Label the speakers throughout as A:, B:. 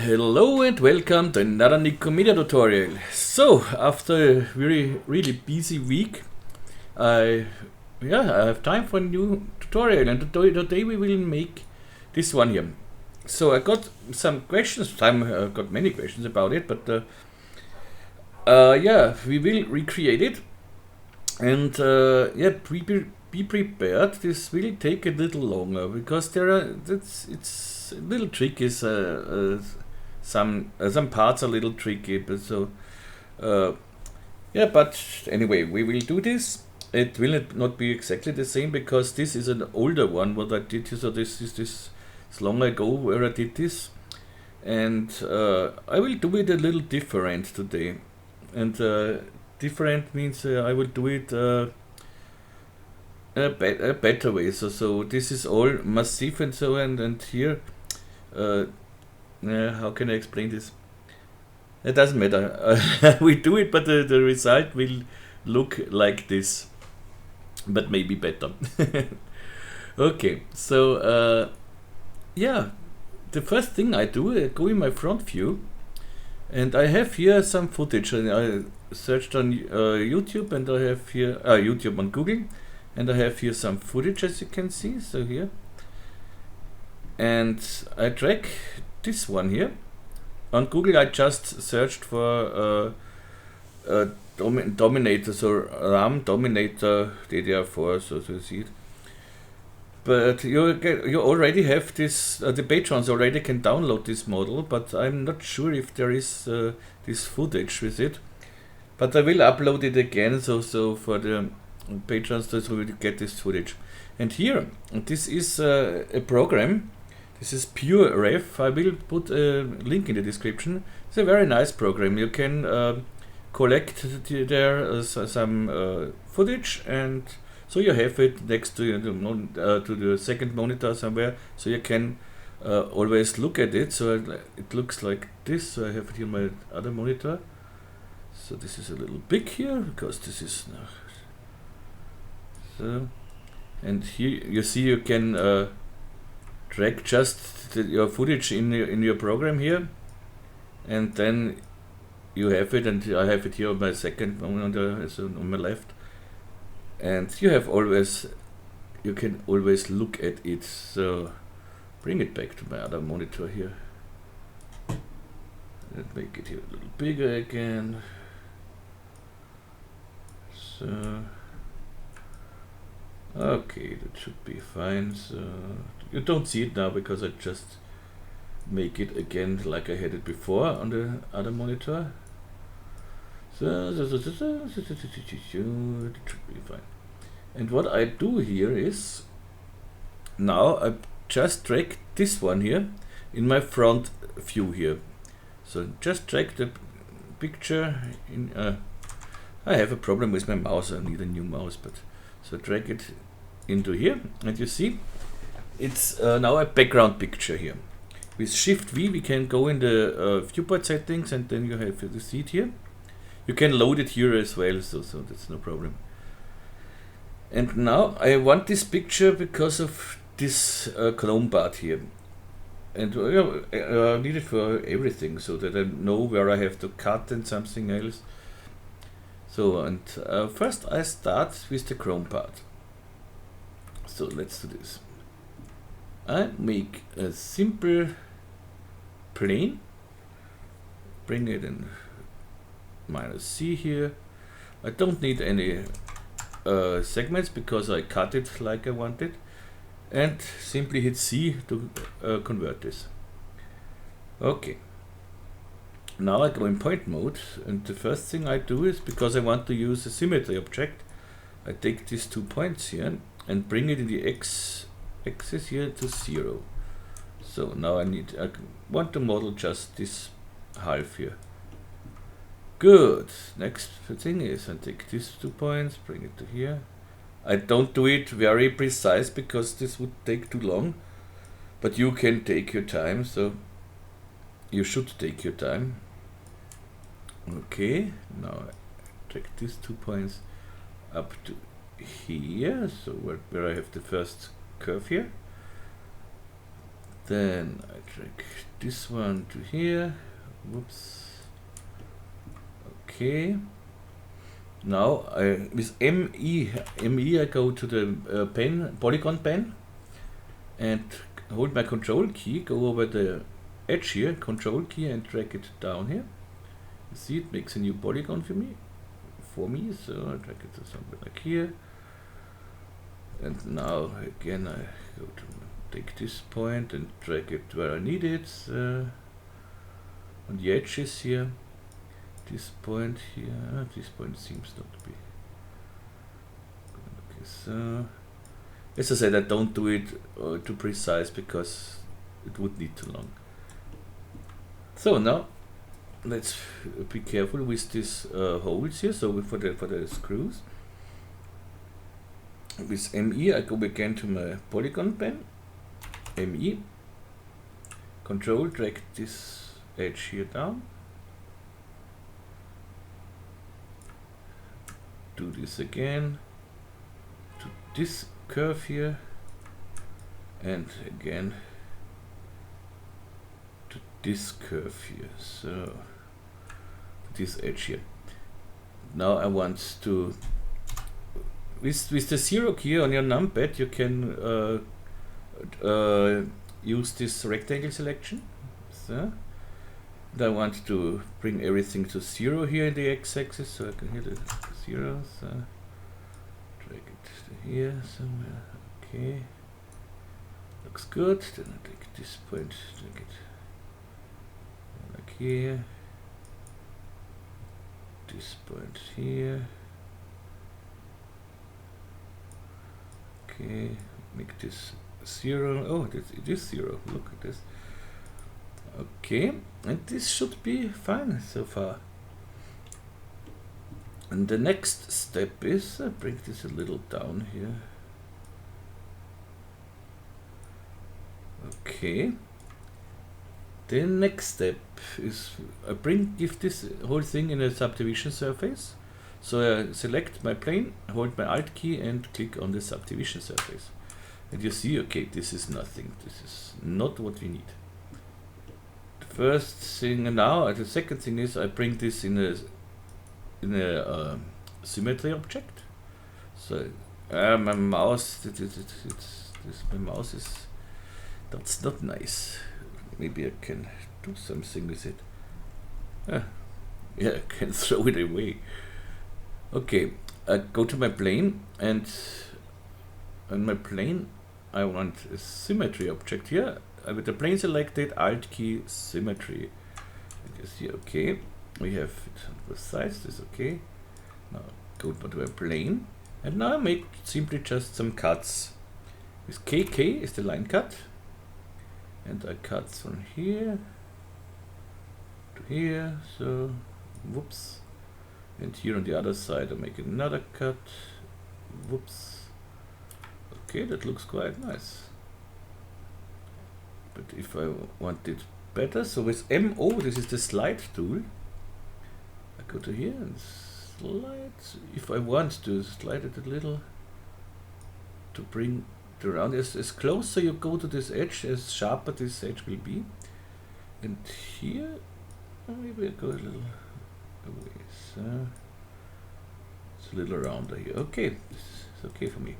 A: Hello and welcome to another Nikomedia tutorial. So, after a really busy week, I have time for a new tutorial, and today we will make this one here. So I got some questions. I got many questions about it, but we will recreate it, and be prepared. This will take a little longer because it's a little tricky. Some parts are a little tricky, but but anyway, we will do this. It will not be exactly the same because this is an older one what I did. So this is long ago where I did this, and I will do it a little different today. And different means I will do it a better way. So this is all massive and so and here. How can I explain this? It doesn't matter. We do it, but the result will look like this, but maybe better. Okay, so the first thing I do, I go in my front view, and I have here some footage. And I searched on YouTube, and I have here YouTube on Google, and I have here some footage, as you can see. So here, and I drag this one here. On Google I just searched for dominators or RAM dominator DDR4, so you see it. But you already have this, the patrons already can download this model, but I'm not sure if there is this footage with it. But I will upload it again, so for the patrons so we will get this footage. And here, this is a program. This is PureRef. I will put a link in the description. It's a very nice program. You can collect there some footage, and so you have it next to the second monitor somewhere, so you can always look at it. So it looks like this. So I have it here on my other monitor. So this is a little big here because this is so, and here you see you can drag just your footage in your program here, and then you have it, and I have it here on my second monitor, so on my left, and you can always look at it. So bring it back to my other monitor here and make it here a little bigger again. So okay, that should be fine. So you don't see it now because I just make it again like I had it before on the other monitor. So it should be fine. And what I do here is, now I just drag this one here in my front view here. So just drag the picture in. I have a problem with my mouse. I need a new mouse, but so drag it into here, and you see it's now a background picture here. With Shift V we can go in the viewport settings, and then you have to see it here. You can load it here as well, so that's no problem. And now I want this picture because of this chrome part here, and I need it for everything so that I know where I have to cut and something else. So, and first I start with the chrome part. So let's do this. I make a simple plane, bring it in -C here. I don't need any segments because I cut it like I wanted, and simply hit C to convert this. Okay. Now I go in point mode, and the first thing I do is, because I want to use a symmetry object, I take these 2 points here and bring it in the x-axis here to 0. So now I want to model just this half here. Good. Next thing is I take these 2 points, bring it to here. I don't do it very precise because this would take too long, but you can take your time, so you should take your time. Okay, now I take these 2 points up to here, so where I have the first curve here. Then I drag this one to here. Whoops. Okay. Now with ME I go to the polygon pen, and hold my control key, go over the edge here, control key, and drag it down here. You see, it makes a new polygon for me. So I drag it to somewhere like here. And now again I go to take this point and drag it where I need it, on the edges here. This point here, this point seems not to be. Okay, so as I said, I don't do it too precise because it would need too long. So now let's be careful with these holes here. So for the screws, with ME I go again to my polygon pen, ME, control, drag this edge here down, do this again to this curve here, and again to this curve here, so this edge here. Now I want to, with the 0 key on your numpad, you can use this rectangle selection. So I want to bring everything to 0 here in the x-axis, so I can hit the 0. So drag it to here somewhere. Okay, looks good. Then I take this point, drag it like here. This point here. Okay, make this 0. Oh, it is 0. Look at this. Okay, and this should be fine so far. And the next step is bring this a little down here. Okay. The next step is give this whole thing in a subdivision surface. So I select my plane, hold my Alt key, and click on the subdivision surface. And you see, okay, this is nothing. This is not what we need. The first thing now, the second thing is I bring this in a symmetry object. So my mouse, my mouse is, that's not nice. Maybe I can do something with it. Yeah, I can throw it away. Okay, I go to my plane, and on my plane I want a symmetry object here. With the plane selected, Alt key, symmetry. You see, okay, we have it on both sides. This is okay. Now go to my plane, and now I make simply just some cuts. With KK is the line cut, and I cut from here to here. So, whoops. And here on the other side I make another cut. Whoops. Okay, that looks quite nice. But if I want it better, so with MO, this is the slide tool. I go to here and slide. If I want to slide it a little to bring it around, as closer you go to this edge, as sharper this edge will be. And here, maybe I go a little away. So it's a little rounder here. Okay, this is okay for me.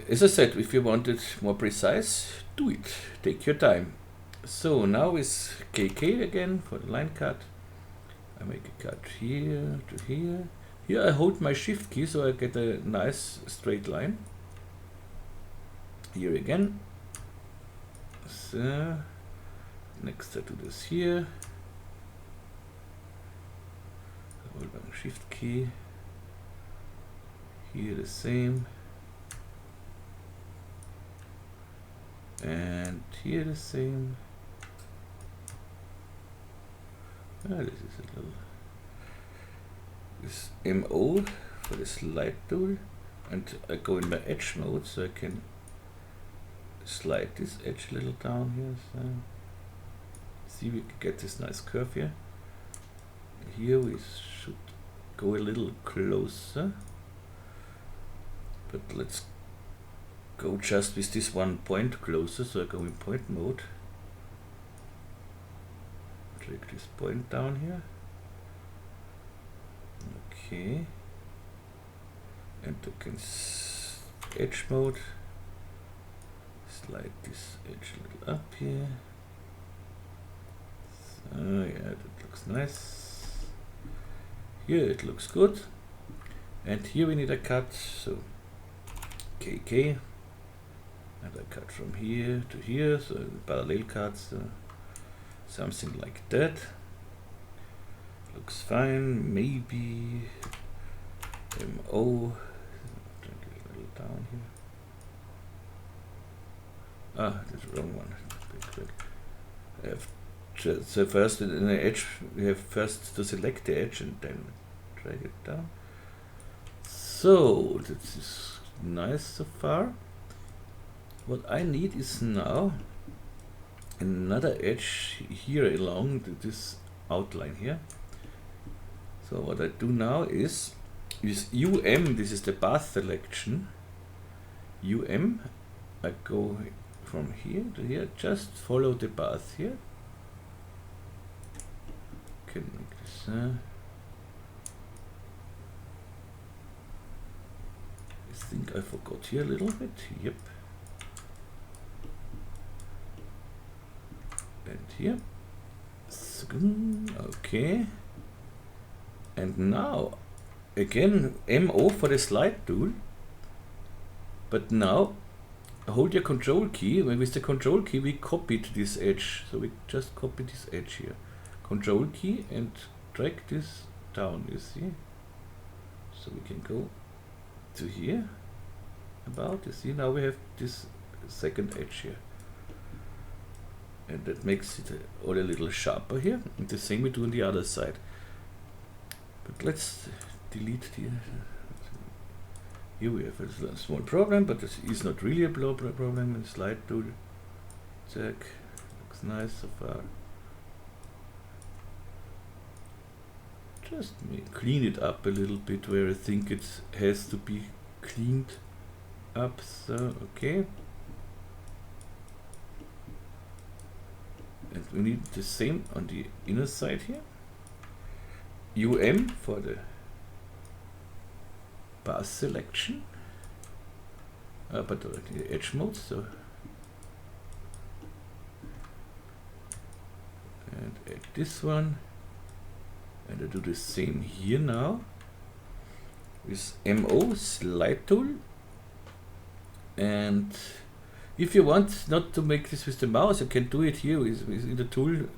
A: As I said, if you want it more precise, do it. Take your time. So now with KK again for the line cut, I make a cut here to here. Here I hold my shift key so I get a nice straight line. Here again. So next I do this here. Hold my shift key. Here the same. And here the same. This is a little. This MO for the slide tool, and I go in my edge mode so I can slide this edge a little down here. So see, we can get this nice curve here. Here we should go a little closer, but let's go just with this one point closer, so I go in point mode. Drag this point down here. Okay. And I can edge mode. Slide this edge a little up here. So yeah, that looks nice. Here it looks good. And here we need a cut, so KK. And I cut from here to here, so parallel cuts, something like that. Looks fine. Maybe MO. Drag it a little down here. Ah, that's the wrong one. I have so first in the edge, we have first to select the edge and then drag it down. So this is nice so far. What I need is now another edge here along this outline here. So what I do now is with UM, this is the path selection. UM, I go from here to here, just follow the path here. Can make this. I think I forgot here a little bit. Yep. And here. Okay. And now again MO for the slide tool. But now hold your control key. With the control key we copied this edge. So we just copy this edge here. Control key and drag this down, you see. So we can go to here. You see, now we have this second edge here. And that makes it all a little sharper here. And the same we do on the other side. But let's delete the. Here we have a small problem, but this is not really a problem. And slide tool, check, looks nice so far. Just clean it up a little bit where I think it has to be cleaned up. So okay. And we need the same on the inner side here. UM for the path selection, but the edge mode. So and add this one, and I do the same here now with MO slide tool. And if you want not to make this with the mouse, you can do it here with the tool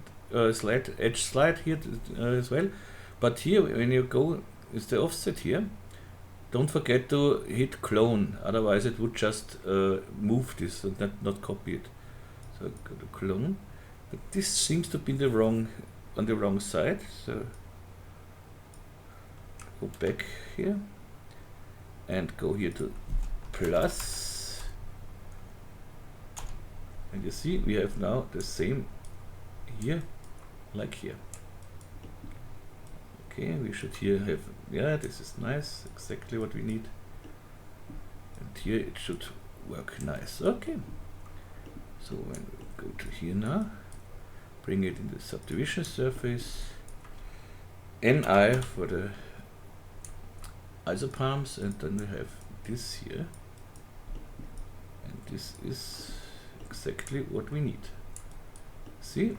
A: slide edge slide here as well. But here, when you go with the offset here, don't forget to hit clone, otherwise it would just move this and not copy it. So go to clone, but this seems to be on the wrong side. So go back here and go here to plus, and you see we have now the same here like here. Okay, we should here have, yeah, this is nice, exactly what we need. And here it should work nice. Okay. So when we go to here now, bring it in the subdivision surface, NI for the isopalms, and then we have this here. And this is exactly what we need. See,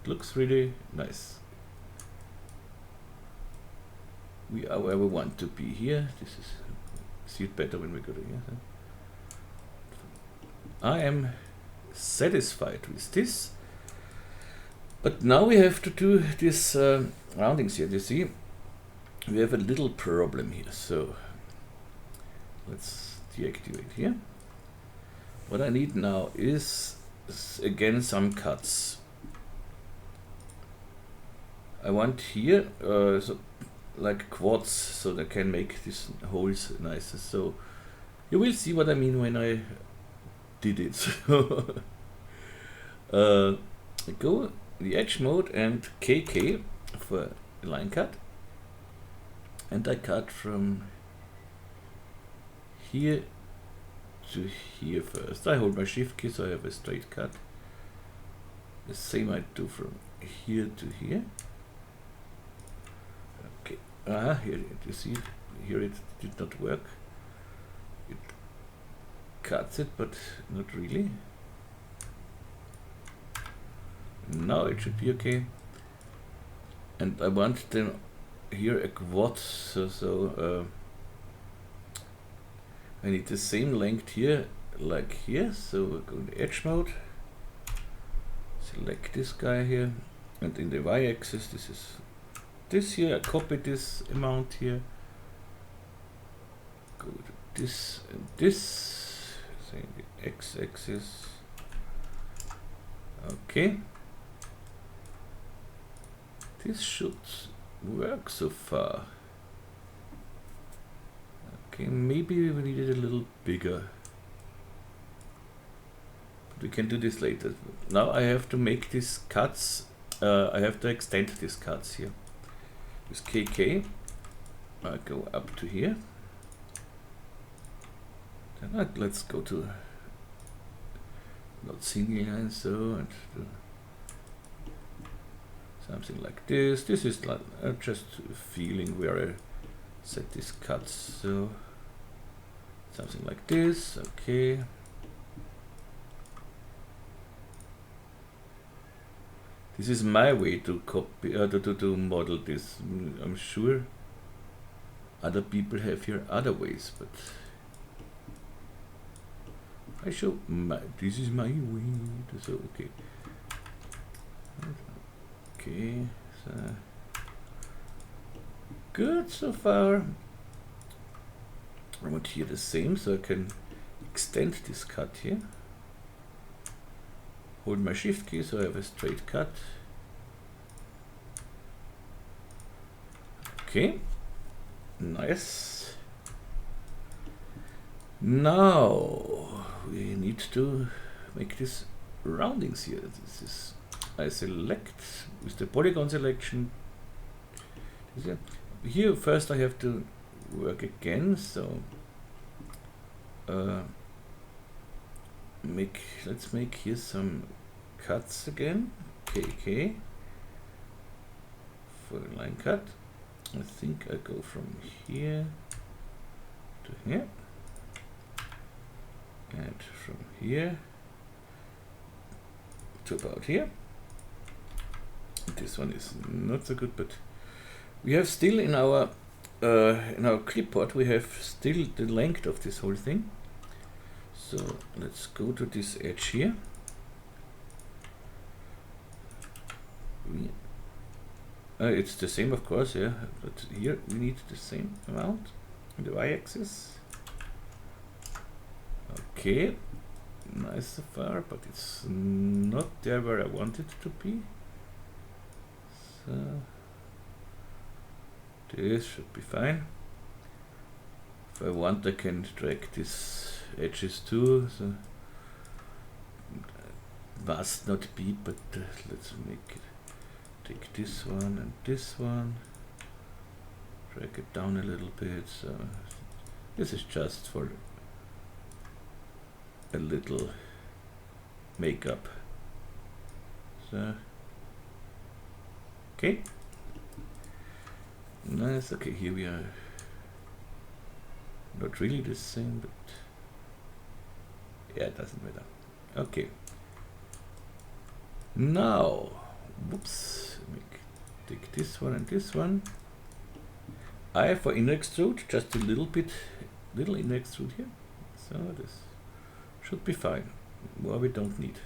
A: it looks really nice. We are where we want to be here. This is, see it better when we go to here. I am satisfied with this, but now we have to do this roundings here. You see, we have a little problem here. So let's deactivate here. What I need now is again some cuts. I want here so like quads, so they can make these holes nicer. So you will see what I mean when I did it. So go the edge mode and KK for a line cut, and I cut from here to here first. I hold my shift key so I have a straight cut. The same I do from here to here. Okay, here you see it. Here it did not work. It cuts it, but not really. Now it should be okay. And I want then here a quad, so I need the same length here like here. So we're going to edge mode. Select this guy here, and in the y-axis this is this here. I copy this amount here. Go to this and this. Say the x-axis. Okay. This should work so far. Okay, maybe we need it a little bigger. But we can do this later. Now I have to make these cuts. I have to extend these cuts here. With KK, I go up to here. Then let's go to not single line, so and something like this. This is like just feeling where I set these cuts. So something like this. Okay. This is my way to copy, to model this. I'm sure other people have here other ways, but I show my. This is my way. So okay. Okay, so good so far. I want here the same, so I can extend this cut here. Hold my shift key so I have a straight cut. Okay, nice. Now we need to make this roundings here. This is. I select with the polygon selection. Here first I have to work again, so let's make here some cuts again. KK for the line cut. I think I go from here to here and from here to about here. This one is not so good, but we have still in our clipboard we have still the length of this whole thing. So let's go to this edge here. It's the same, of course, yeah, but here we need the same amount on the y-axis. Okay, nice so far, but it's not there where I want it to be. So this should be fine. If I want, I can drag these edges too. So must not be, but let's make it. Take this one and this one. Drag it down a little bit. So this is just for a little makeup. So. Okay, nice. Okay, here we are. Not really the same, but yeah, it doesn't matter. Okay. Now, whoops, take this one and this one. I for inner extrude, just a little inner extrude here. So this should be fine. More we don't need.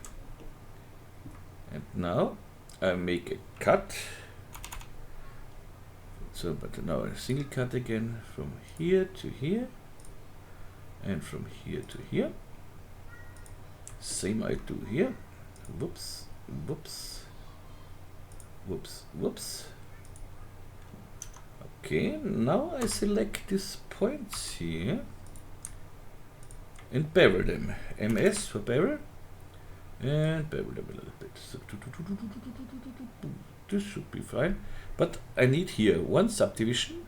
A: And now I make a cut. So, but now a single cut again from here to here and from here to here. Same I do here. Whoops, whoops, whoops, whoops. Okay, now I select these points here and bevel them. MS for bevel and bevel them a little bit. So, this should be fine. But I need here one subdivision,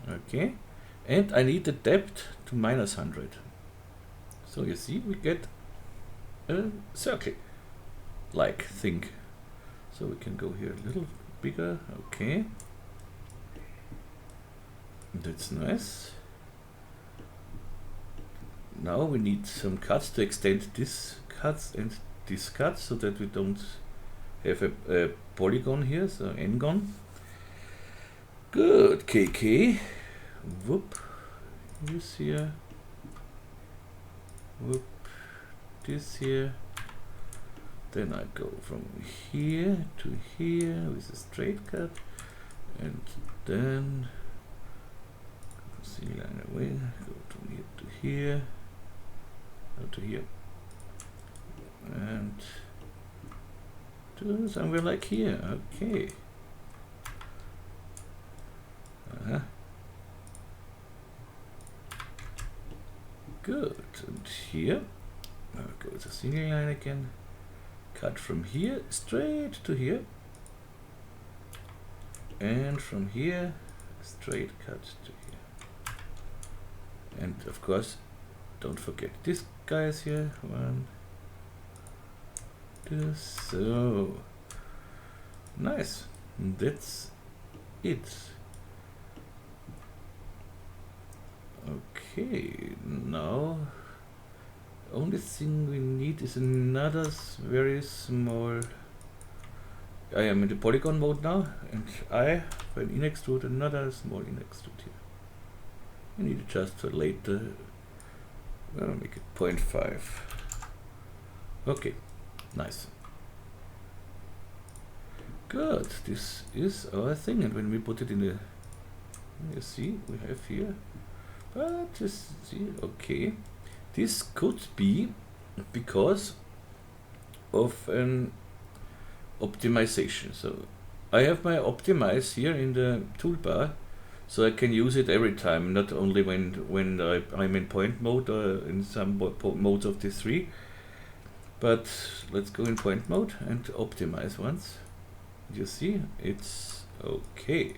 A: okay, and I need the depth to -100. So you see, we get a circle like thing. So we can go here a little bigger. Okay, that's nice. Now we need some cuts to extend this cuts and this cut so that we don't have a polygon here, so n-gon. Good, KK. Whoop, this here. Whoop, this here. Then I go from here to here with a straight cut, and then single line away, go from here to here, to here, and to somewhere like here. Okay. Good. And here, I'll go with a single line again. Cut from here straight to here, and from here straight cut to here. And of course, don't forget this guys here. 1, 2, so nice. And that's it. Okay, now only thing we need is another very small. I am in the polygon mode now, and I will in extrude another small in extrude here. I need it just for later. I'll make it 0.5. Okay, nice. Good, this is our thing, and when we put it in the, you see, we have here, but just see, okay. This could be because of an optimization. So I have my optimize here in the toolbar, so I can use it every time, not only when I'm in point mode or in some modes of the 3. But let's go in point mode and optimize once. You see, it's okay.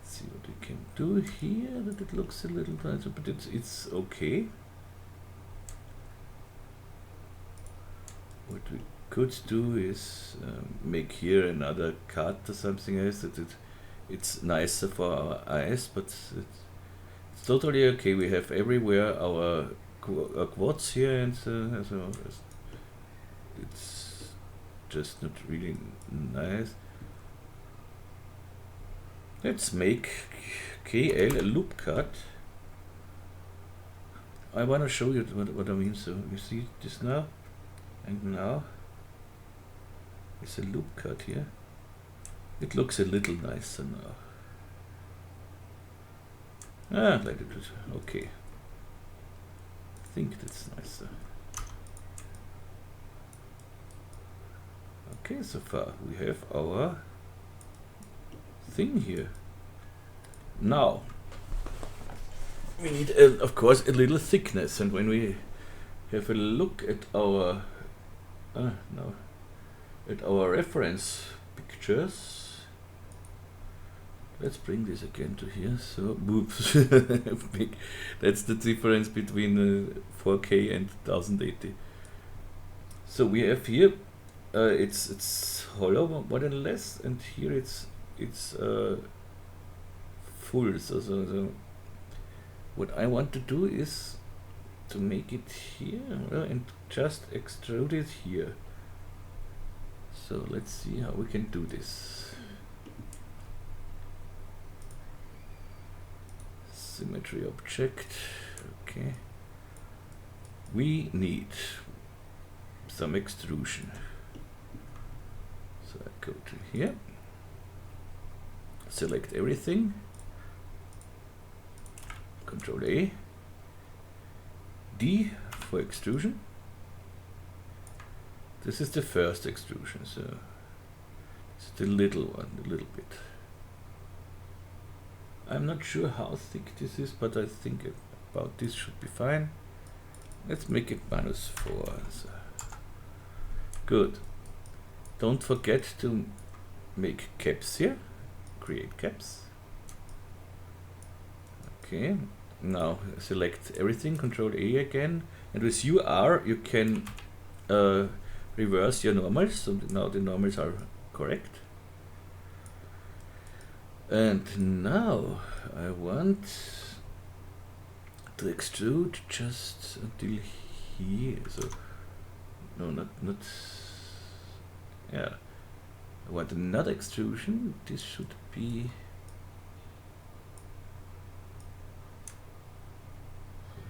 A: See what we can do here, that it looks a little nicer, but it's okay. What we could do is make here another cut or something else, that it's nicer for our eyes, but it's totally okay. We have everywhere our quads here, and so it's just not really nice. Let's make KL a loop cut. I want to show you what I mean. So you see this now, and now it's a loop cut here. It looks a little nicer now. Ah, like it was okay. I think that's nicer. Okay, so far we have our thing here. Now we need of course a little thickness, and when we have a look at our at our reference pictures, let's bring this again to here. So whoops. That's the difference between 4K and 1080. So we have here it's hollow more than less, and here it's full. So what I want to do is to make it here and just extrude it here. So let's see how we can do this. Symmetry object. Okay. We need some extrusion. So I go to here. Select everything, Control A, D for extrusion. This is the first extrusion, so it's the little one, a little bit. I'm not sure how thick this is, but I think about this should be fine. Let's make it -4. So. Good. Don't forget to make caps here. Create caps. Okay, now select everything, Control A again, and with UR you can reverse your normals, so now the normals are correct. And now I want to extrude just until here, so no, not yeah, I want another extrusion. This should be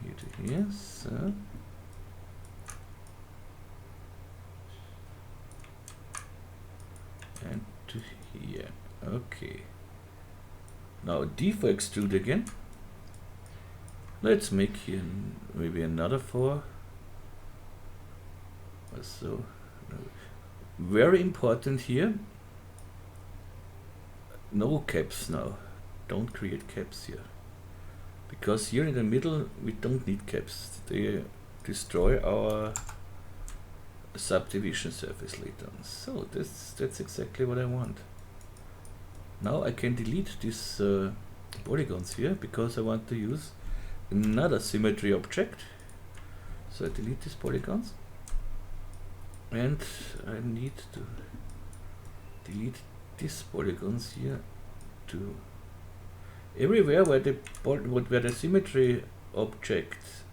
A: here to here, so and to here. Okay, now D for extrude again. Let's make here maybe another 4 or so. Very important here, no caps now. Don't create caps here, because here in the middle we don't need caps. They destroy our subdivision surface later on. So that's exactly what I want. Now I can delete these polygons here, because I want to use another symmetry object. So I delete these polygons, and I need to delete these polygons here too. Everywhere where the symmetry object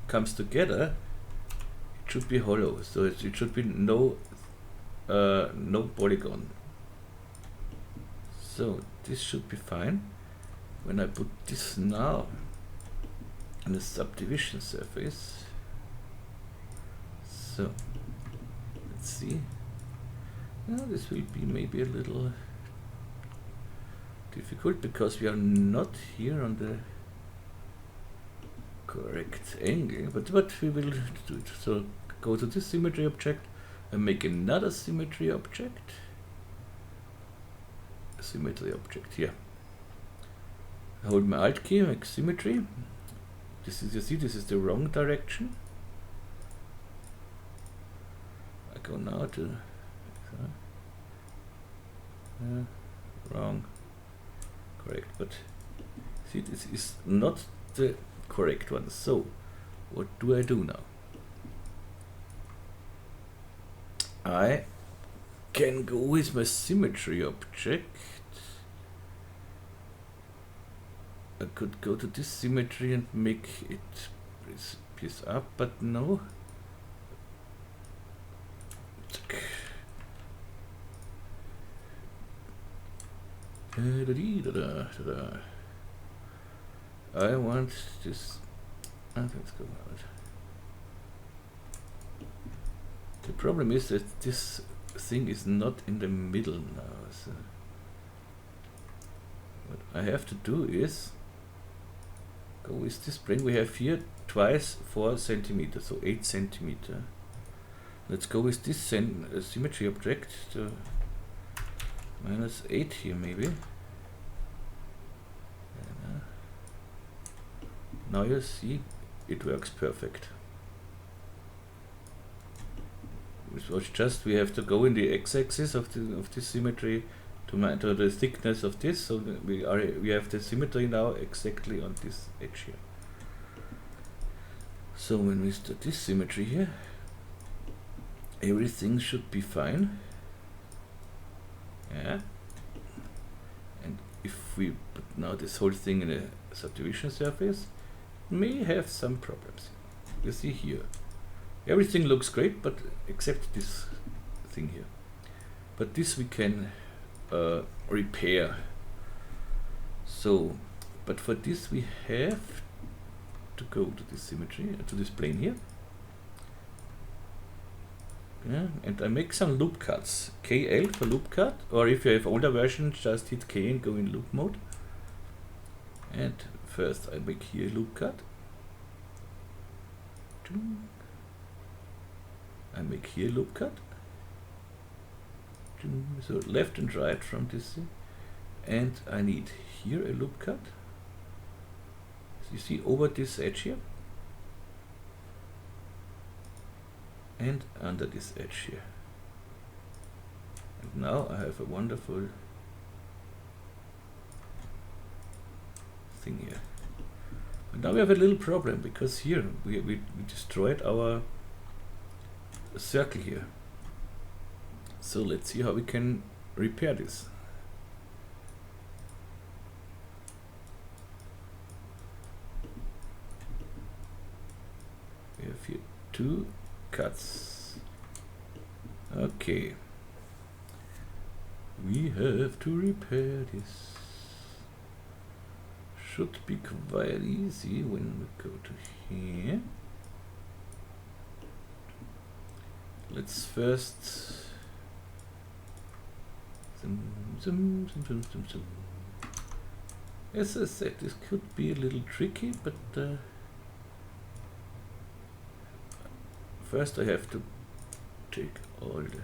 A: comes together, it should be hollow. So it should be no polygon. So this should be fine. When I put this now on the subdivision surface, so let's see. Now this will be maybe a little difficult, because we are not here on the correct angle, but what we will do it. So go to this symmetry object and make another symmetry object. Symmetry object here. Hold my Alt key, make symmetry. This is, you see, this is the wrong direction. I go now to wrong, correct, but see, this is not the correct one. So what do I do now? I can go with my symmetry object. I could go to this symmetry and make it piece up, but no. I want this. Let's go out. The problem is that this thing is not in the middle now. So what I have to do is go with this plane. We have here twice 4 centimeters, so 8 centimeters. Let's go with this symmetry object to -8 here maybe. And, now you see it works perfect. It was just we have to go in the x-axis of this symmetry to the thickness of this, so that we have the symmetry now exactly on this edge here. So when we start this symmetry here, everything should be fine. Yeah. And if we put now this whole thing in a subdivision surface, it may have some problems. You see here, everything looks great, but except this thing here. But this we can repair. So, but for this we have to go to this symmetry, to this plane here. Yeah, and I make some loop cuts. KL for loop cut, or if you have older versions, just hit K and go in loop mode. And first I make here a loop cut. I make here a loop cut. So left and right from this thing. And I need here a loop cut. So you see over this edge here. And under this edge here. And now I have a wonderful thing here. But now we have a little problem, because here we destroyed our circle here. So let's see how we can repair this. We have here 2 cuts. Okay. We have to repair this. Should be quite easy when we go to here. Let's first as I said, this could be a little tricky, but first I have to take all the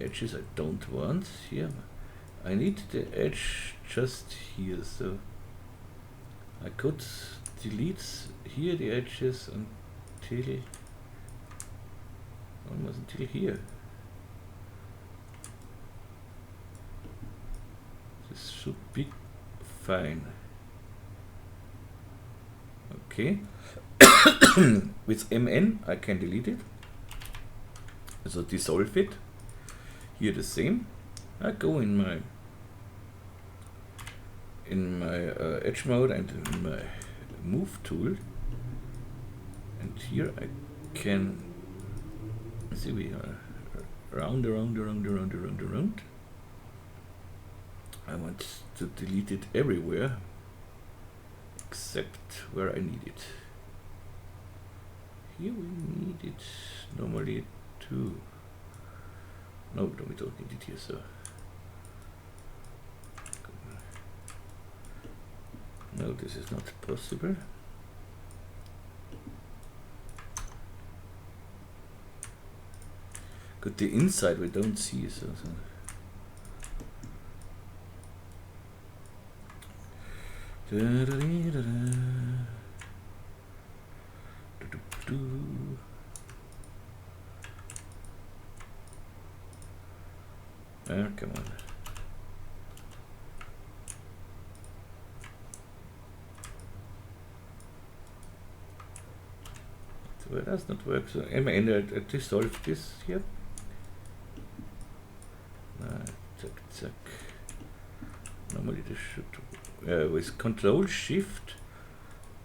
A: edges I don't want here. I need the edge just here, so I could delete here the edges until almost until here. This should be fine. Okay. With MN I can delete it, so dissolve it. Here the same. I go in my edge mode and in my move tool, and here I can see we are around. I want to delete it everywhere except where I need it. Here we need it normally too. No, we don't need it here, so no, this is not possible. Good, the inside we don't see, so. Come on. So it does not work. So I dissolve this here. Check. Normally this should with Control Shift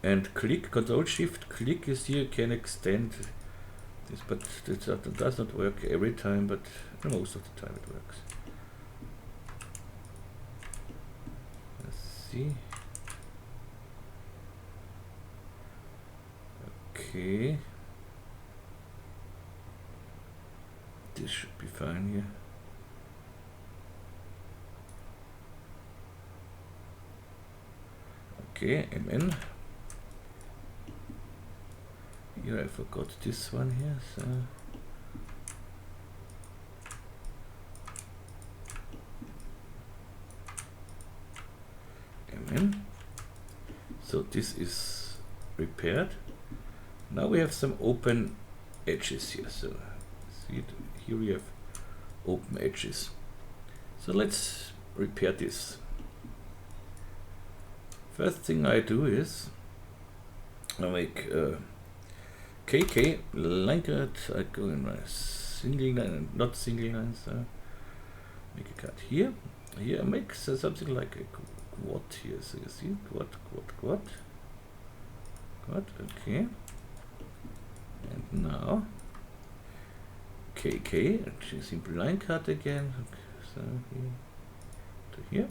A: and click. Control Shift click is here, can extend this, but it does not work every time, but most of the time it works. Let's see. Okay. This should be fine here. Okay, MN. Here I forgot this one here, so MN. So this is repaired. Now we have some open edges here. So see it, here we have open edges. So let's repair this. First thing I do is I make KK line cut. I go in my single line, not single lines. Make a cut here. Here I make something like a quad here. So you see quad. Okay. And now KK, actually simple line cut again. Okay, so here to here.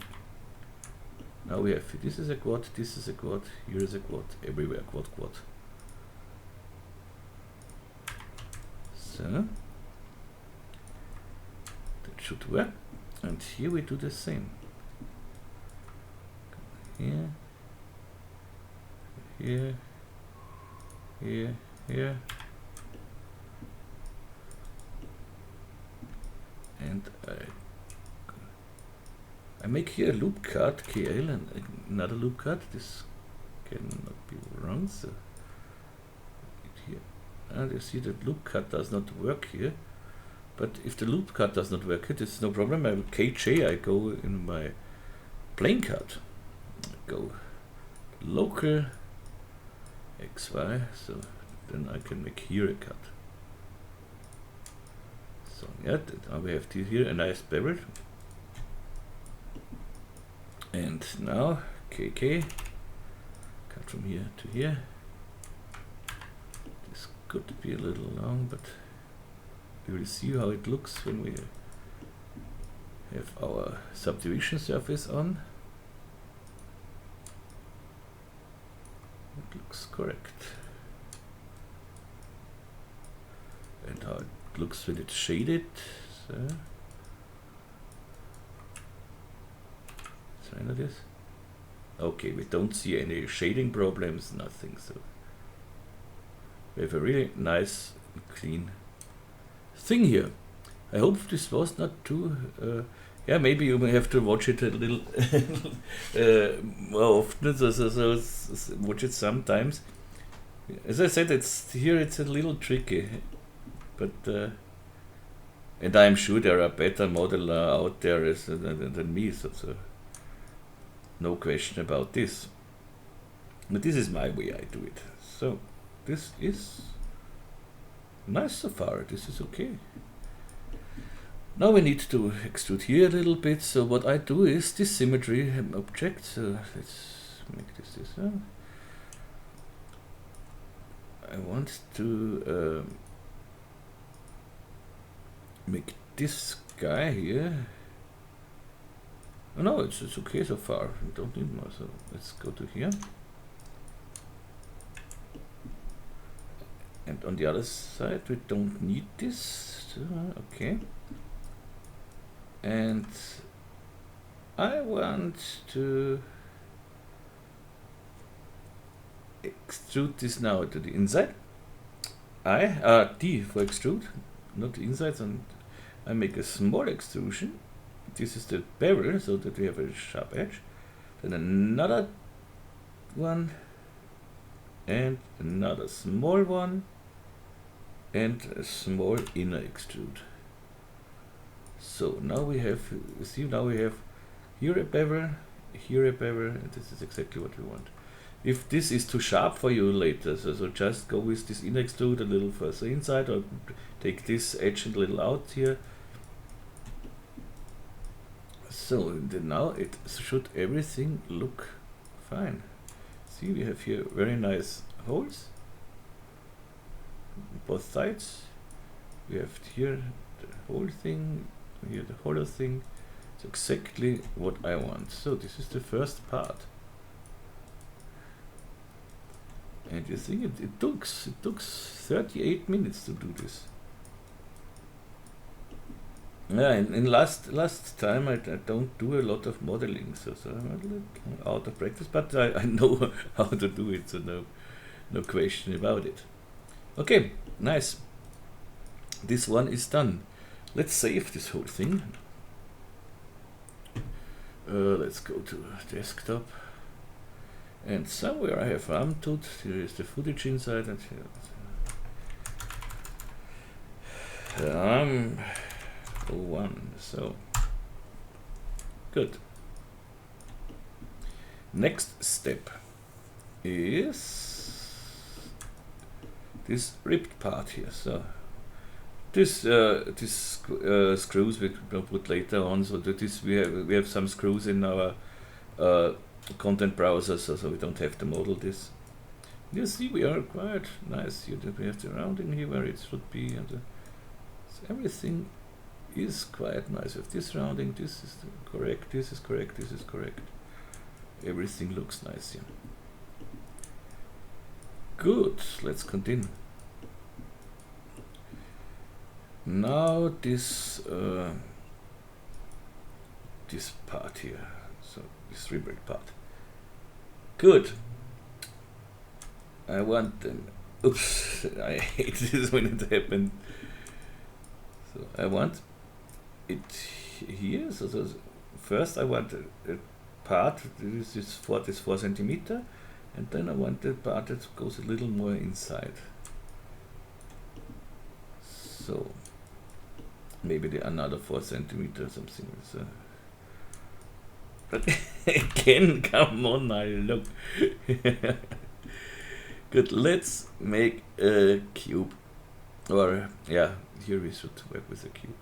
A: Now we have, this is a quad, this is a quad, here is a quad, everywhere quad. So that should work. And here we do the same. Here, and I make here a loop cut, KL, and another loop cut. This cannot be wrong. So here, and you see that loop cut does not work here. But if the loop cut does not work, it is no problem. I KJ, I go in my plane cut. go local XY, so then I can make here a cut. So yeah, now we have here a nice bevel. And now KK, cut from here to here. This could be a little long, but we will see how it looks when we have our subdivision surface on. It looks correct. And how it looks when it's shaded. So let's render this. Okay, we don't see any shading problems, nothing. So we have a really nice, clean thing here. I hope this was not too. Yeah, maybe you may have to watch it a little more often. So watch it sometimes. As I said, it's a little tricky, but and I'm sure there are better modeler out there than me. So no question about this. But this is my way I do it. So this is nice so far. This is okay. Now we need to extrude here a little bit. So what I do is this symmetry object. So let's make this one. I want to make this guy here. Oh no, it's okay so far. We don't need more. So let's go to here. And on the other side, we don't need this. So, okay. And I want to extrude this now to the inside. D for extrude, not the inside. And I make a small extrusion. This is the bevel, so that we have a sharp edge. Then another one, and another small one, and a small inner extrude. So now we have, see, now we have here a bevel, and this is exactly what we want. If this is too sharp for you later, so just go with this inner extrude a little further inside, or take this edge a little out here. So now it should everything look fine. See, we have here very nice holes on both sides. We have here the whole thing, here the hollow thing. It's exactly what I want. So this is the first part. And you think it took 38 minutes to do this. Yeah, in last time I don't do a lot of modeling, so I'm a little out of practice, but I know how to do it, so no question about it. Okay, nice. This one is done. Let's save this whole thing. Let's go to desktop. And somewhere I have Untitled. Here is the footage inside, and here. 01. So good. Next step is this ripped part here. So this screws we will put later on. So that is we have some screws in our content browser, so we don't have to model this. You see, we are quite nice here. That we have the rounding here where it should be, and so everything is quite nice. With this rounding, this is correct, this is correct, this is correct. Everything looks nice here. Good, let's continue. Now this this part here, so this rebuild part. Good. I want them. Oops, I hate this when it happened. So I want it here. So first I want a part. This is 4 centimeter, and then I want the part that goes a little more inside. So maybe another 4 centimeter, something. But again, come on now, look. Good, let's make a cube. Or, yeah, here we should work with a cube.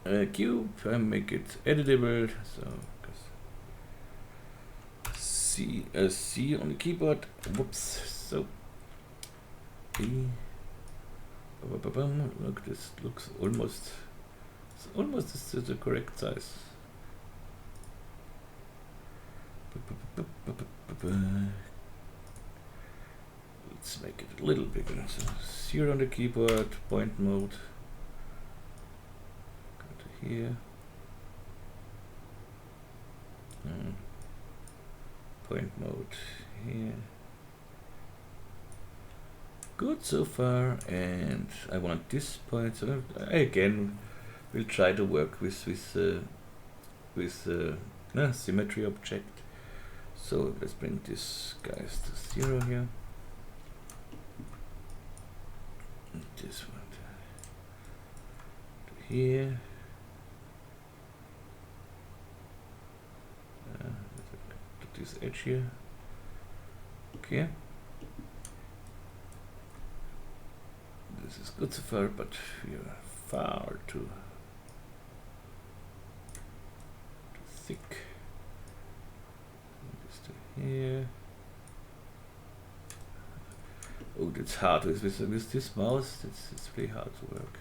A: A cube, I make it editable, so C on the keyboard. Whoops, so E. Look, this looks almost the correct size. Let's make it a little bigger. So 0 on the keyboard, point mode. Go to here. Point mode here. Good so far, and I want this point. So I again will try to work with symmetry object. So let's bring this guys to 0 here. And this one to here. To this edge here. Okay. This is good so far, but we are far too thick. This to here. Oh, that's hard with this mouse. It's really hard to work.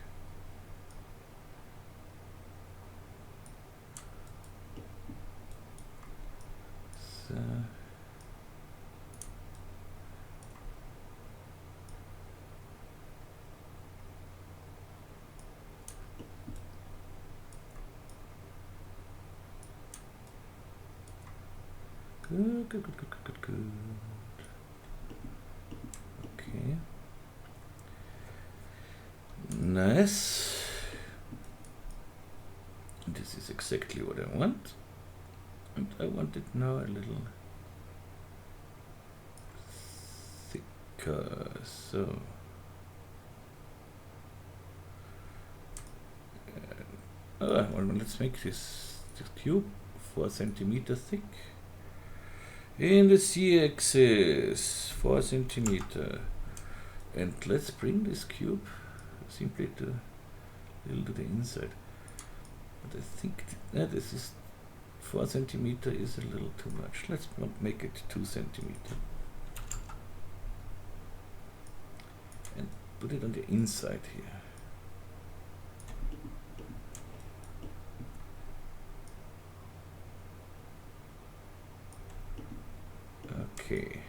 A: So. Good. Okay. Nice. This is exactly what I want. And I want it now a little thicker. So. Well, let's make this cube 4 centimeters thick. In the z-axis 4 centimeter, and let's bring this cube simply to a little to the inside. But I think this is 4 centimeter is a little too much. Let's make it 2 centimeter and put it on the inside here. Okay,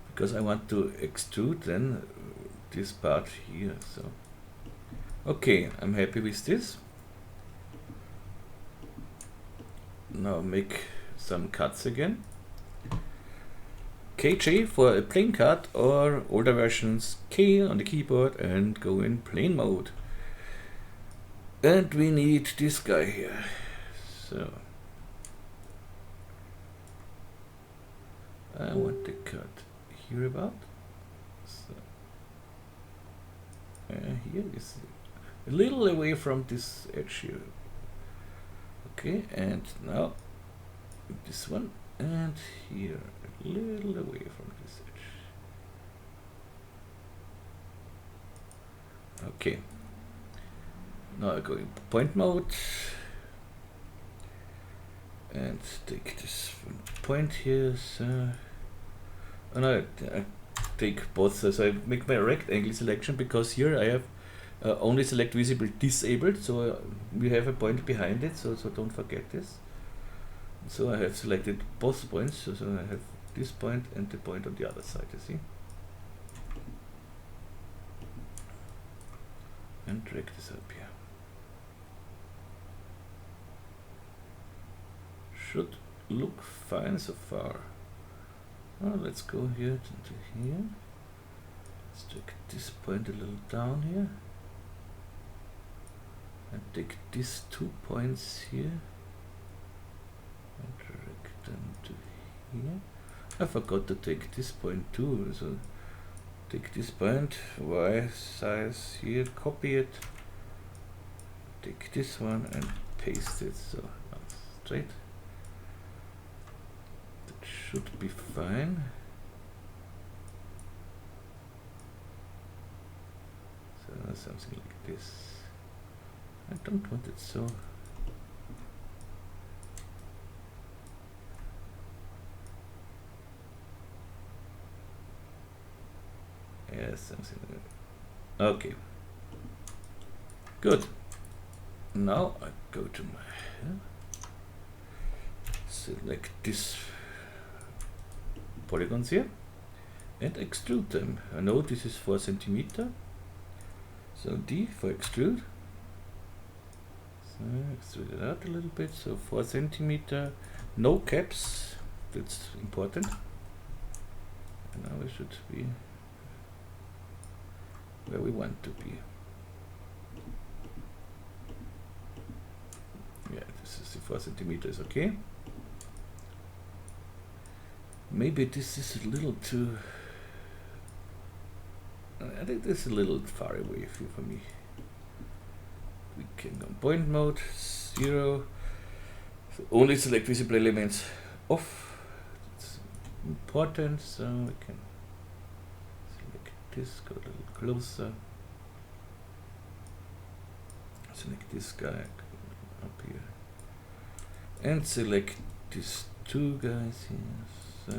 A: because I want to extrude then this part here. So okay, I'm happy with this. Now make some cuts again. KJ for a plane cut, or older versions K on the keyboard and go in plane mode. And we need this guy here. So I want the cut here about. So here is a little away from this edge here. Okay, and now this one, and here a little away from this edge. Okay. Now I go in point mode and take this one point here. So, and I take both. So I make my rectangle selection, because here I have only select visible disabled. So we have a point behind it. So don't forget this. So I have selected both points. So I have this point and the point on the other side. You see. And drag this up here. Should look fine so far. Well, let's go here to here. Let's take this point a little down here. And take these 2 points here. And drag them to here. I forgot to take this point too. So take this point, Y size here, copy it. take this one and paste it so straight. That should be fine. So something like this. I don't want it so. Yeah, something like that. Okay. Good. Now I go to my select this polygons here and extrude them. I know this is 4 centimeter. So D for extrude. So extrude it out a little bit. So 4 centimeter. No caps. That's important. And now we should be where we want to be. Yeah, this is the 4 centimeters, okay. Maybe this is a little too. I think this is a little far away for me. We can go point mode 0. So only select visible elements off. It's important, so we can select this, go a little closer. Select this guy up here. And select these two guys here. So,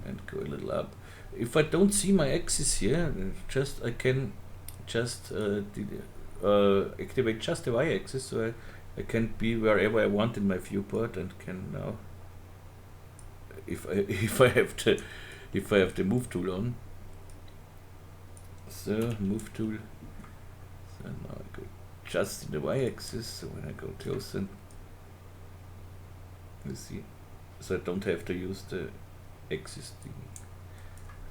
A: and go a little up. If I don't see my axis here, I can just activate just the y-axis, so I can be wherever I want in my viewport, and can now, if I have the move tool on, so move tool. So now I go just in the y-axis. So when I go closer, you see, so I don't have to use the existing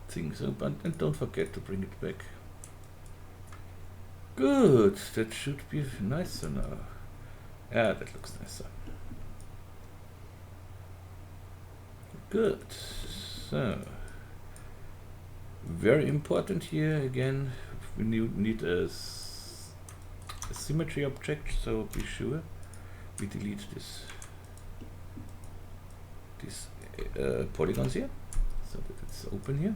A: things up, and don't forget to bring it back. Good, that should be nicer now. Yeah, that looks nicer. Good. So very important here again, we need a symmetry object, so be sure we delete this polygons here, so that it's open here.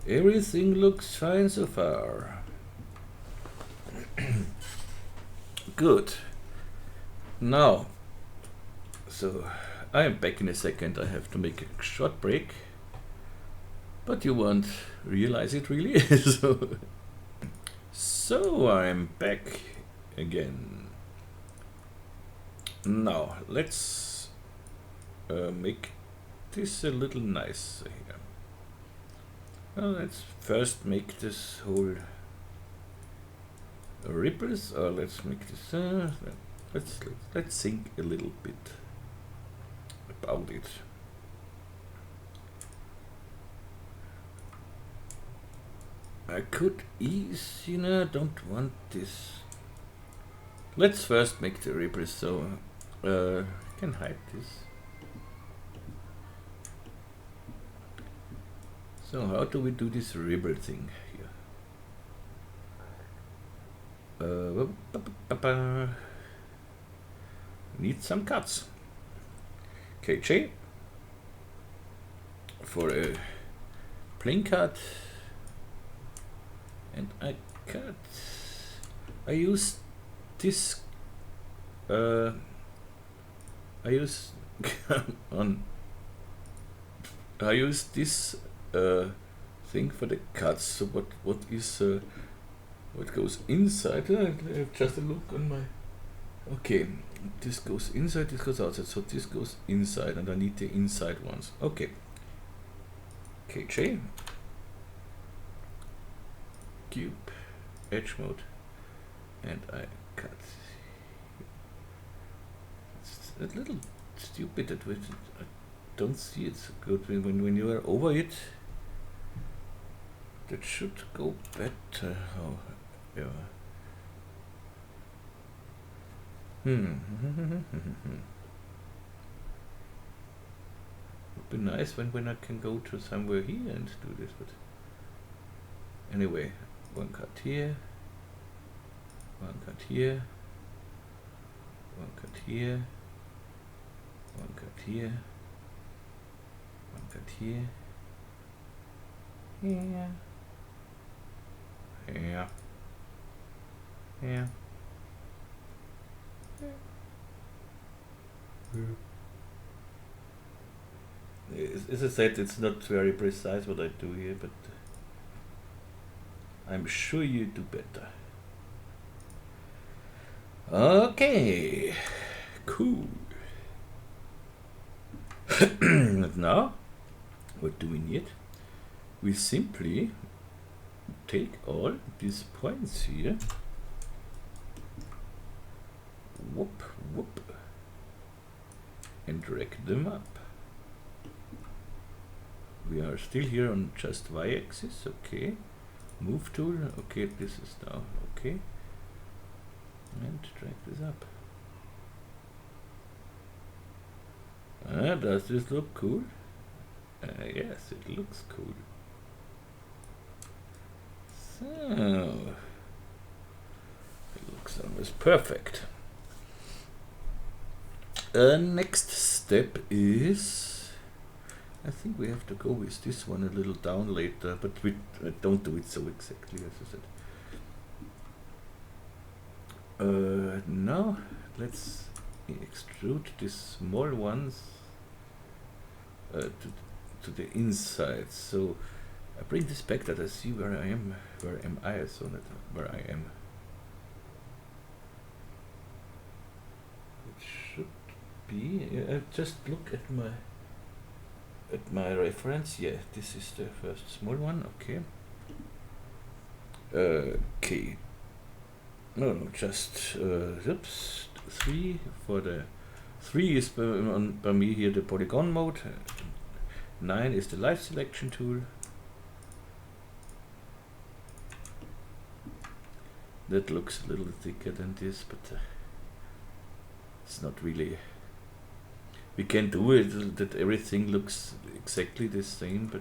A: Everything looks fine so far. Good. Now, so I am back in a second. I have to make a short break, but you won't realize it really. So I'm back again. Now let's make this a little nicer here. Well, let's first make this whole ripples, or let's make this. Let's think a little bit about it. I could easy, don't want this. Let's first make the ripples, so I can hide this. So how do we do this ripple thing here? Need some cuts. KJ for a plane cut, and I cut. I use this. I use I use this thing for the cuts. So what is what goes inside? I have just a look on my. Okay, this goes inside, this goes outside. So this goes inside, and I need the inside ones. Okay. KJ cube edge mode, and I cut. It's a little stupid that I don't see it so good when you are over it. That should go better. Oh, yeah. be nice when I can go to somewhere here and do this, but anyway, one cut here, one cut here, one cut here, one cut here, one cut here, here, here, here, here. As I said, it's not very precise what I do here, but I'm sure you do better. Okay, cool. And now, what do we need? We simply take all these points here, whoop, whoop, and drag them up. We are still here on just y-axis, okay. Move tool, okay, this is now okay. And drag this up. Does this look cool? Yes, it looks cool. So, it looks almost perfect. Next step is, I think we have to go with this one a little down later, but we don't do it so exactly as I said. Now let's extrude these small ones to the inside. So I bring this back that I see where I am. Where am I? So that where I am. It should be. Just look at my reference. Yeah, this is the first small one. Okay. Okay. No, just oops. 3 for the 3 is by me here the polygon mode. 9 is the live selection tool. That looks a little thicker than this, but it's not really. We can do it that everything looks exactly the same,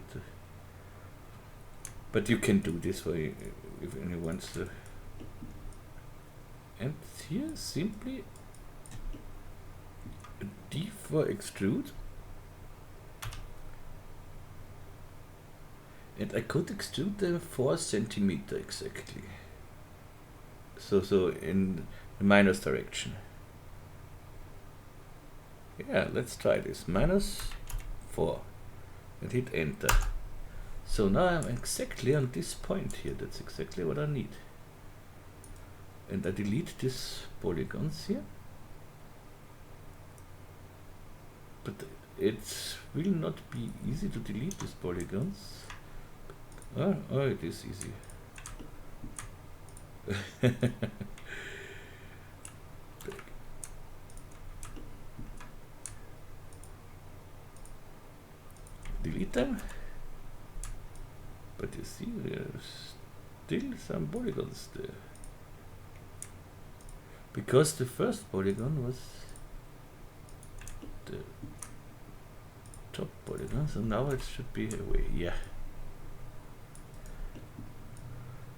A: but you can do this way if anyone wants to. And here simply D for extrude, and I could extrude them 4 centimeter exactly. So in the minus direction. Yeah, let's try this. -4 and hit enter. So now I'm exactly on this point here. That's exactly what I need. And I delete these polygons here. But it will not be easy to delete these polygons. Oh, it is easy. Delete them, but you see there's still some polygons there, because the first polygon was the top polygon, so now it should be away. Yeah.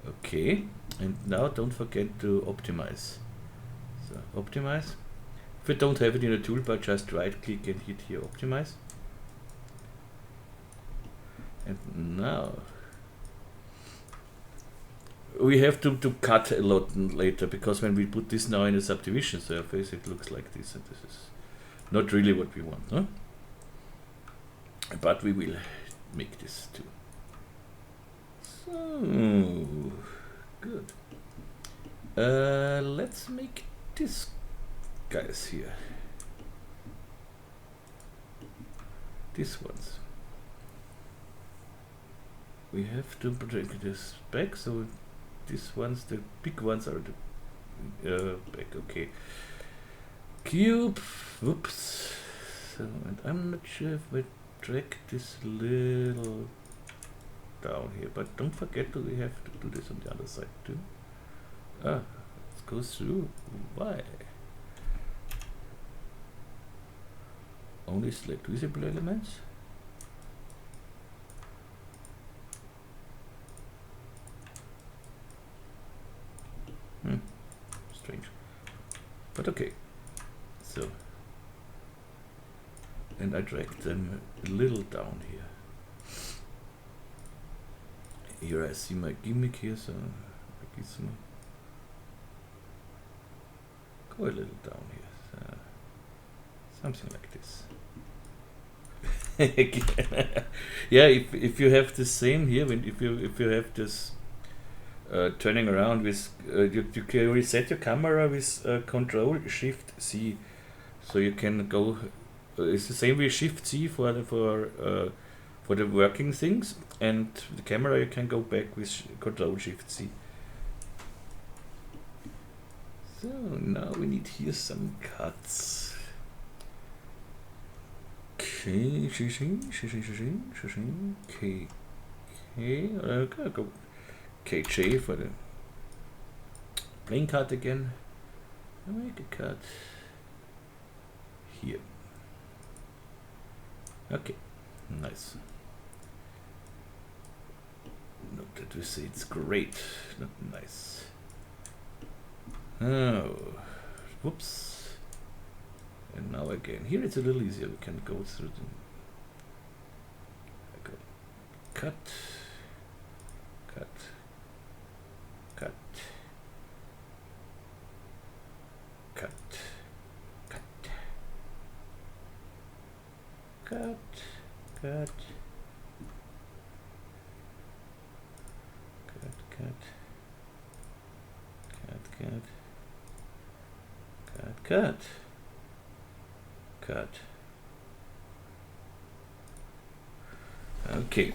A: Okay, and now don't forget to optimize. So optimize. If you don't have it in the toolbar, just right click and hit here optimize. And now we have to cut a lot later, because when we put this now in a subdivision surface, it looks like this, and this is not really what we want, no? But we will make this too. So good. Let's make this guys here. These ones. We have to bring this back, so these ones, the big ones, are the back. Okay. Cube. Whoops. So, and I'm not sure if we drag this little down here, but don't forget that we have to do this on the other side too. Let's go through. Why? Only select visible elements. but okay. So, and I drag them a little down here. Here I see my gimmick here, so I guess go a little down here, so something like this. Yeah, if you have the same here, if you have this turning around with you can reset your camera with Control Shift C, so you can go. It's the same with Shift C for the working things, and the camera you can go back with Control Shift C. So now we need here some cuts. Okay, go KJ for the plane cut again. I make a cut here. Okay, nice. Not that we say it's great, not nice. Oh, whoops. And now again, here it's a little easier. We can go through them. I go cut, cut, cut, cut, cut, cut, cut, cut, cut, cut, cut, cut. Cut. Okay,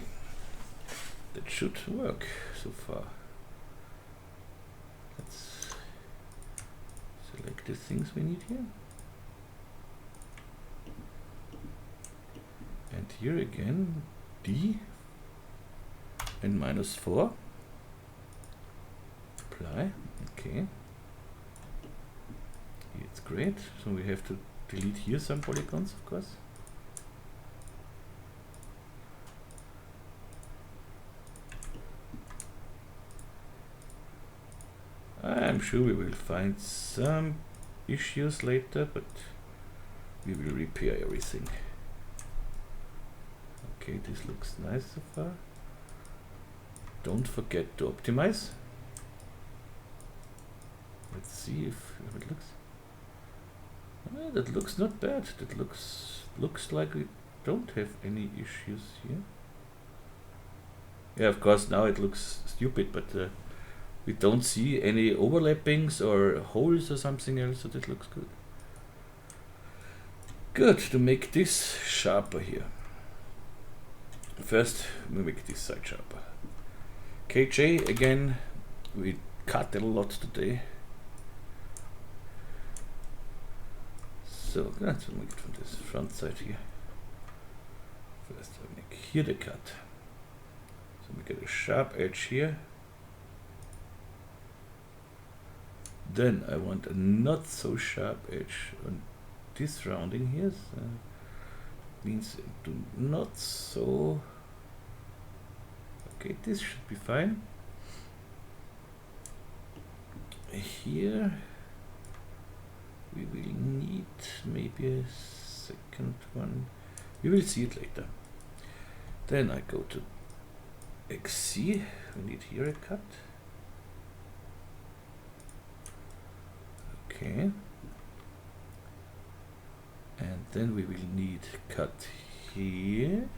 A: that should work so far. Let's select the things we need here. And here again, D and -4. Apply. Okay. It's great. So we have to delete here some polygons, of course. I'm sure we will find some issues later, but we will repair everything. Okay, this looks nice so far. Don't forget to optimize. Let's see if it looks. That looks not bad. That looks like we don't have any issues here. Yeah, of course now it looks stupid, but we don't see any overlappings or holes or something else, so that looks good. Good, to make this sharper here. First we make this side sharper. KJ again, we cut a lot today. So let's make it from this front side here. First I make here the cut. So we get a sharp edge here. Then I want a not so sharp edge on this rounding here. So means do not so. Okay, this should be fine. Here we will need maybe a second one. We will see it later. Then I go to XC. We need here a cut. Okay. And then we will need cut here.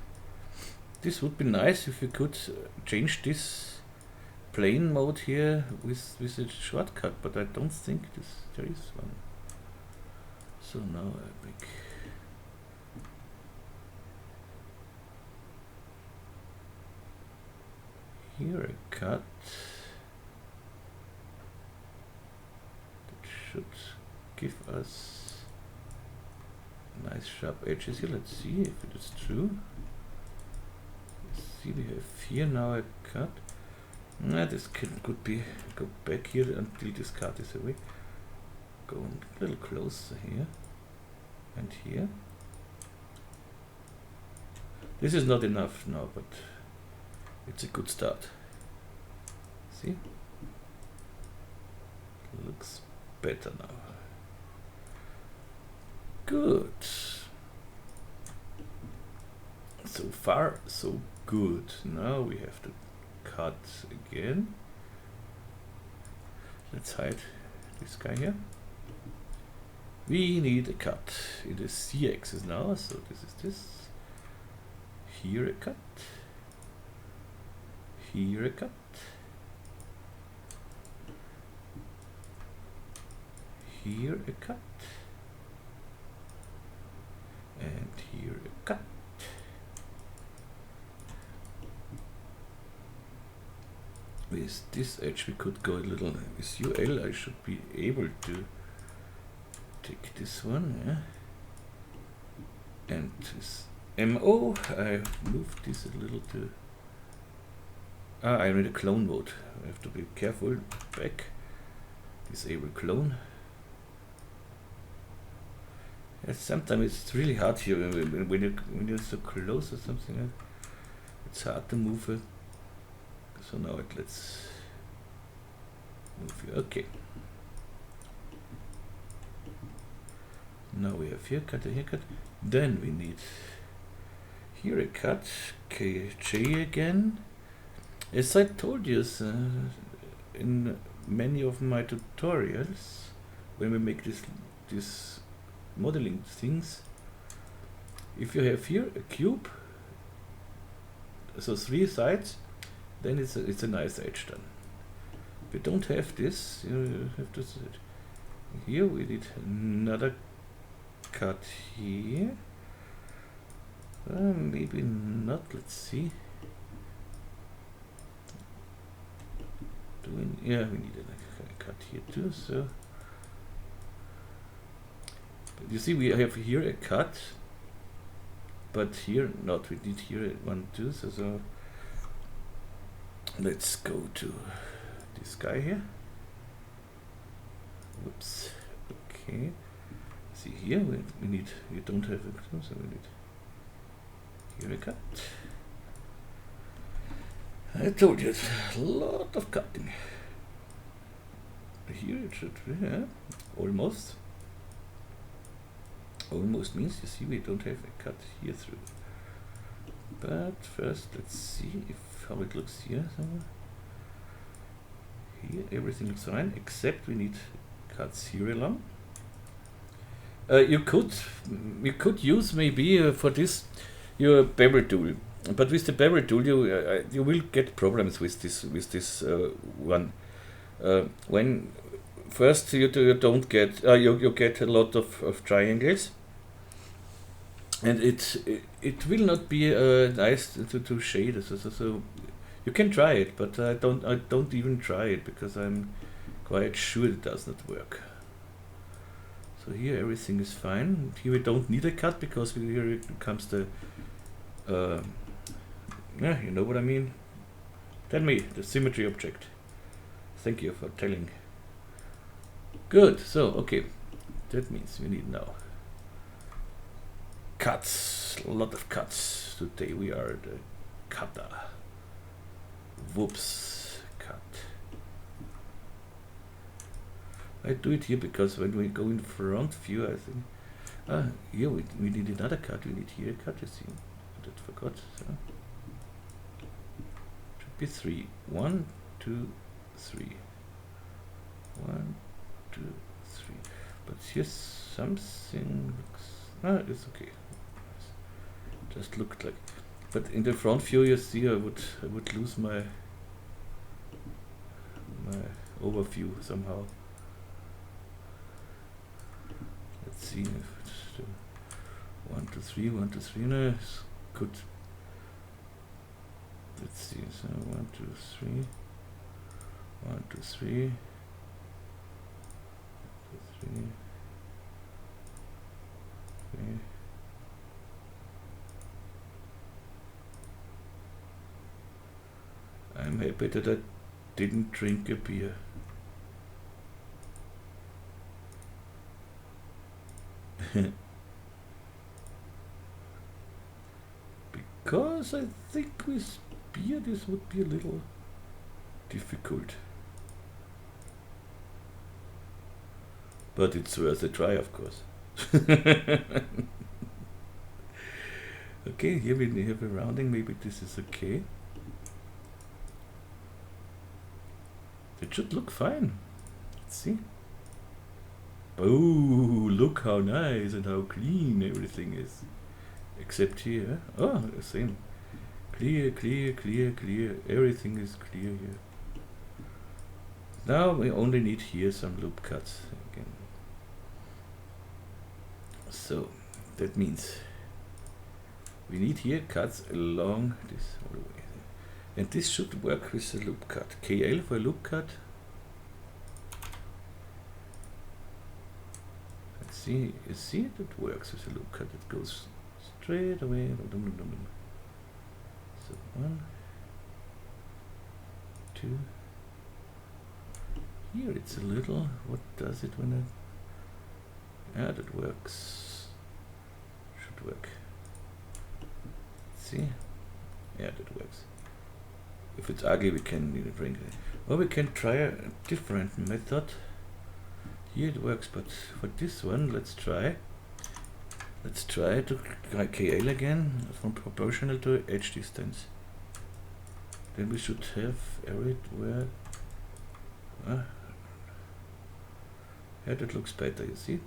A: This would be nice if we could change this plane mode here with a shortcut, but I don't think there is one. So now I make here a cut that should give us nice sharp edges here. Let's see if it is true. Let's see, we have here now a cut. This could be, go back here until this cut is away. Go a little closer here and here. This is not enough now, but it's a good start. See? Looks better now. Good. So far, so good. Now we have to cut again. Let's hide this guy here. We need a cut in the Z-axis now, so this is this. Here a cut. Here a cut. Here a cut. And here a cut. With this edge we could go a little, with UL I should be able to take this one, yeah. And this MO, I moved this a little to, I need a clone mode, I have to be careful, back, disable clone. Yeah, sometimes it's really hard here, when you're so close or something, it's hard to move it. So now let's move here. Okay. Now we have here cut, a haircut. Then we need here a cut, KJ again. As I told you in many of my tutorials, when we make this modeling things, if you have here a cube, so 3 sides, then it's a nice edge done. If you don't have this, you have to set here. We need another cut here. Maybe not. Let's see. Yeah, we need a cut here too. So you see, we have here a cut, but here not. We need here 1, 2. So let's go to this guy here. Whoops. Okay. See here, we need. We don't have a, so we need here a cut. I told you, a lot of cutting. Here it should be, yeah, almost. Almost means, you see, we don't have a cut here through. But first, let's see how it looks here. Somewhere. Here, everything looks fine, except we need cuts here along. You could use maybe for this your bevel tool, but with the bevel tool you will get problems with this one. When first you don't get you get a lot of triangles, and it will not be nice to shade. So you can try it, but I don't even try it because I'm quite sure it does not work. So here everything is fine. Here we don't need a cut because here it comes the yeah, you know what I mean. Tell me the symmetry object. Thank you for telling. Good. So okay, that means we need now cuts. A lot of cuts. Today we are the cutter. Whoops, cut. I do it here because when we go in front view, I think here we need another cut. We need here a cut. You see, I forgot. So should be 3. 1, 2, 3. 1, 2, 3. But here something looks. It's okay. Just looked like. But in the front view, you see, I would lose my overview somehow. Let's see if it's 1, 2, 3, 1, 2, 3. No, it's good. Let's see. So 1, 2, 3. 1, 2, 3. 1, 2, 3. 3. I'm happy that I didn't drink a beer. Because I think with beer this would be a little difficult. But it's worth a try, of course. Okay, here we have a rounding, maybe this is okay. It should look fine. Let's see. Oh, look how nice and how clean everything is. Except here. Oh, the same. Clear, clear, clear, clear. Everything is clear here. Now we only need here some loop cuts again. So that means we need here cuts along this all the way. And this should work with the loop cut. KL for a loop cut. Let's see, you see it works with a loop cut. It goes straight away. So 1, 2. Here it's a little, what does it when I, yeah, that works, should work. See, yeah, that works. If it's ugly, we can bring it, or we can try a different method. Here it works, but for this one, let's try to KL again from proportional to edge distance. Then we should have everywhere. Yeah, that looks better, you see?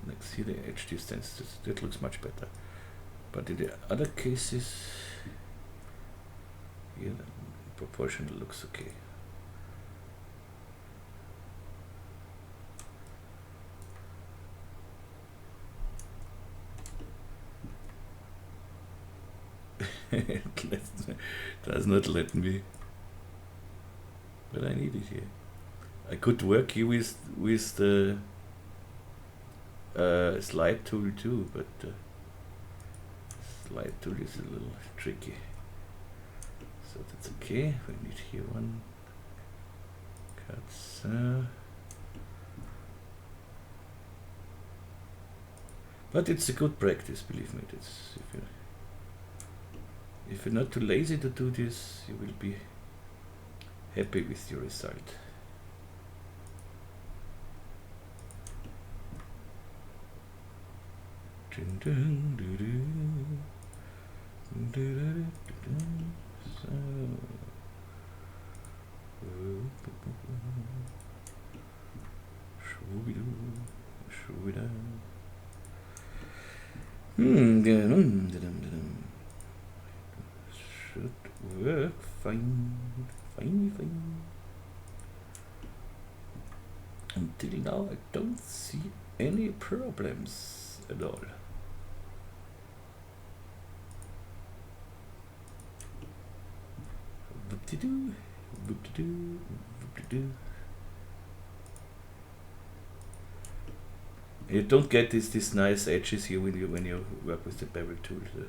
A: Let's see the edge distance, that looks much better. But in the other cases, here the proportional looks okay. It does not let me, but I need it here. I could work here with the slide tool too, but slide tool is a little tricky. So that's okay. We need here one cuts. But it's a good practice, believe me. It's, if you're not too lazy to do this, you will be happy with your result. Should work fine. Until now, I don't see any problems at all. Whoop-de-doo, whoop-de-doo, whoop-de-doo. You don't get these nice edges here when you work with the bevel tool. So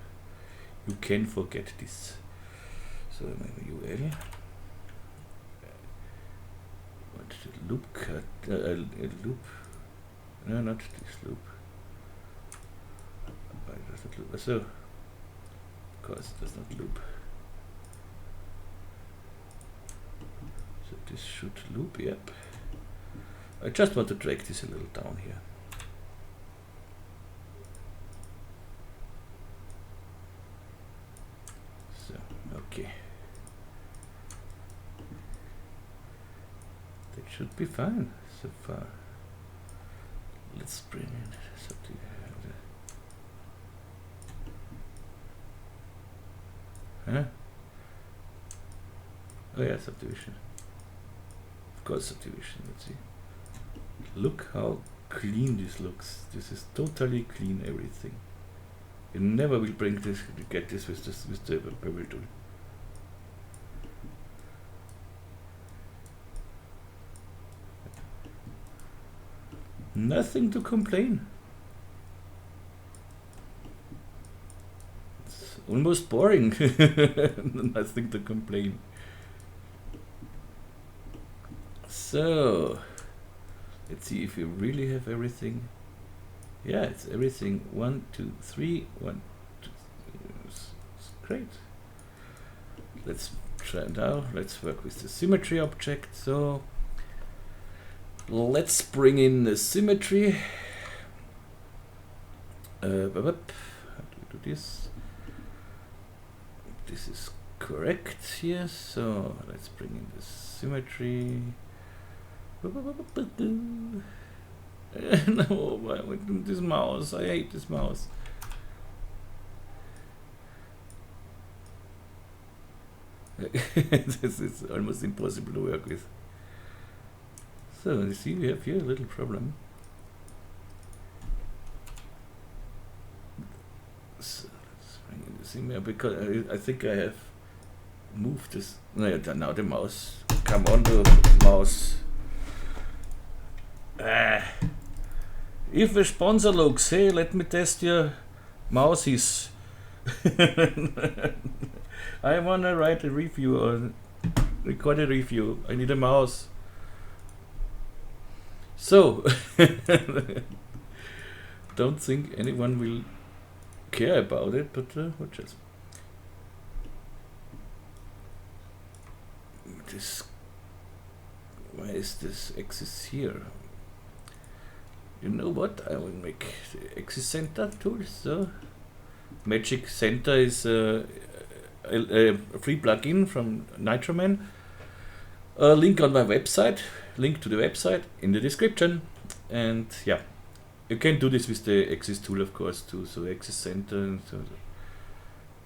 A: you can forget this. So maybe UL. What the loop cut? A loop? No, not this loop. Why does it loop? So, of course, it does not loop. So this should loop. Yep. I just want to drag this a little down here. So, okay. That should be fine so far. Let's bring in something. Huh? Oh yeah, subdivision. Of course, subdivision. Let's see. Look how clean this looks. This is totally clean, everything. You never will bring this, get this with the bevel tool. Nothing to complain. It's almost boring. Nothing to complain. So let's see if you really have everything. Yeah, it's everything. 1, 2, 3, 1, 2, 3. It's great. Let's try now. Let's work with the symmetry object. So let's bring in the symmetry. How do we do this? This is correct here, so let's bring in the symmetry. No, with this mouse, I hate this mouse. This is almost impossible to work with. So you see, we have here a little problem. So let's bring in the sim here, because I think I have moved this. No, now the mouse. Come on, the mouse. If a sponsor looks, hey, let me test your mouses. I wanna write a review or record a review. I need a mouse. So, don't think anyone will care about it, but watch us. This, why is this axis here? You know what? I will make the axis center tool. So, Magic Center is a free plugin from Nitroman. Link on my website. Link to the website in the description. And yeah, you can do this with the axis tool, of course, too. So axis center. And so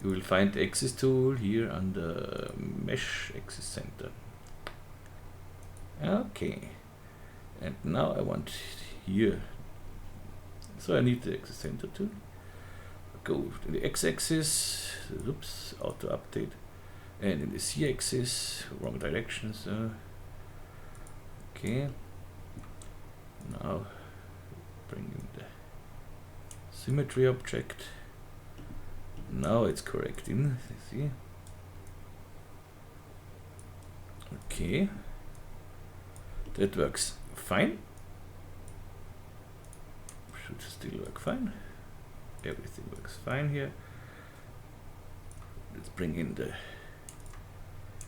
A: you will find the axis tool here under mesh axis center. Okay. And now I want here. So I need the axis center tool. Go to the x-axis. Oops, auto update. And in the z-axis, wrong direction. So okay. Now bring in the symmetry object. Now it's correcting. See? Okay. That works fine. Should still work fine. Everything works fine here. Let's bring in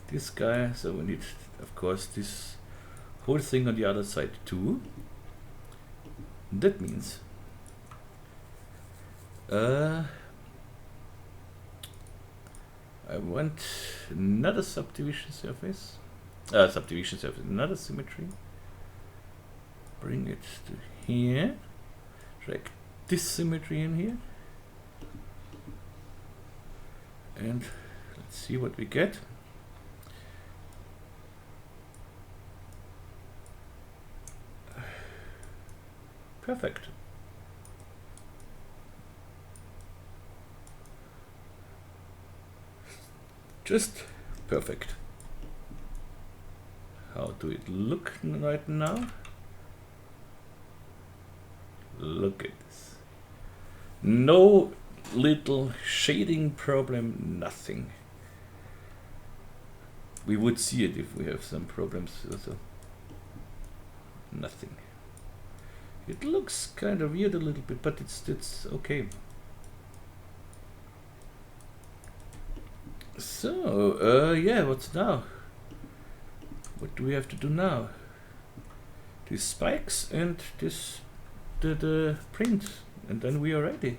A: this guy. So we need, of course, this whole thing on the other side too. That means I want another subdivision surface. Another symmetry. Bring it to here. Drag this symmetry in here. And let's see what we get. Perfect. Just perfect. How do it look right now? Look at this. No little shading problem, nothing. We would see it if we have some problems also. Nothing. It looks kind of weird a little bit, but it's okay. So yeah, what's now? What do we have to do now? These spikes and this the print, and then we are ready.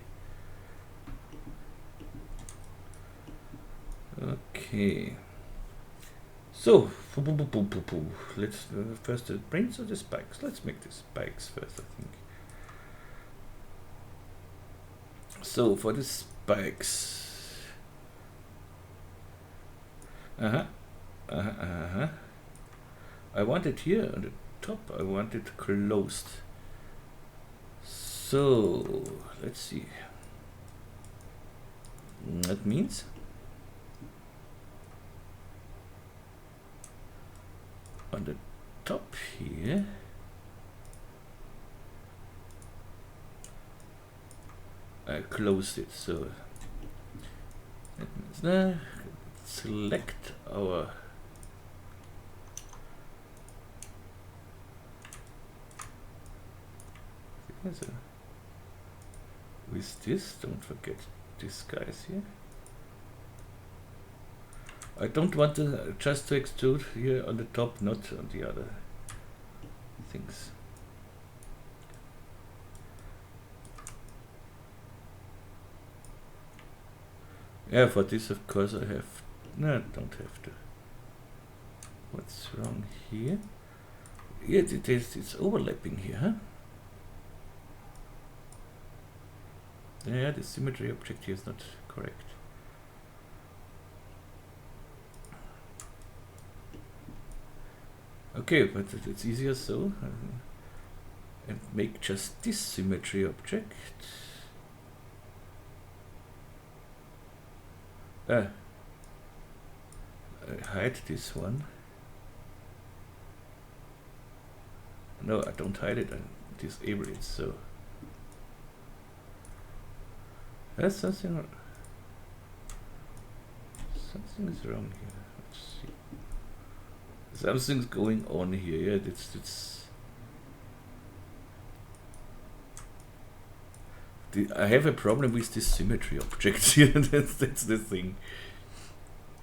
A: Okay. So let's first the prints or the spikes. Let's make the spikes first, I think. So for the spikes, I want it here on the top. I want it closed. So let's see. That means on the top here, I close it. So that means now select our with this, don't forget these guys here. I don't want to just to extrude here on the top, not on the other things. Yeah, for this of course I have, no, I don't have to. What's wrong here? Yeah, it's overlapping here, huh? Yeah, the symmetry object here is not correct. Okay, but it's easier so. And make just this symmetry object. I hide this one. No, I don't hide it, I disable it, so. That's something is wrong here. Let's see. Something's going on here. Yeah, it's I have a problem with this symmetry object here. that's the thing.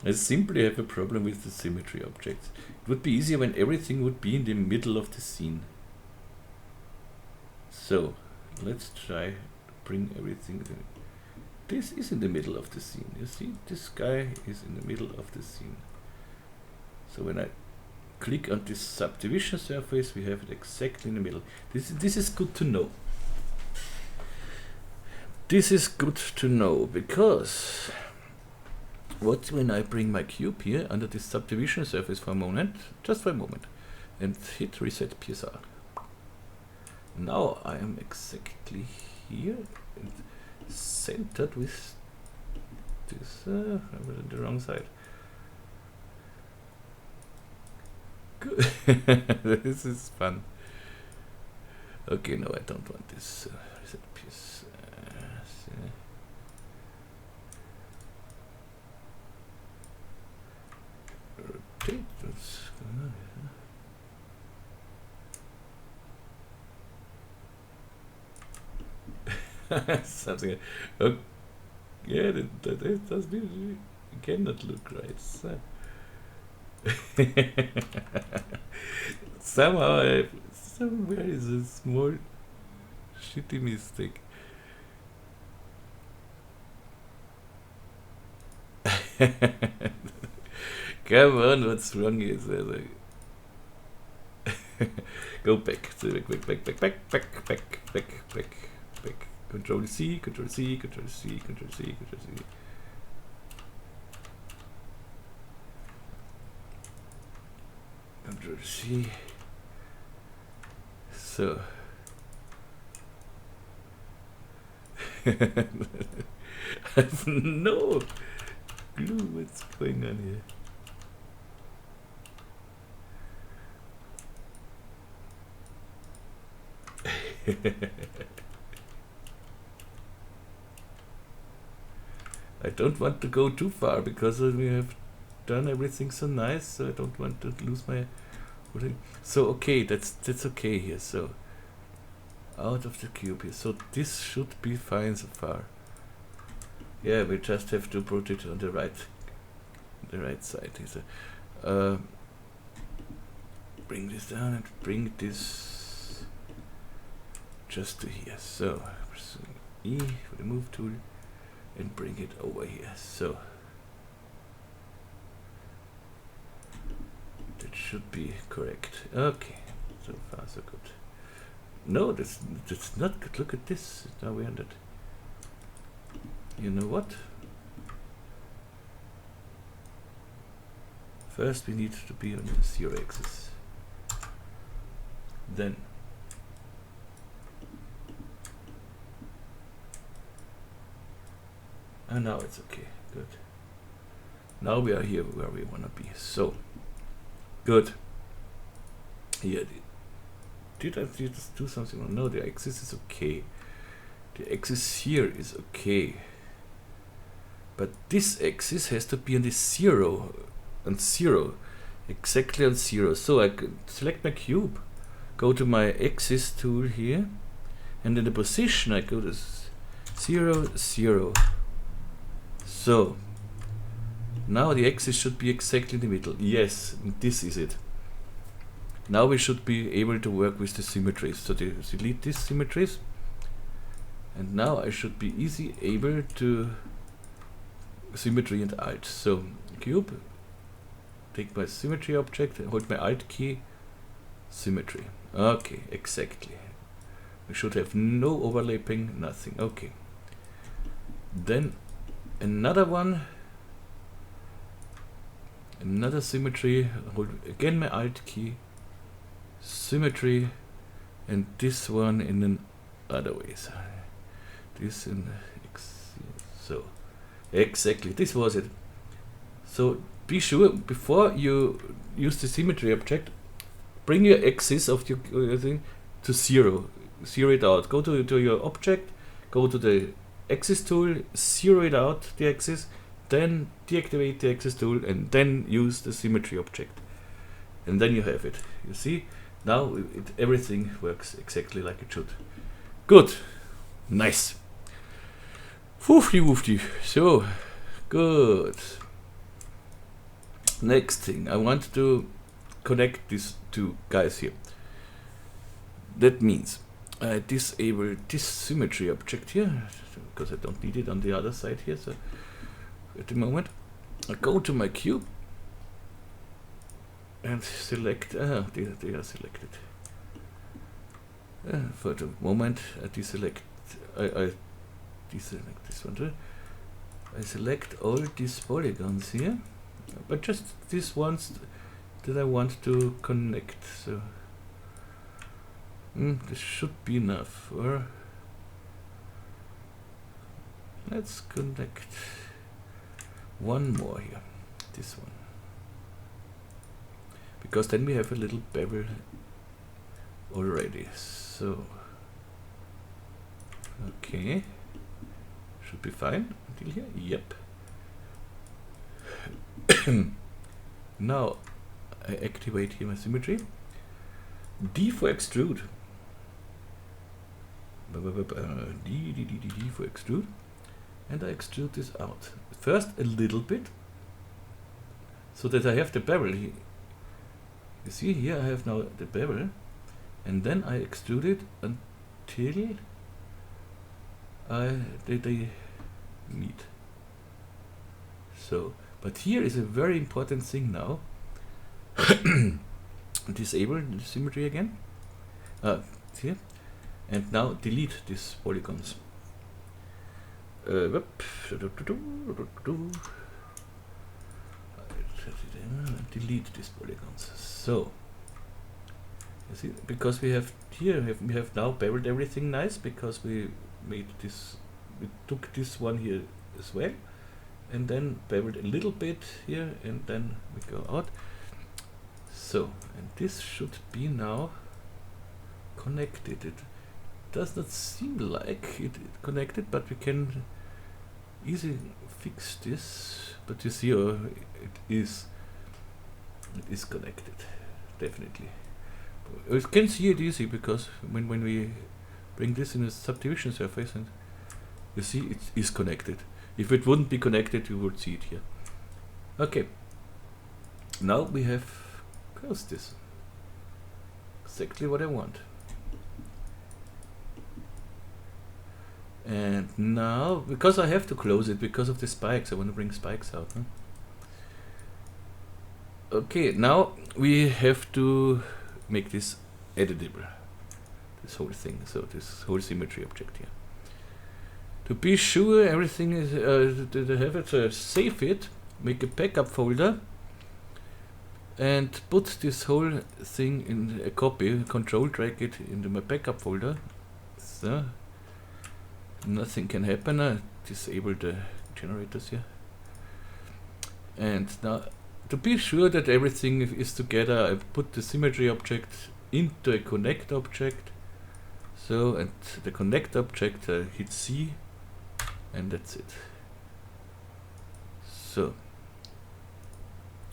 A: I simply have a problem with the symmetry objects. It would be easier when everything would be in the middle of the scene. So let's try to bring everything. This is in the middle of the scene. You see, this guy is in the middle of the scene. So when I click on this subdivision surface, we have it exactly in the middle. This is good to know. This is good to know because what when I bring my cube here under this subdivision surface for a moment, just for a moment, and hit reset PSR. Now I am exactly here and centered with this. I was on the wrong side. Good. This is fun. Okay, no, I don't want this. Reset PSR. Rotate. What's going on here? Something. Oh, yeah, that does be. You cannot look right. So. Somehow, somewhere is a small shitty mistake. Come on, what's wrong is go back. So back. Control C, Control C, Control C, Control C, Control C. Control C. So I have no clue what's going on here. I don't want to go too far because we have done everything so nice, so I don't want to lose my so okay, that's okay here. So out of the cube here, so this should be fine so far. Yeah, we just have to put it on the right side here. So, bring this down and bring this just to here. So E for the move tool and bring it over here. So that should be correct. Okay, so far so good. No, that's not good. Look at this. Now we ended. You know what? First we need to be on the 0 axis. Then and now it's okay. Good. Now we are here where we want to be. So good. Here, did I just do something wrong? No, the axis is okay. The axis here is okay. But this axis has to be on the 0, on 0, exactly on 0. So I could select my cube, go to my axis tool here, and in the position I go to 0, 0. So now the axis should be exactly in the middle. Yes, this is it. Now we should be able to work with the symmetries. So delete these symmetries, and now I should be able to Symmetry and Alt. So cube, take my symmetry object, hold my Alt key, symmetry. Okay, exactly. We should have no overlapping, nothing. Okay. Then another one, another symmetry, hold again my Alt key, symmetry, and this one in an other way. So this in so exactly, this was it. So be sure before you use the symmetry object, bring your axis of your thing to 0. Zero it out. Go to your object, go to the axis tool, zero it out, the axis, then deactivate the axis tool, and then use the symmetry object. And then you have it. You see? Now everything works exactly like it should. Good. Nice. Woofy woofy. So, good. Next thing, I want to connect these two guys here. That means I disable this symmetry object here, because I don't need it on the other side here. So at the moment, I go to my cube and select, they are selected. For the moment, I deselect, I deselect this one too. I select all these polygons here, but just these ones that I want to connect. So this should be enough. Or let's connect one more here, this one, because then we have a little bevel already. So okay, should be fine until here. Yep. Now I activate here my symmetry. D for extrude. D for extrude, and I extrude this out. First a little bit, so that I have the bevel here. You see here I have now the bevel, and then I extrude it until they meet. So, but here is a very important thing now. Disable the symmetry again. Here. And now delete these polygons. Delete these polygons. So you see, because we have here, we have now beveled everything nice, because we made this, we took this one here as well, and then beveled a little bit here, and then we go out. So, and this should be now connected. It does not seem like it connected, but we can easily fix this. But you see, it is connected, definitely. You can see it easy, because when we bring this in a subdivision surface, and you see it is connected. If it wouldn't be connected, you would see it here. Okay. Now we have closed this. Exactly what I want. And now, because I have to close it because of the spikes, I want to bring spikes out. Huh? Okay, now we have to make this editable, this whole thing, so this whole symmetry object here. To be sure everything is, to have it, save it, make a backup folder, and put this whole thing in a copy, control drag it into my backup folder. So nothing can happen. Disable the generators here. And now, to be sure that everything is together, I put the symmetry object into a connect object. So, and the connect object, hit C, and that's it. So,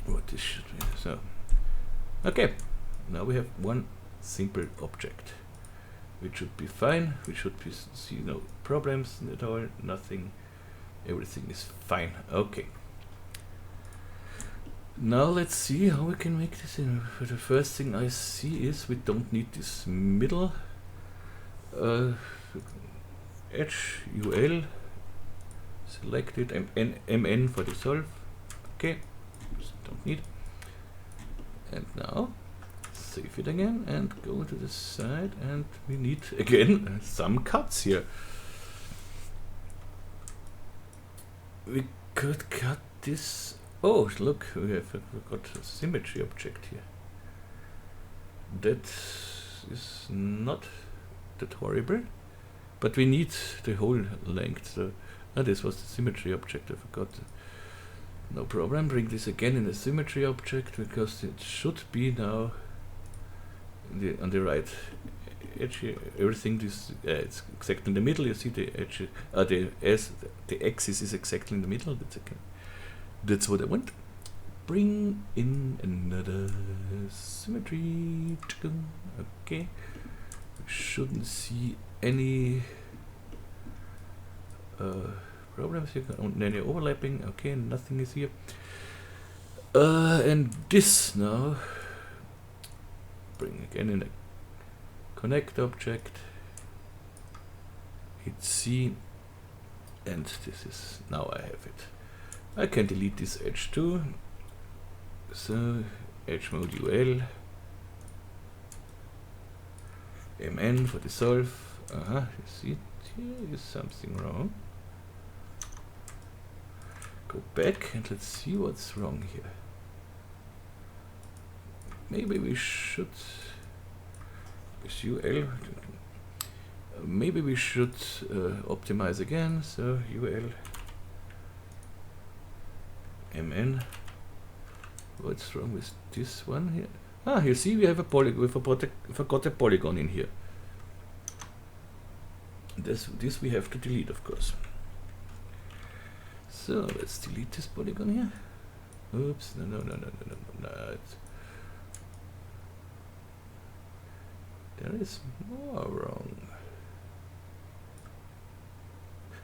A: what this should be. So, okay, now we have one simple object, which should be fine. We should be see no problems at all, nothing. Everything is fine. Okay. Now let's see how we can make this in. The first thing I see is we don't need this middle edge UL select it, MN for dissolve. Okay, don't need. And now save it again and go to the side, and we need again some cuts here. We could cut this. Oh, look, we have got a symmetry object here. That is not that horrible, but we need the whole length. So, this was the symmetry object, I forgot. No problem, bring this again in the symmetry object, because it should be now on the right edge here. Everything is it's exactly in the middle. You see the edge, the axis is exactly in the middle. That's okay. That's what I want. Bring in another symmetry. Okay. We shouldn't see any problems here. Any overlapping. Okay, nothing is here. And this now. Bring again in a connect object. Hit C. And this is, now I have it. I can delete this edge too. So edge mode UL, MN for dissolve. You see it, here is something wrong. Go back and let's see what's wrong here. Maybe we should with UL. Maybe we should optimize again. So UL. MN. What's wrong with this one here? You see, we have a polygon. We forgot a polygon in here. This we have to delete, of course. So let's delete this polygon here. Oops! No. There is more wrong.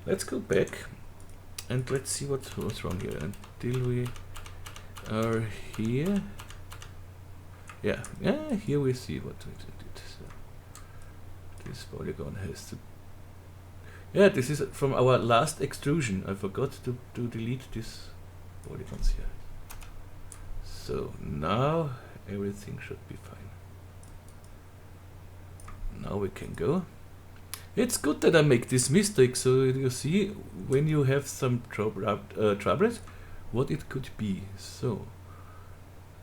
A: Let's go back and let's see what's wrong here until we are here. Yeah, here we see what we did. So this polygon has to. Yeah, this is from our last extrusion. I forgot to delete these polygons here. So now everything should be fine. Now we can go. It's good that I make this mistake, so you see when you have some troubles, what it could be. So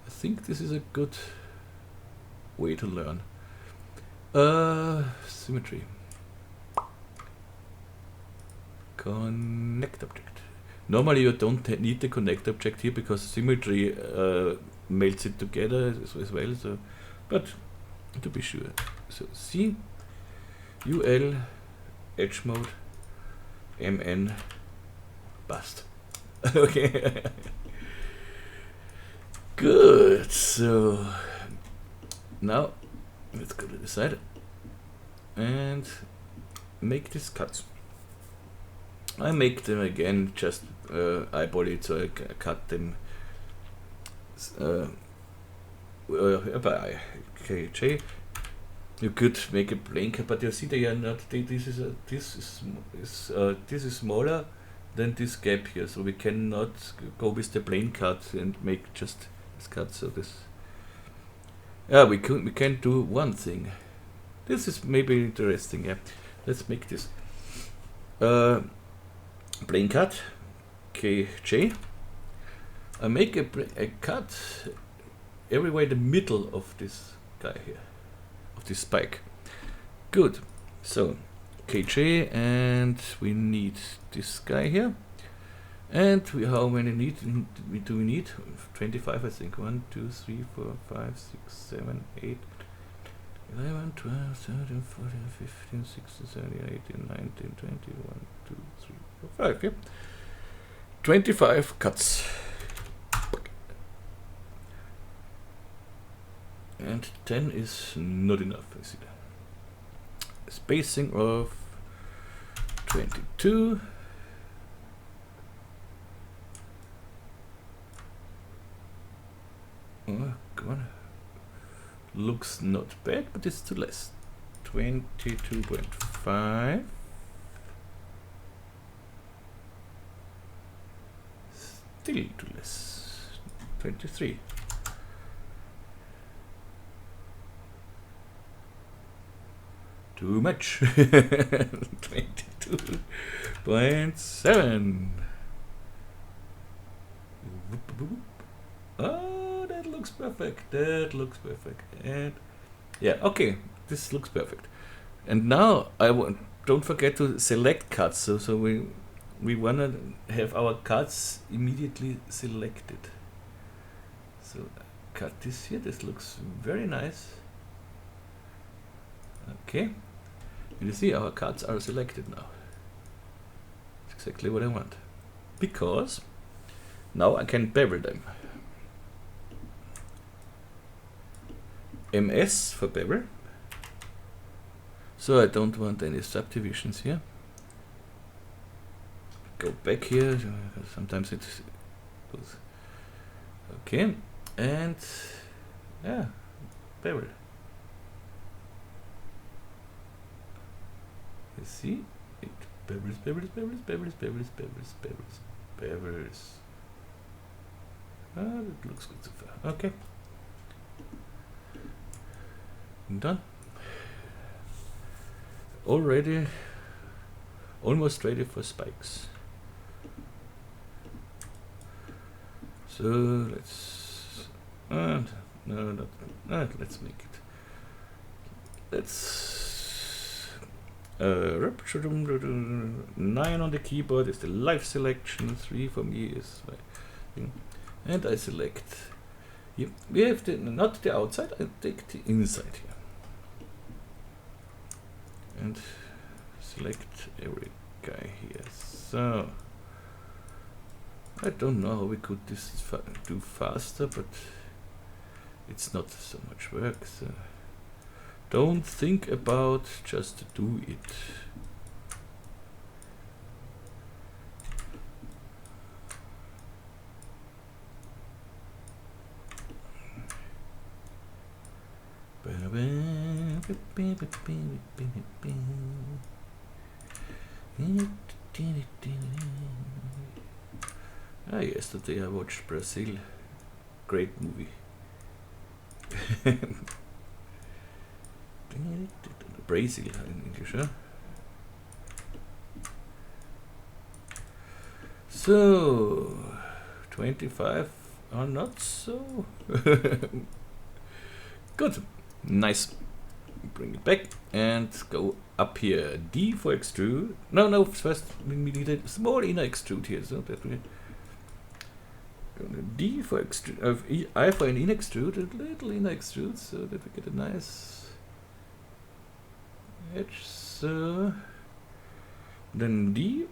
A: I think this is a good way to learn. Symmetry. Connect object. Normally you don't need the connect object here because symmetry melts it together as well. So, but to be sure. So C, UL, edge mode, MN, bust. Okay. Good. So now let's go to the side and make these cuts. I make them again, just eyeball it, so I cut them by eye. Okay, J. You could make a plane cut, but you see they are not. This is smaller than this gap here, so we cannot go with the plane cut and make just this cut. So this, we can do one thing. This is maybe interesting. Yeah, let's make this plane cut. KJ. I make a cut everywhere in the middle of this guy here. This spike. Good. So KJ, and we need this guy here. And how many do we need? 25, I think. 1, 2, 3, 4, 5, 6, 7, 8, 11, 12, 13, 14, 15, 16, 17, 18, 19, 20, 1, 2, 3, 4, 5. Yeah. 25 cuts. And 10 is not enough, I see that. Spacing of 22. Oh, come on. Looks not bad, but it's too less. 22.5. still too less. 23. Too much. 22.7. Oh, that looks perfect. That looks perfect. And yeah, okay, this looks perfect. And now don't forget to select cuts. So we wanna have our cuts immediately selected. So cut this here. This looks very nice. Okay. And you see our cuts are selected now. That's exactly what I want. Because now I can bevel them. MS for bevel. So I don't want any subdivisions here. Go back here. Sometimes it goes. Okay. And yeah, bevel. You see, it bevels. Ah, that looks good so far. Okay. Done. Already, almost ready for spikes. So let's, let's make it. Let's 9 on the keyboard is the live selection. 3 for me is and I select. Yep. We have not the outside. I take the inside here and select every guy here. So I don't know how we could do faster, but it's not so much work. So don't think about, just do it. Yesterday I watched Brazil. Great movie. Brazil in English, huh? So 25 are not so good. Nice. Bring it back and go up here. D for extrude. No, first we need a small inner extrude here, so that we D for extrude, I for an inner extrude, a little inner extrude, so that we get a nice edge. So then D.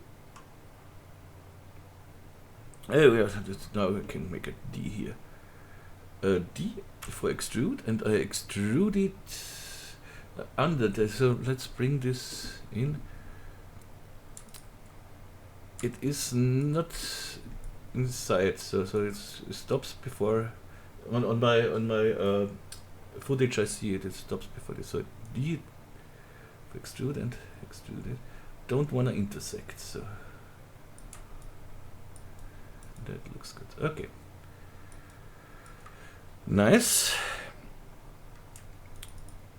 A: Oh yeah, now we can make a D here. D for extrude, and I extrude it under there. So let's bring this in. It is not inside, so it stops before on my footage. I see it stops before this. So D for extrude and extrude it. Don't wanna intersect, so that looks good. Okay. Nice.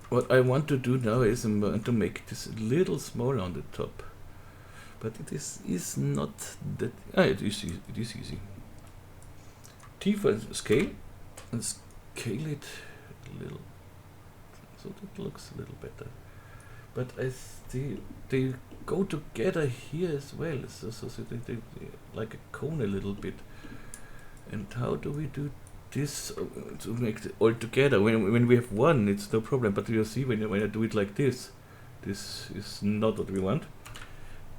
A: What I want to do now is I want to make this a little smaller on the top, but it is not that. It is easy. T for scale, and scale it a little, so that looks a little better. But I see they go together here as well, so they like a cone a little bit. And how do we do this to make it all together? When we have one, it's no problem. But you'll see when I do it like this, this is not what we want.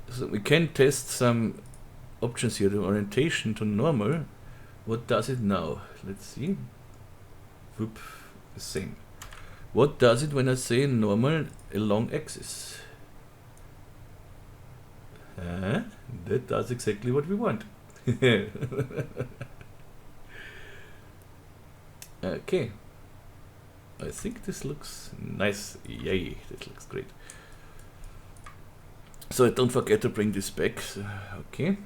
A: So we can test some options here. The orientation to normal. What does it now? Let's see. Whoop, the same. What does it when I say normal along axis? That does exactly what we want. Okay. I think this looks nice. Yay, that looks great. So don't forget to bring this back. So, okay.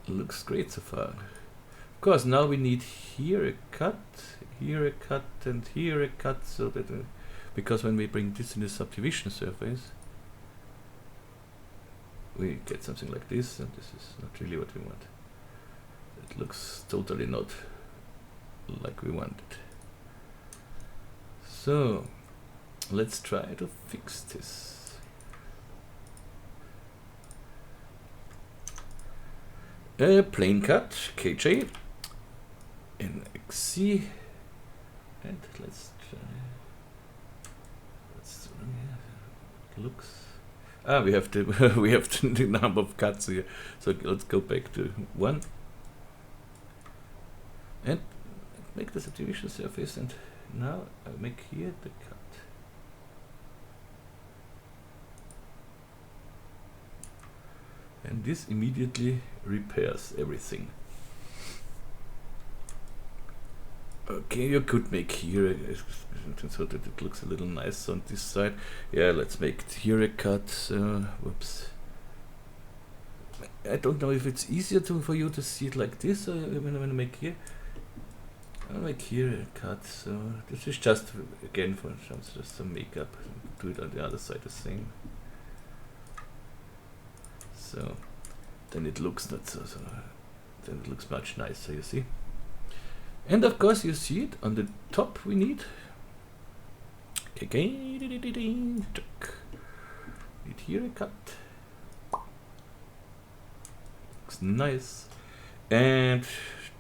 A: Looks great so far. Of course, now we need here a cut, and here a cut, so that because when we bring this in the subdivision surface, we get something like this, and this is not really what we want. It looks totally not like we want it. So let's try to fix this. A plane cut, KJ, NXC, and let's try. Looks. We have to we have the number of cuts here. So let's go back to 1 and make the subdivision surface. And now I make here the cut. And this immediately repairs everything. Okay, you could make here so that it looks a little nice on this side. Yeah, let's make here a cut. Whoops. I don't know if it's easier for you to see it like this, or when I make here. I'll make here a cut. So this is just again for just some makeup. Do it on the other side the same. So then it looks not so. Then it looks much nicer. You see. And of course you see it on the top we need. Okay, need here a cut. Looks nice. And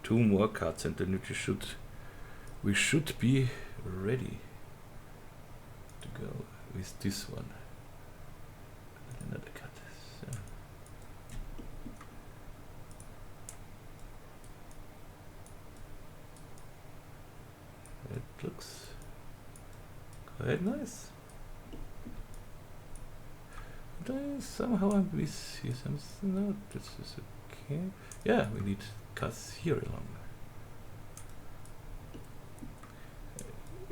A: 2 more cuts, and then we should be ready to go with this one. Another cut. So. It looks quite nice. But somehow I miss here something. No, this is okay. Yeah, we need cuts here along.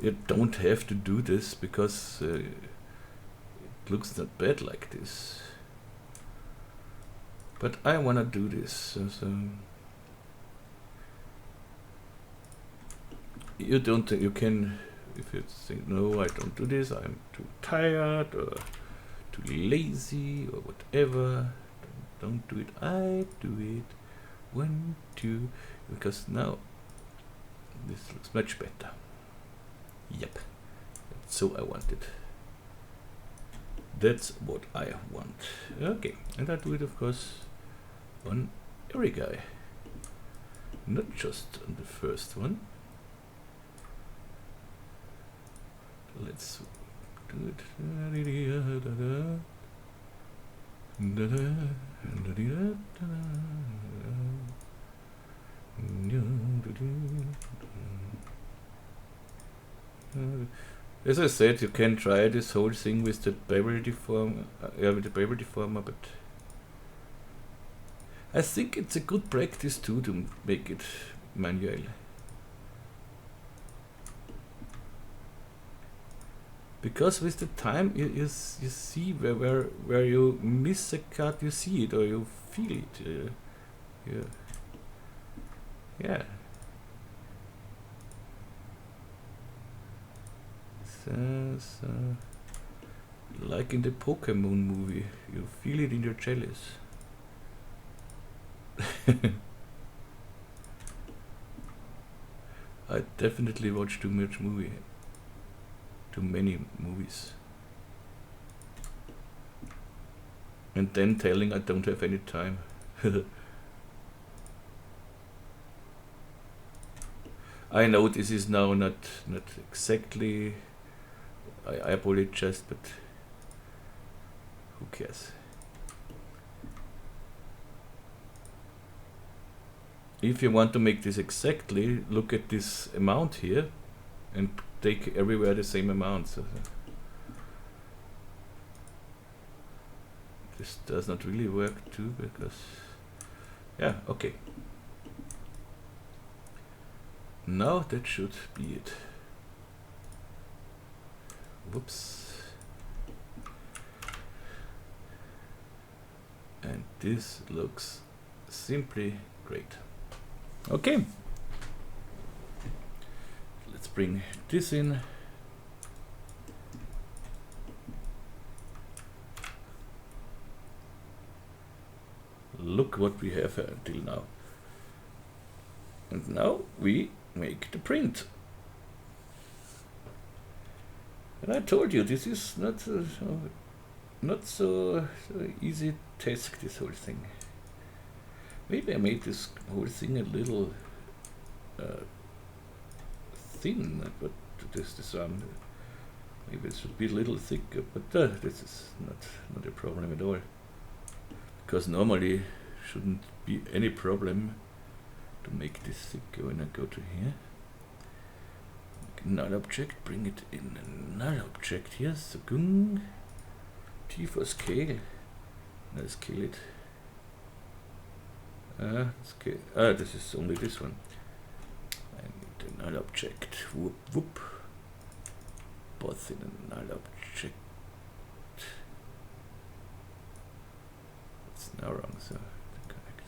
A: You don't have to do this because it looks not bad like this. But I wanna do this. So you can, if you think, no, I don't do this, I'm too tired or too lazy or whatever, don't do it. I do it. 1, 2, because now this looks much better. Yep, so I want it. That's what I want. Okay, and I do it of course on every guy, not just on the first one. Let's do it. As I said, you can try this whole thing with the bevel deformer, but I think it's a good practice too to make it manual. Because with the time you see where you miss a cut, you see it or you feel it. Yeah. So, like in the Pokemon movie, you feel it in your jellies. I definitely watch too many movies, and then telling I don't have any time. I know this is now not exactly, I apologize, but who cares? If you want to make this exactly, look at this amount here and take everywhere the same amount. So this does not really work too, because yeah, okay. Now that should be it. Whoops. And this looks simply great. Okay, let's bring this in. Look what we have until now. And now we make the print. And I told you, this is not so easy task, this whole thing. Maybe I made this whole thing a little thin, but this arm, maybe it should be a little thicker, but this is not a problem at all. Because normally shouldn't be any problem to make this thicker. When I go to here, null object, bring it in a null object here, so T for scale. Let's scale it. Scale. This is only this one. I need a null object. Whoop whoop. Both in a null object. It's now wrong, so connect it.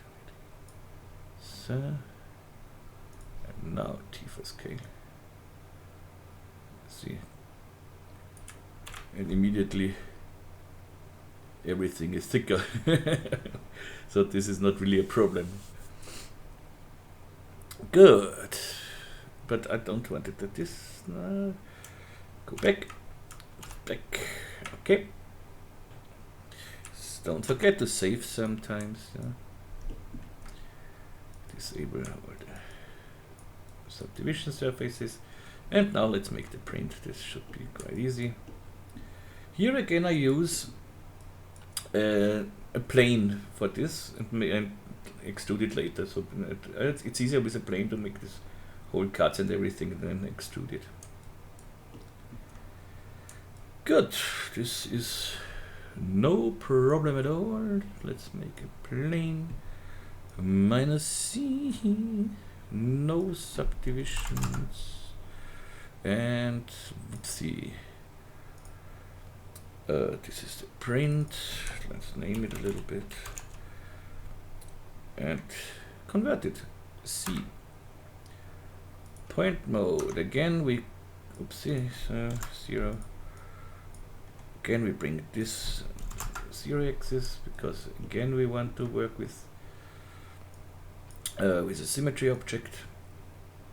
A: So, and now T for scale. See, and immediately everything is thicker. So this is not really a problem. Good, but I don't want it at this. Go back. Okay. Don't forget to save sometimes. Disable all the subdivision surfaces. And now let's make the print. This should be quite easy. Here again I use a plane for this and extrude it later. So it's easier with a plane to make this whole cuts and everything than extrude it. Good. This is no problem at all. Let's make a plane. -C. No subdivisions. And let's see. This is the print. Let's name it a little bit and convert it. C. Point mode. Again we, oopsie, 0. Again we bring this 0 axis because again we want to work with a symmetry object.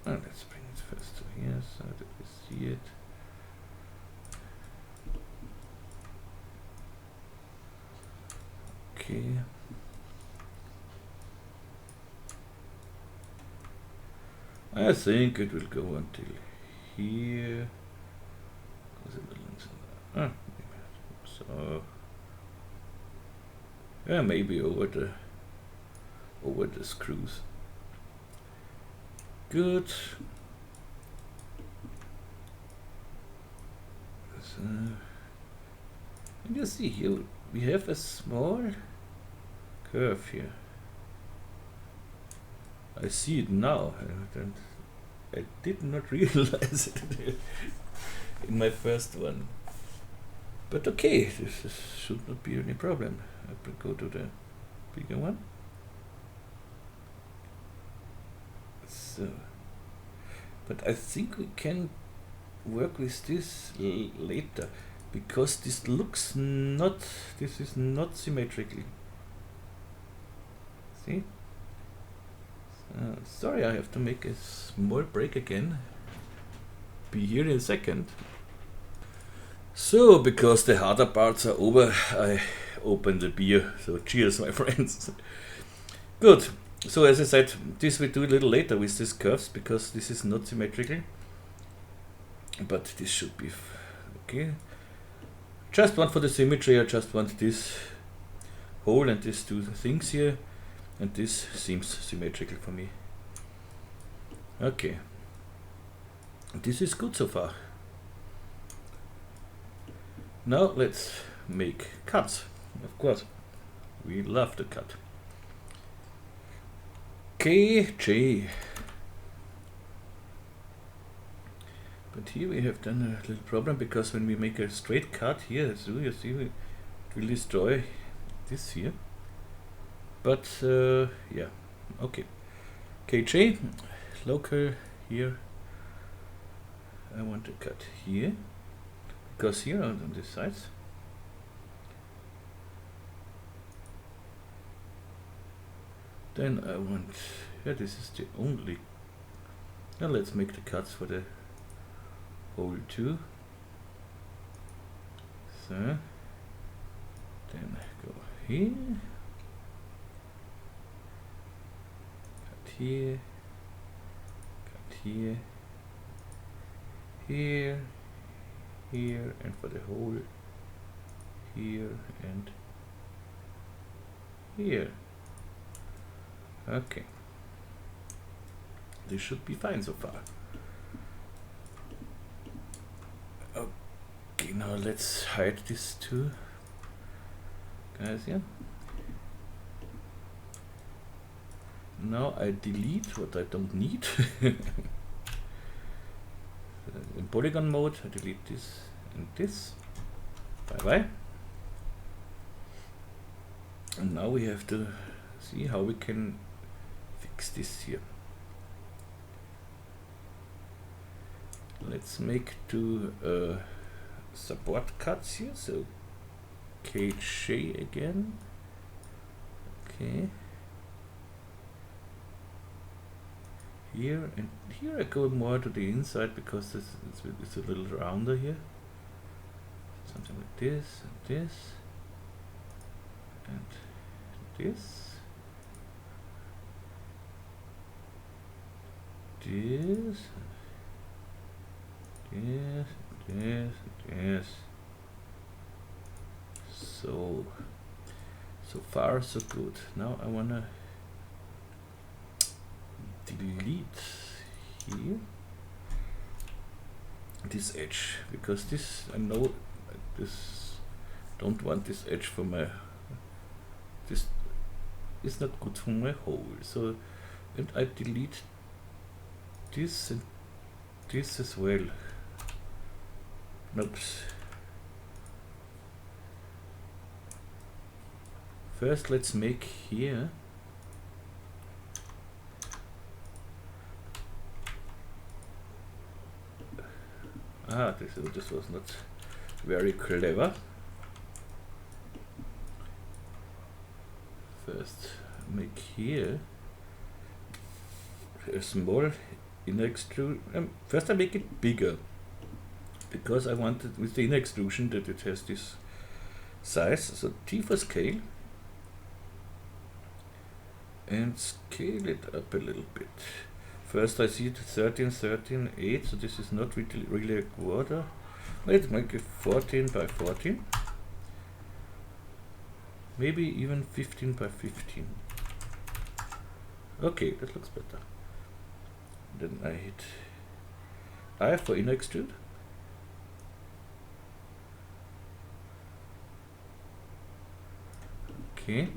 A: And let's bring it first to here so that we see it. Okay. I think it will go until here. So yeah, maybe over the screws. Good. So, and you see here we have a small curve here. I see it now. I did not realize it in my first one. But okay, this should not be any problem. I will go to the bigger one. So, but I think we can work with this later because this looks not. This is not symmetrically. See? Sorry, I have to make a small break again. Be here in a second. So, because the harder parts are over, I open the beer. So, cheers, my friends. Good. So, as I said, this we do a little later with these curves because this is not symmetrical. But this should be okay. Just want for the symmetry, I just want this hole and these two things here. And this seems symmetrical for me. Okay. This is good so far. Now let's make cuts. Of course, we love to cut. KJ. But here we have done a little problem because when we make a straight cut here, so you see, it will destroy this here. But yeah, okay. KJ, local here. I want to cut here, because here on this side. Then I want, yeah, this is the only. Now let's make the cuts for the hole too. So then go here, cut here, cut here, here, here, and for the hole here and here. Okay, this should be fine so far. Okay, now let's hide these two guys here. Now I delete what I don't need. In polygon mode, I delete this and this. Bye bye. And now we have to see how we can fix this here. Let's make two support cuts here. So KJ again. Okay. Here and here I go more to the inside because this it's a little rounder here. Something like this and this and this. This, this, this, this. So far so good. Now I wanna delete here this edge, because this, I know this, don't want this edge for my, this is not good for my hole. So, and I delete this and this as well. Oops. First let's make here this was not very clever. First make here a small inner extrusion. First I make it bigger, because I wanted with the inner extrusion that it has this size. So T for scale, and scale it up a little bit. First I see it 13, 13, 8, so this is not really a quarter. Let's make it 14 by 14. Maybe even 15 by 15. Okay, that looks better. Then I hit I for inner extrude. Okay.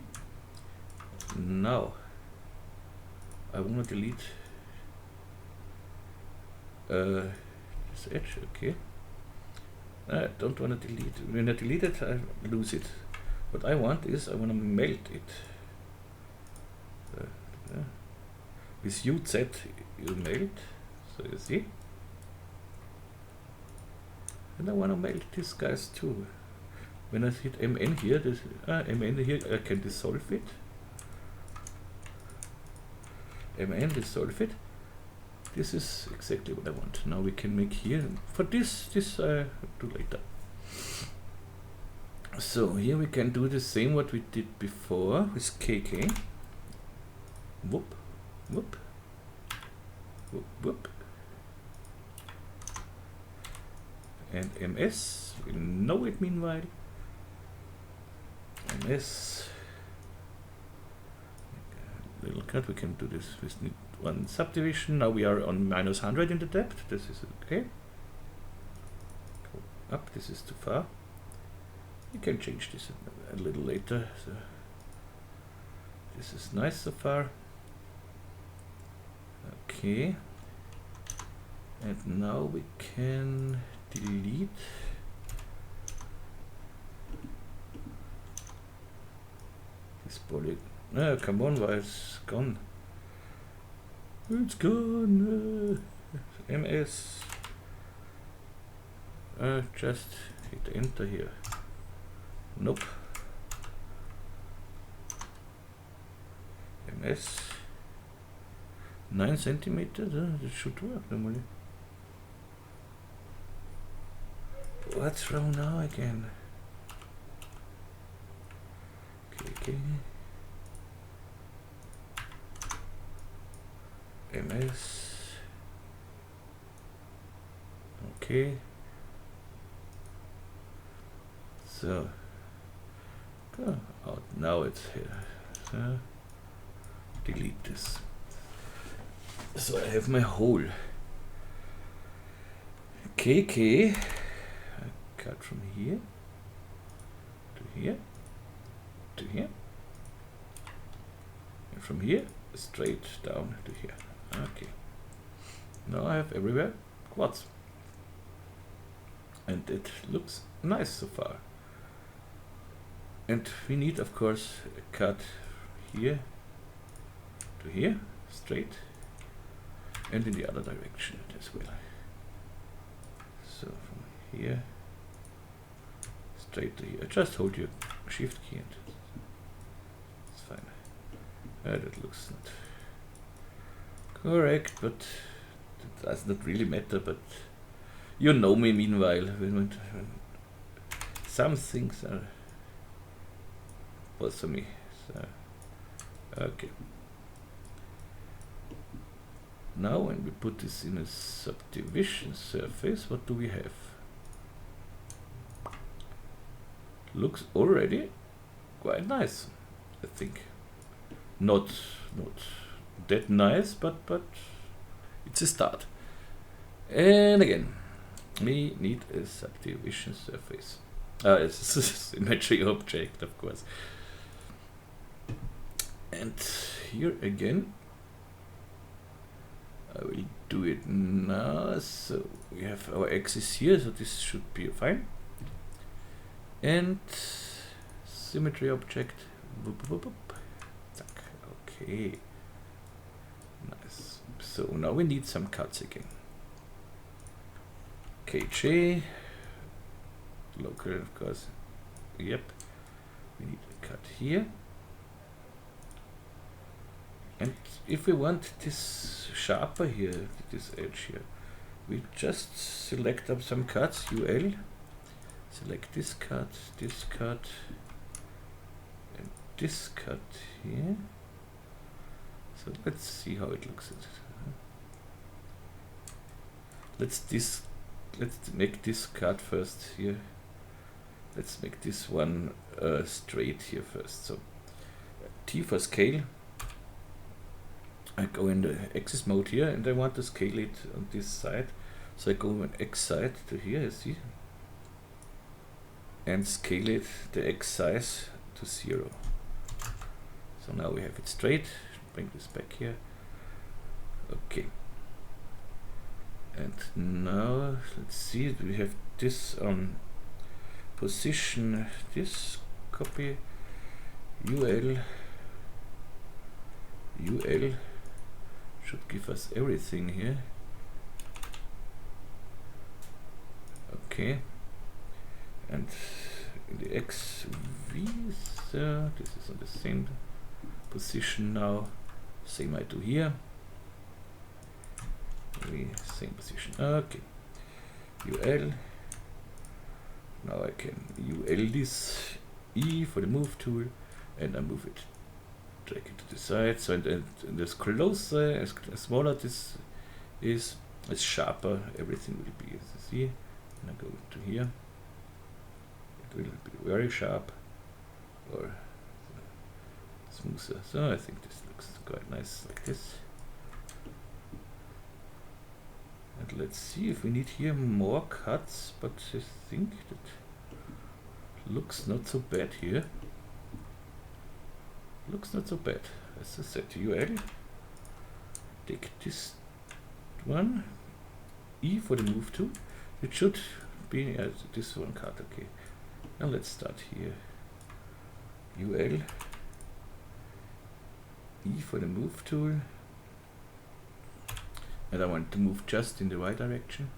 A: Now I want to delete this edge. Okay. I don't want to delete. When I delete it, I lose it. What I want is I want to melt it. With UZ you melt. So you see. And I want to melt these guys too. When I hit MN here, this MN here, I can dissolve it. MN dissolve it. This is exactly what I want. Now we can make here. For this I do later. So here we can do the same what we did before with KK. Whoop, whoop, whoop, whoop. And MS, we know it meanwhile. MS. Little cut, we can do this with one subdivision. Now we are on -100 in the depth. This is okay. Go up, this is too far. You can change this a little later. So this is nice so far. Okay. And now we can delete this poly. No, come on, why it's gone? It's gone. MS. Just hit enter here. Nope. MS. 9 centimeters. It should work normally. What's wrong now again? Okay. MS. Okay. So go out now. It's here. So delete this. So I have my hole. KK. I cut from here to here to here, and from here straight down to here. Okay. Now I have everywhere quads, and it looks nice so far. And we need, of course, a cut here to here, straight, and in the other direction as well. So from here straight to here. Just hold your shift key and it's fine. That looks not correct, but it does not really matter. But you know me meanwhile, when some things are bother me. So, okay. Now when we put this in a subdivision surface, what do we have? Looks already quite nice, I think. Not that nice, but it's a start. And again, we need a subdivision surface. It's a symmetry object, of course. And here again, I will do it now. So we have our axis here, so this should be fine. And symmetry object. Boop, boop, boop. Okay. Nice. So now we need some cuts again. KJ. Local, of course. Yep. We need a cut here. And if we want this sharper here, this edge here, we just select up some cuts, UL, select this cut, and this cut here. So let's see how it looks. Let's make this cut first here. Let's make this one straight here first. So T for scale. I go in the axis mode here and I want to scale it on this side. So I go on X side to here, you see, and scale it the X size to 0. So now we have it straight. Bring this back here. Okay. And now let's see, we have this on position, this copy UL should give us everything here. Okay, and in the XV, so this is on the same position now. Same I do here. Same position. Okay. UL. Now I can UL this E for the move tool, and I move it. Drag it to the side. So and as closer, as smaller this is, as sharper everything will be. As you see, and I go to here. It will be very sharp or smoother. So I think this looks quite nice like this. And let's see if we need here more cuts, but I think that looks not so bad here. Looks not so bad. As I said, UL, take this one, E for the move tool. It should be this one cut. Okay, now let's start here. UL, E for the move tool, and I want to move just in the right direction.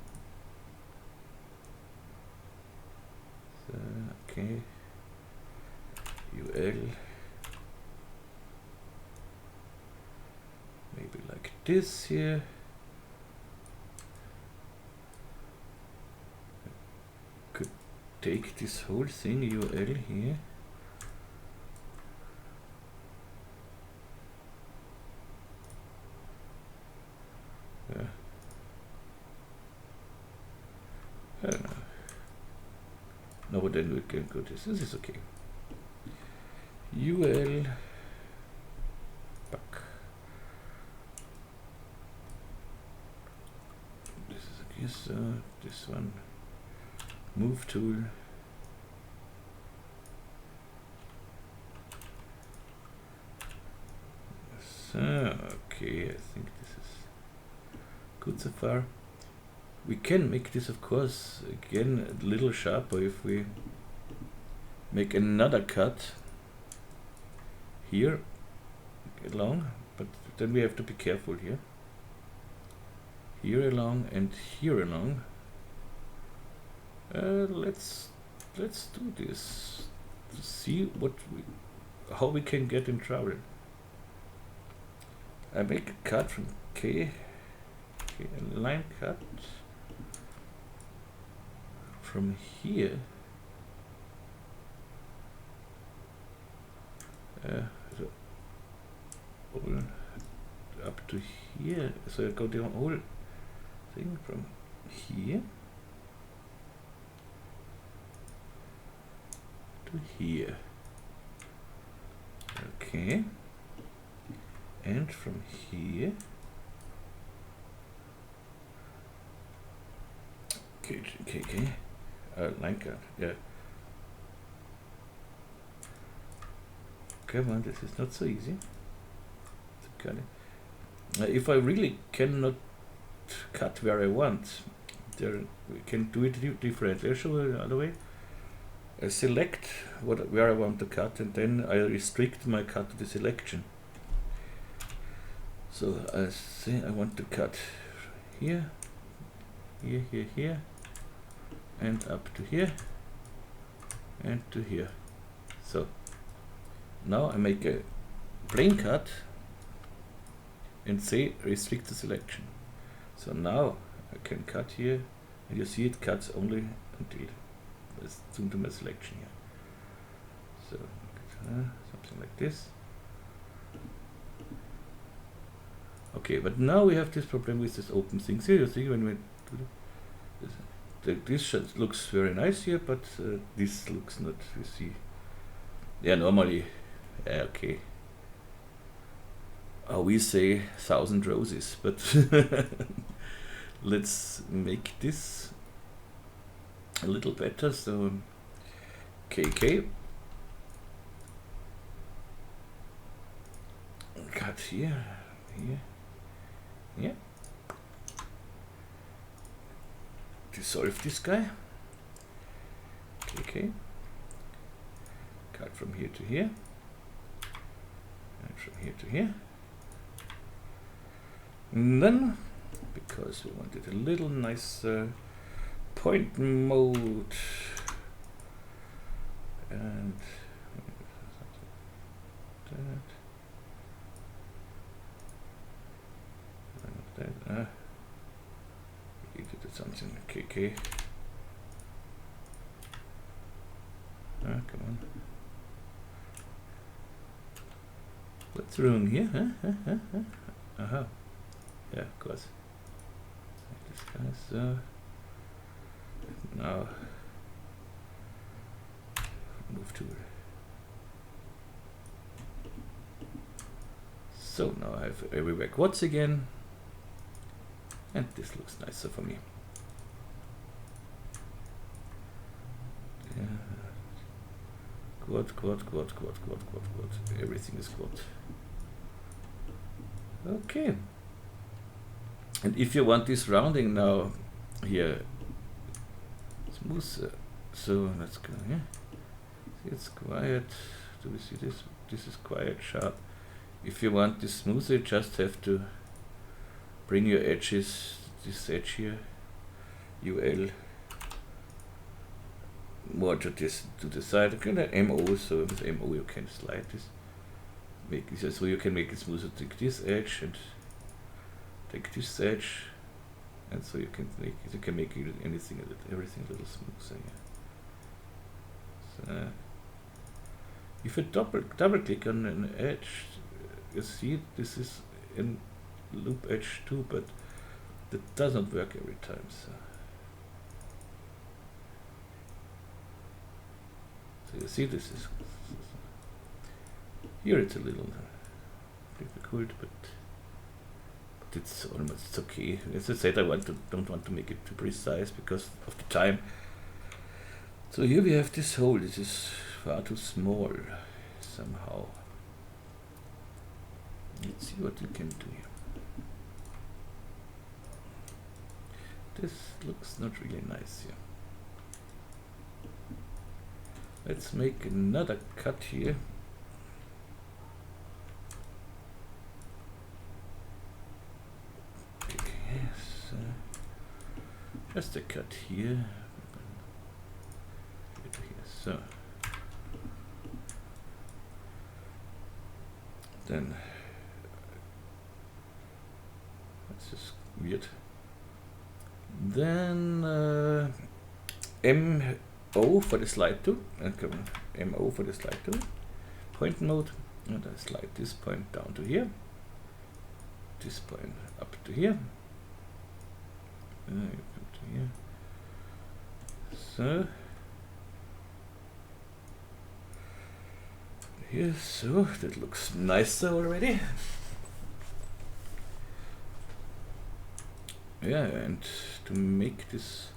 A: So, okay, UL, maybe like this here. Could take this whole thing UL here. I don't know. No, but then we can go this. This is okay. UL back. This is okay. So this one, move tool. So okay, I think this is good so far. We can make this, of course, again a little sharper if we make another cut here along, but then we have to be careful here. Here along and here along. Let's do this to see how we can get in trouble. I make a cut from K, a line cut from here. So all up to here. So I go the whole thing from here to here. Okay. And from here. Okay. Line cut, yeah. Come on, this is not so easy. If I really cannot cut where I want, there we can do it differently. I'll show you another way. I select where I want to cut, and then I restrict my cut to the selection. So I say I want to cut here, here, and up to here, and to here. So now I make a plain cut and say restrict the selection. So now I can cut here, and you see it cuts only until it's zoomed to my selection here. So something like this. Okay, but now we have this problem with this open thing. See, you see when we do this looks very nice here, but this looks not. You see, yeah, normally, okay. We say 1,000 roses, but let's make this a little better. So KK, cut here, yeah. Dissolve this guy. KK, cut from here to here, and from here to here. And then, because we wanted a little nice point mode, and that, you did something KK. Come on. What's wrong here? Huh? Yeah, of course. This guy, so now move to it. So now I have everywhere quads again, and this looks nicer for me. Yeah. Quad. Everything is quad. Okay. And if you want this rounding now here, smooth, so let's go here. See, it's quiet. Do we see this? This is quiet, sharp. if you want this smoother, you just have to bring your edges, this edge here, UL, more to the side. You can have MO, so with MO you can slide this, make this, so you can make it smoother. Take this edge and take this edge, and so you can make it, everything a little smoother. Yeah. So if you double click on an edge, you see this is in loop edge too, but that doesn't work every time. So you see, this is here it's a little difficult, but it's almost okay. As I said, don't want to make it too precise because of the time. So here we have this hole. This is far too small somehow. Let's see what we can do here. This looks not really nice here. Let's make another cut here. Okay, so just a cut here. So then that's just weird. Then MO for the slide tool. Okay, MO for the slide tool. Point mode, and I slide this point down to here. This point up to here. Come to here. So here, so that looks nicer already. Yeah, and to make this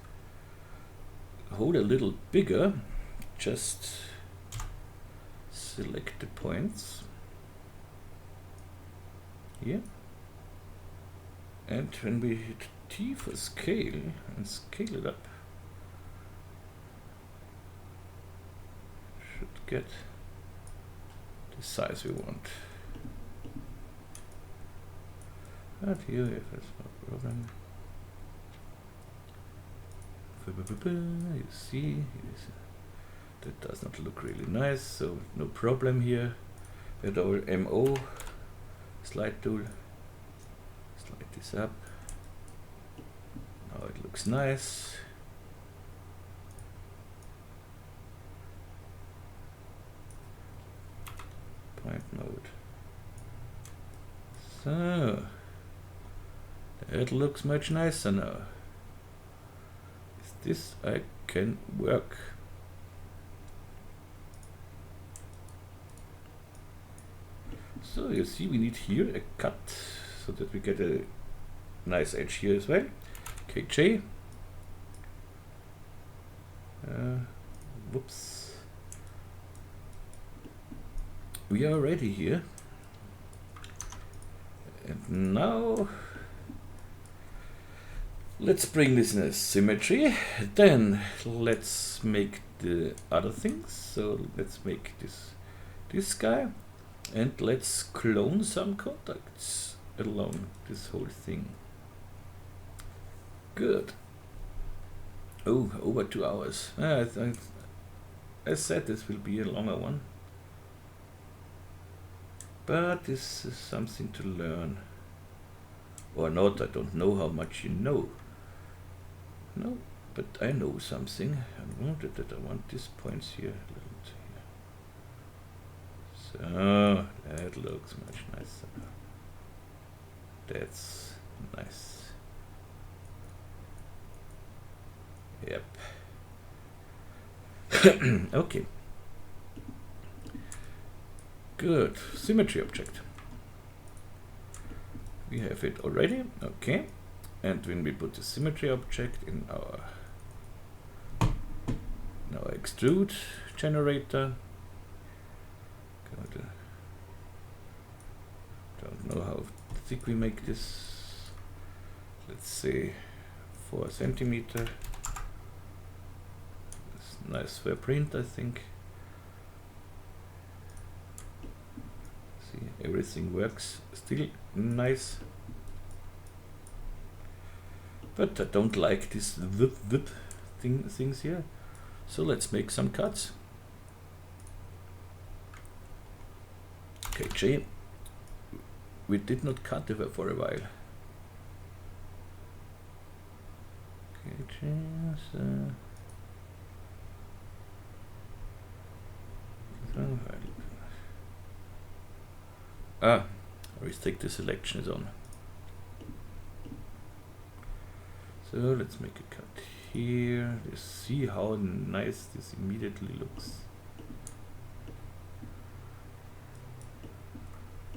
A: hole a little bigger, just select the points here, and when we hit T for scale and scale it up, should get the size we want. But here, that's no problem. You see, that does not look really nice, so no problem here. With our MO slide tool, slide this up. Now it looks nice. Point mode. So it looks much nicer now. This I can work. So you see, we need here a cut so that we get a nice edge here as well. KJ. Whoops. We are ready here. And now let's bring this in a symmetry. Then let's make the other things. So let's make this guy, and let's clone some contacts along this whole thing. Good. Oh, over 2 hours. I said this will be a longer one, but this is something to learn. Or not, I don't know how much you know. No, but I know something. I wanted that I want these points here a little bit here. So that looks much nicer now. That's nice. Yep. Okay. Good. Symmetry object. We have it already. Okay. And when we put the symmetry object in our extrude generator, don't know how thick we make this. Let's say 4 centimeter. It's nice for a print, I think. See, Everything works still nice. But I don't like this things here. So let's make some cuts. Okay, J. We did not cut it for a while. Okay, just restrict the selection is on. So let's make a cut here. Let's see how nice this immediately looks.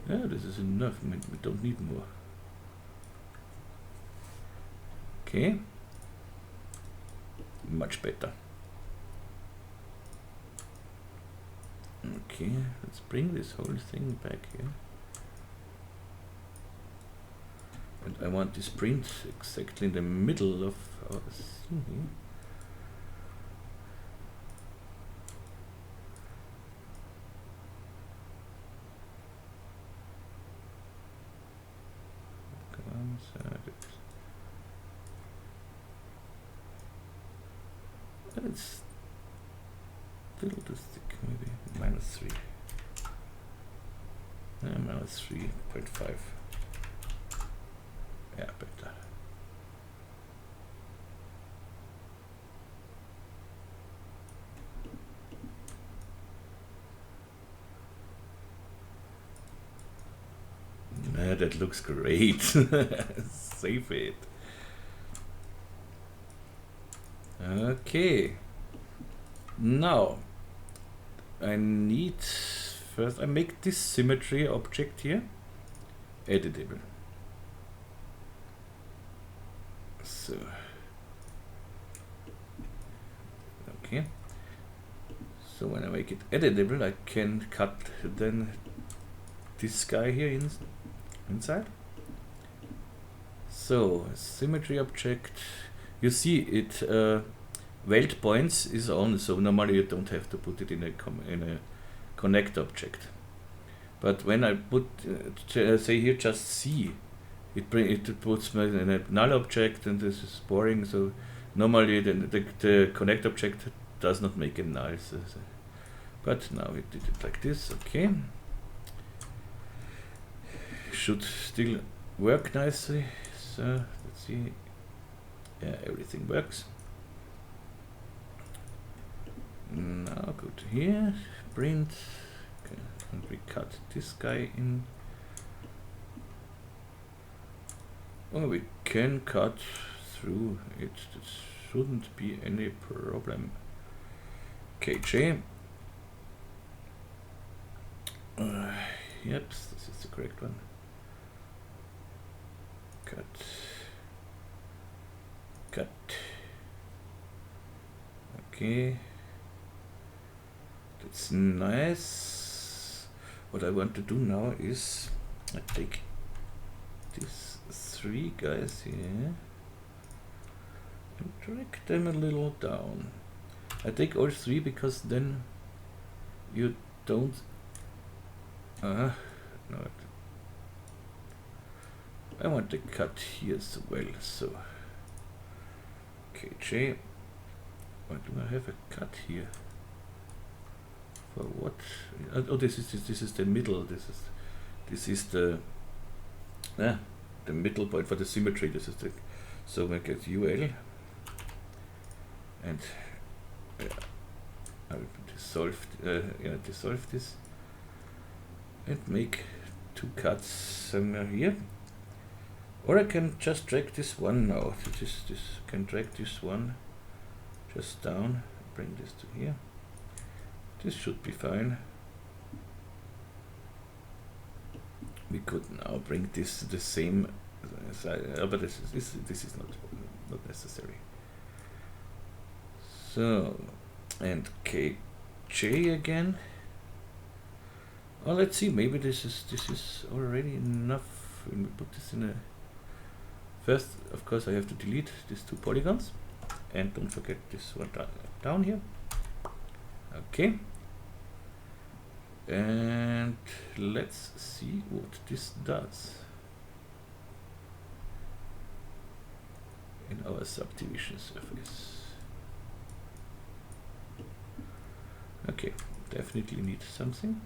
A: Yeah, this is enough. We don't need more. Okay. Much better. Okay, let's bring this whole thing back here. And I want this print exactly in the middle of our scene here. Let's fiddle to stick, maybe -3. -3.5. Yeah, better. Nah, that looks great. Save it. Okay. Now I need first I make this symmetry object here editable. So okay. So when I make it editable, I can cut then this guy here inside. So symmetry object. You see it weld points is on, so normally you don't have to put it in a connect object. But when I put say here just C, it puts me in a null object, and this is boring. So normally the connect object does not make a null. But now we did it like this. Okay, should still work nicely. So let's see. Yeah, everything works. Now go to here, print, okay, and we cut this guy in. Oh, we can cut through it. That shouldn't be any problem. KJ. Yep, this is the correct one. Cut. Cut. Okay. That's nice. What I want to do now is I take these 3 guys here and drag them a little down. I take all 3 because then you don't no, I want to cut here as well, so KJ. Why do I have a cut here? For what? Oh, this is the middle. This is the middle point for the symmetry. This is the, so we get UL, and I will dissolve this and make 2 cuts somewhere here. Or I can just drag this one now. This can drag this one just down, bring this to here. This should be fine. We could now bring this to the same side, but this is not necessary. So, and KJ again. Oh, let's see. Maybe this is already enough. When we put this in a first, of course, I have to delete these 2 polygons, and don't forget this one down here. Okay. And And let's see what this does in our subdivision surface. Okay, definitely need something.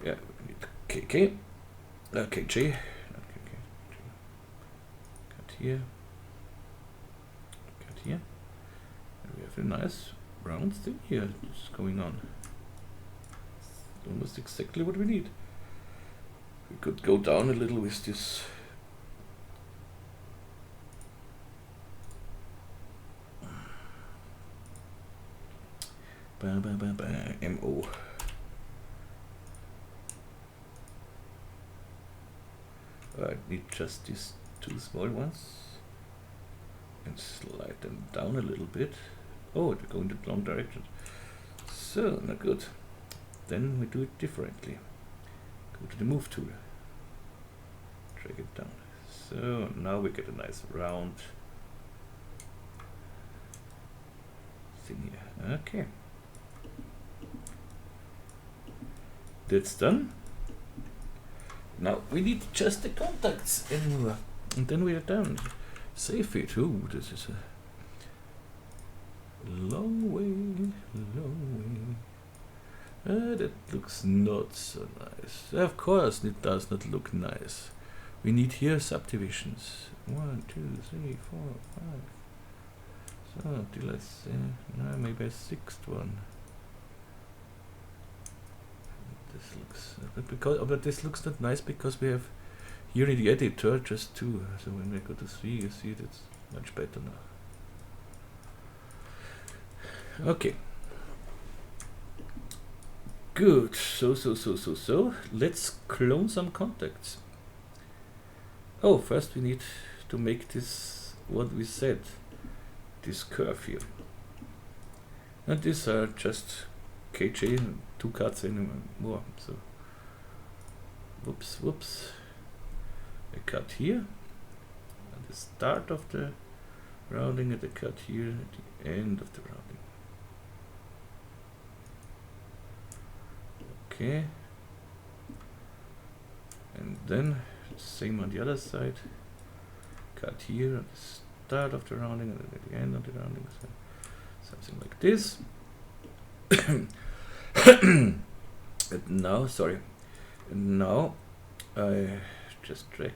A: Yeah, we need KK, KJ, not KK, cut here, cut here. And we have a nice round thing here that's going on. It's almost exactly what we need. We could go down a little with this. MO. I need just these two small ones and slide them down a little bit. Oh, they're going in the wrong direction. So, not good. Then we do it differently. Go to the move tool. Drag it down. So, now we get a nice round thing here. Okay. That's done. Now we need just the contacts anymore, and then we are done. Save it. Oh, this is a long way, long way. That looks not so nice. Of course, it does not look nice. We need here subdivisions. 1, 2, 3, 4, 5. So, till let's say, maybe a sixth one. This looks, but this looks not nice because we have here in the editor just 2. So when we go to 3, you see that's much better now. Okay. Good. So let's clone some contacts. Oh, first we need to make this what we said. This curve here. And these are just KJ and 2 cuts anymore. So whoops. A cut here at the start of the rounding and a cut here at the end of the rounding. Okay. And then same on the other side. Cut here at the start of the rounding and at the end of the rounding. So something like this. And now I just drag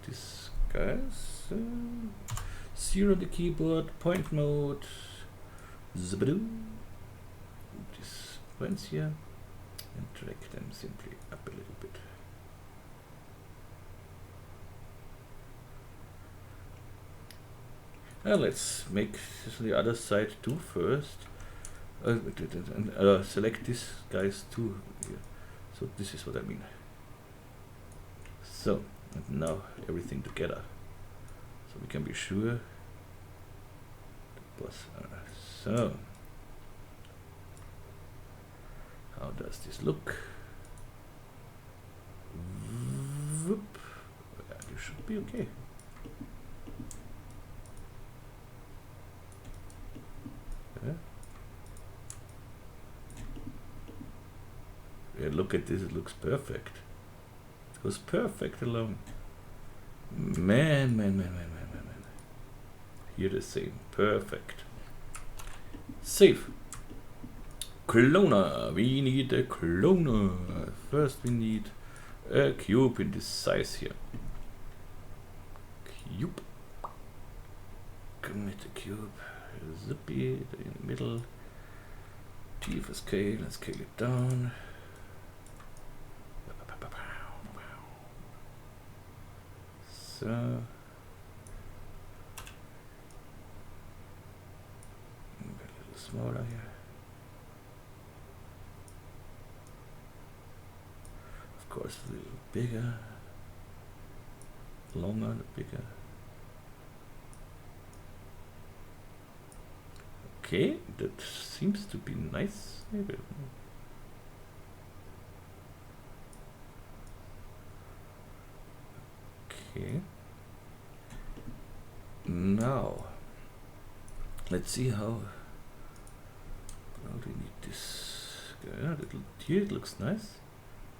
A: this guys 0 on the keyboard, point mode, zabadoo, these points here, and drag them simply up a little bit. Let's make the other side too first. Select these guys too here. So this is what I mean. So, and now everything together. So we can be sure. So, how does this look? Whoop. Yeah, you should be okay. Yeah. Yeah, look at this, it looks perfect. It goes perfect along. Man. Here the same, perfect. Save. Cloner, we need a cloner. First we need a cube in this size here. Cube. Commit a cube. Zippy in the middle. T for scale, let's scale it down. So a little smaller here. Of course, a little bigger, longer, bigger. Okay, that seems to be nice. Maybe. Okay. Now, let's see how do we need this? Yeah, here it looks nice.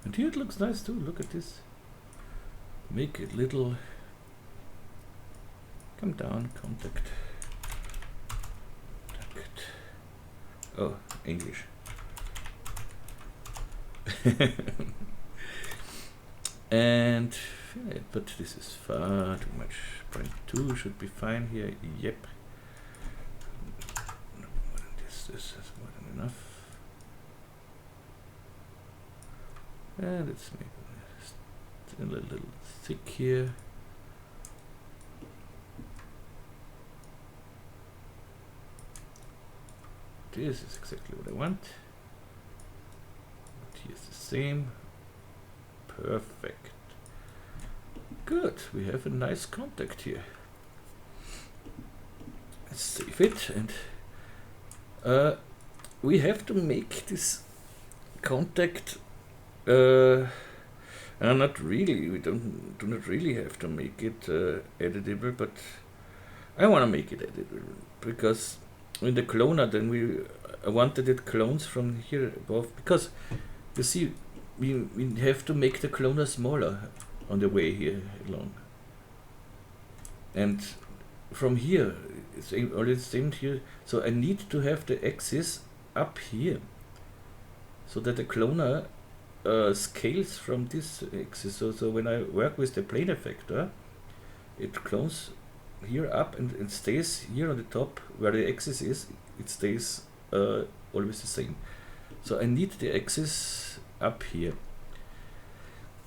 A: And here it looks nice too. Look at this. Make it little. Come down, contact. Oh, English. And yeah, but this is far too much. 0.2 should be fine here. Yep. This is more than enough. And let's make it a little thick here. This is exactly what I want. Here's the same. Perfect. Good. We have a nice contact here. Let's save it, and we have to make this contact. Not really. We do not really have to make it editable, but I want to make it editable because in the cloner, then I wanted it clones from here above, because you see we have to make the cloner smaller on the way here along, and from here it's already same here, so I need to have the axis up here so that the cloner scales from this axis. So when I work with the plane effector, it clones here up and stays here on the top where the axis is. It stays always the same. So I need the axis up here.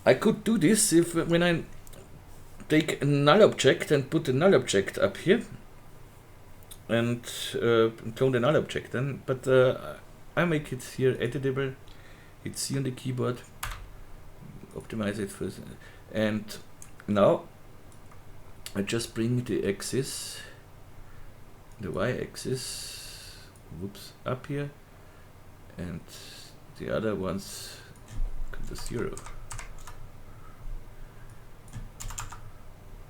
A: I could do this if when I take a null object and put the null object up here and clone the null object then, but I make it here editable. Hit C on the keyboard, optimize it first, and now I just bring the axis, the y-axis, whoops, up here, and the other ones come to 0.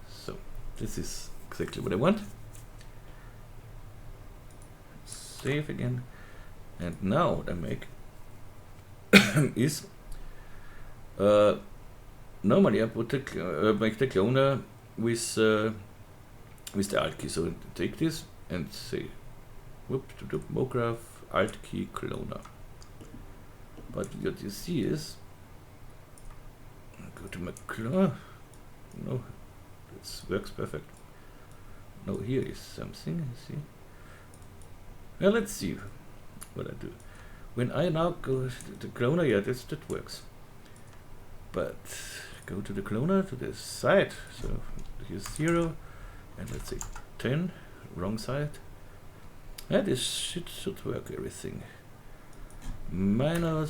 A: So this is exactly what I want. Save again, and now what I make is normally I put the make the cloner with the Alt key. So take this and say whoop to mograph Alt key cloner. But what you see is go to my cloner. No, this works perfect. No, here is something. You see. Well, let's see what I do. When I now go to the cloner, yeah, that works. But go to the cloner to the side. So here's 0, and let's say 10, wrong side. Yeah, this should work. Everything. -1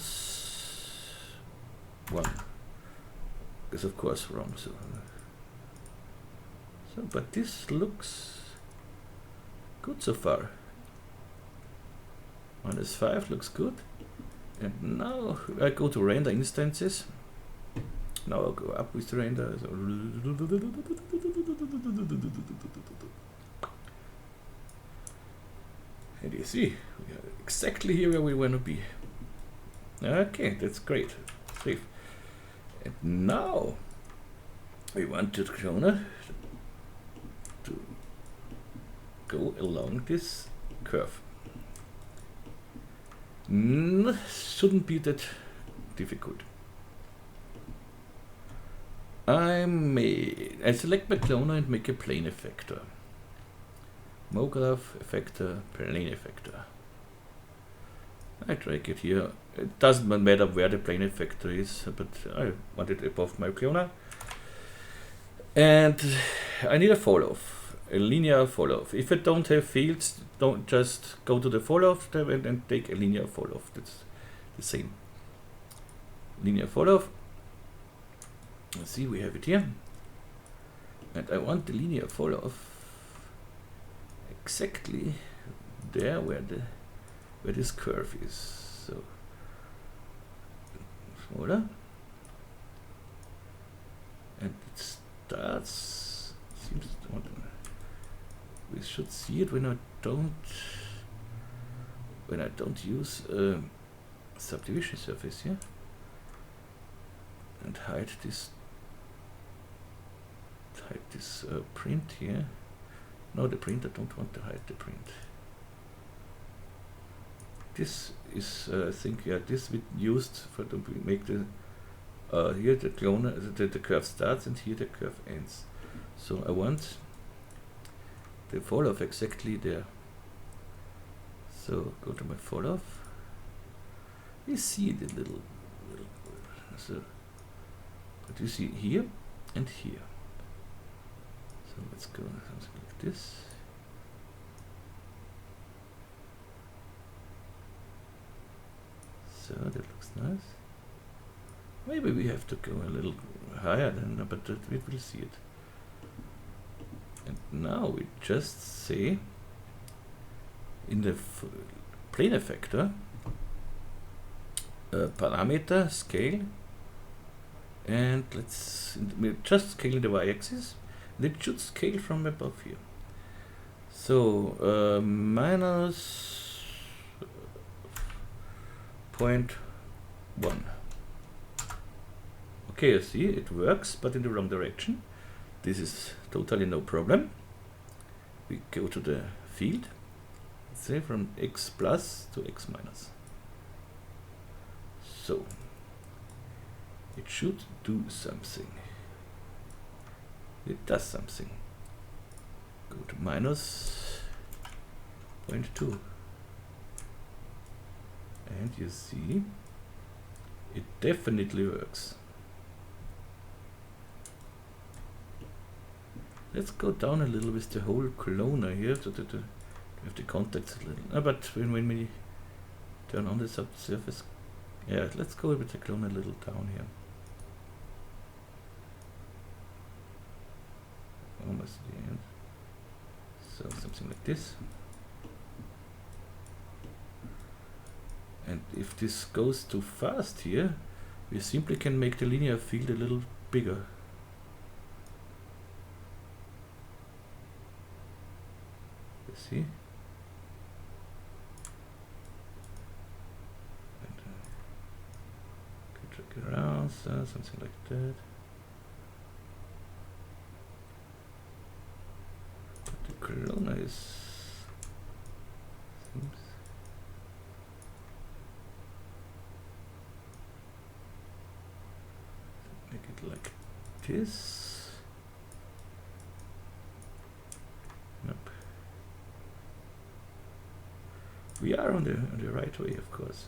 A: is of course wrong. So but this looks good so far. -5 looks good, and now I go to render instances. Now I'll go up with the render. So and you see, we are exactly here where we want to be. Okay, that's great. Save. And now we want the cloner to go along this curve. Shouldn't be that difficult. I select my cloner and make a plane effector. Mograph effector, plane effector. I drag it here. It doesn't matter where the plane effector is, but I want it above my cloner. And I need a fall off. A linear fall off. If I don't have fields, don't just go to the fall off tab and take a linear fall off. That's the same. Linear fall off. Let's see, we have it here. And I want the linear fall off exactly there where this curve is. So smaller. And it starts, seems to want to, we should see it when I don't when I don't use subdivision surface here and hide this print here. No, the print, I don't want to hide the print. This is I think, yeah, this we used for to make the here the clone, the curve starts and here the curve ends. So I want the fall off exactly there. So go to my fall off. You see the little so but you see here and here. So let's go something like this. So that looks nice. Maybe we have to go a little higher than, but we will see it. And now we just say in the plane effector parameter scale, and we're just scaling the y-axis, and it should scale from above here. So minus 0.1. Okay, you see it works, but in the wrong direction. This is totally no problem. We go to the field, say from x plus to x minus. So it should do something. It does something. Go to minus 0.2. And you see, it definitely works. Let's go down a little with the whole cloner here, so that we have the contacts a little. But when we turn on the subsurface, yeah, let's go with the clone a little down here. Almost the end. So something like this. And if this goes too fast here, we simply can make the linear field a little bigger. You see? And drag around, so something like that. But the corona is seems. Make it like this. Nope. We are on the right way, of course.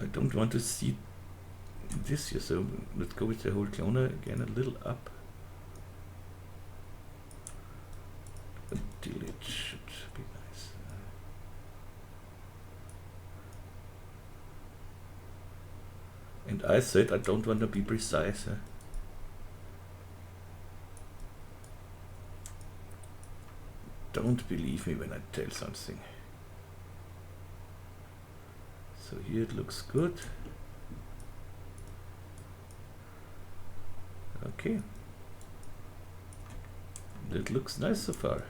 A: I don't want to see this here, so let's go with the whole cloner again a little up until it should be nice. And I said I don't want to be precise. Don't believe me when I tell something. So here it looks good. Okay. That looks nice so far.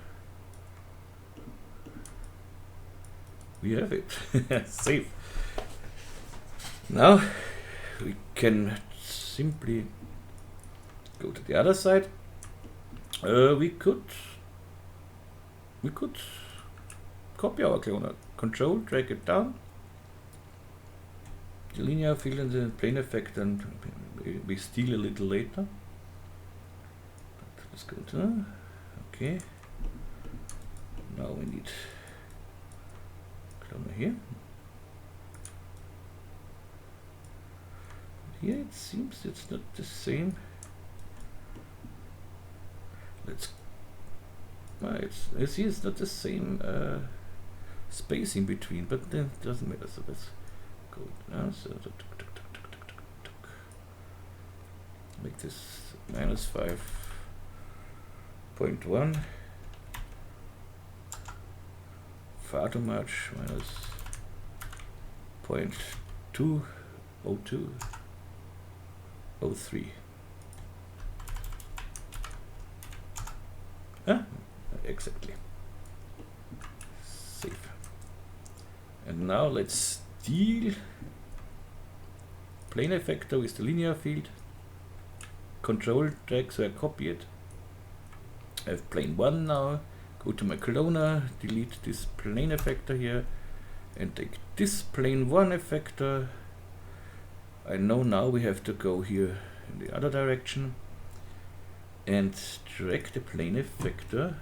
A: We have it. Save. Now we can simply go to the other side. We could copy our cloner. Control, drag it down. The linear field and the plane effect, and we steal a little later. But let's go to okay. Now we need cloner here. Here it seems it's not the same. Let's. I see it's not the same space in between, but then it doesn't matter. So let's go down. So make this minus 5.1. Far too much. Minus 0.202. 03. exactly. Save. And now let's steal plane effector with the linear field. Control drag so I copy it. I have plane 1 now. Go to my cloner, delete this plane effector here, and take this plane 1 effector. I know now we have to go here in the other direction and drag the plane effector.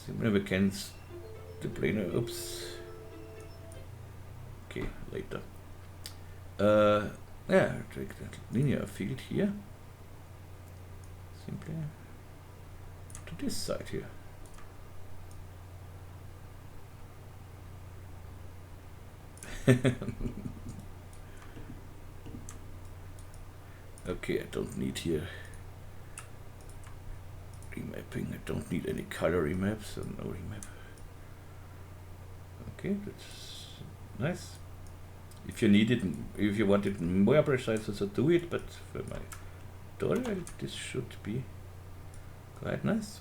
A: Simply we can the planer, oops. Okay, later. Yeah, drag that linear field here. Simply to this side here. Okay, I don't need here remapping. I don't need any color remap, so no remap. Okay, that's nice. If you need it, if you want it more precise, also do it. But for my tutorial, this should be quite nice.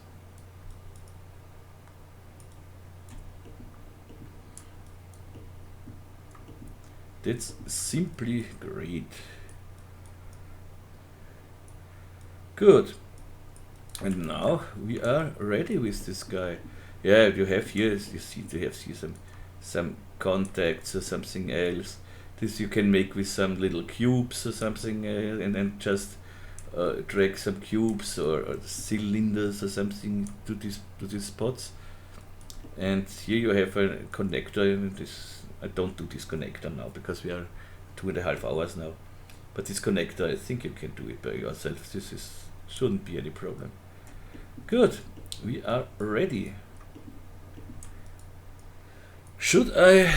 A: That's simply great. Good. And now we are ready with this guy. Yeah, you have here, you see, they have here some contacts or something else. This you can make with some little cubes or something, and then just drag some cubes or cylinders or something to these spots. And here you have a connector. This I don't do this connector now because we are 2.5 hours now. But this connector, I think you can do it by yourself. This shouldn't be any problem. Good, we are ready. Should I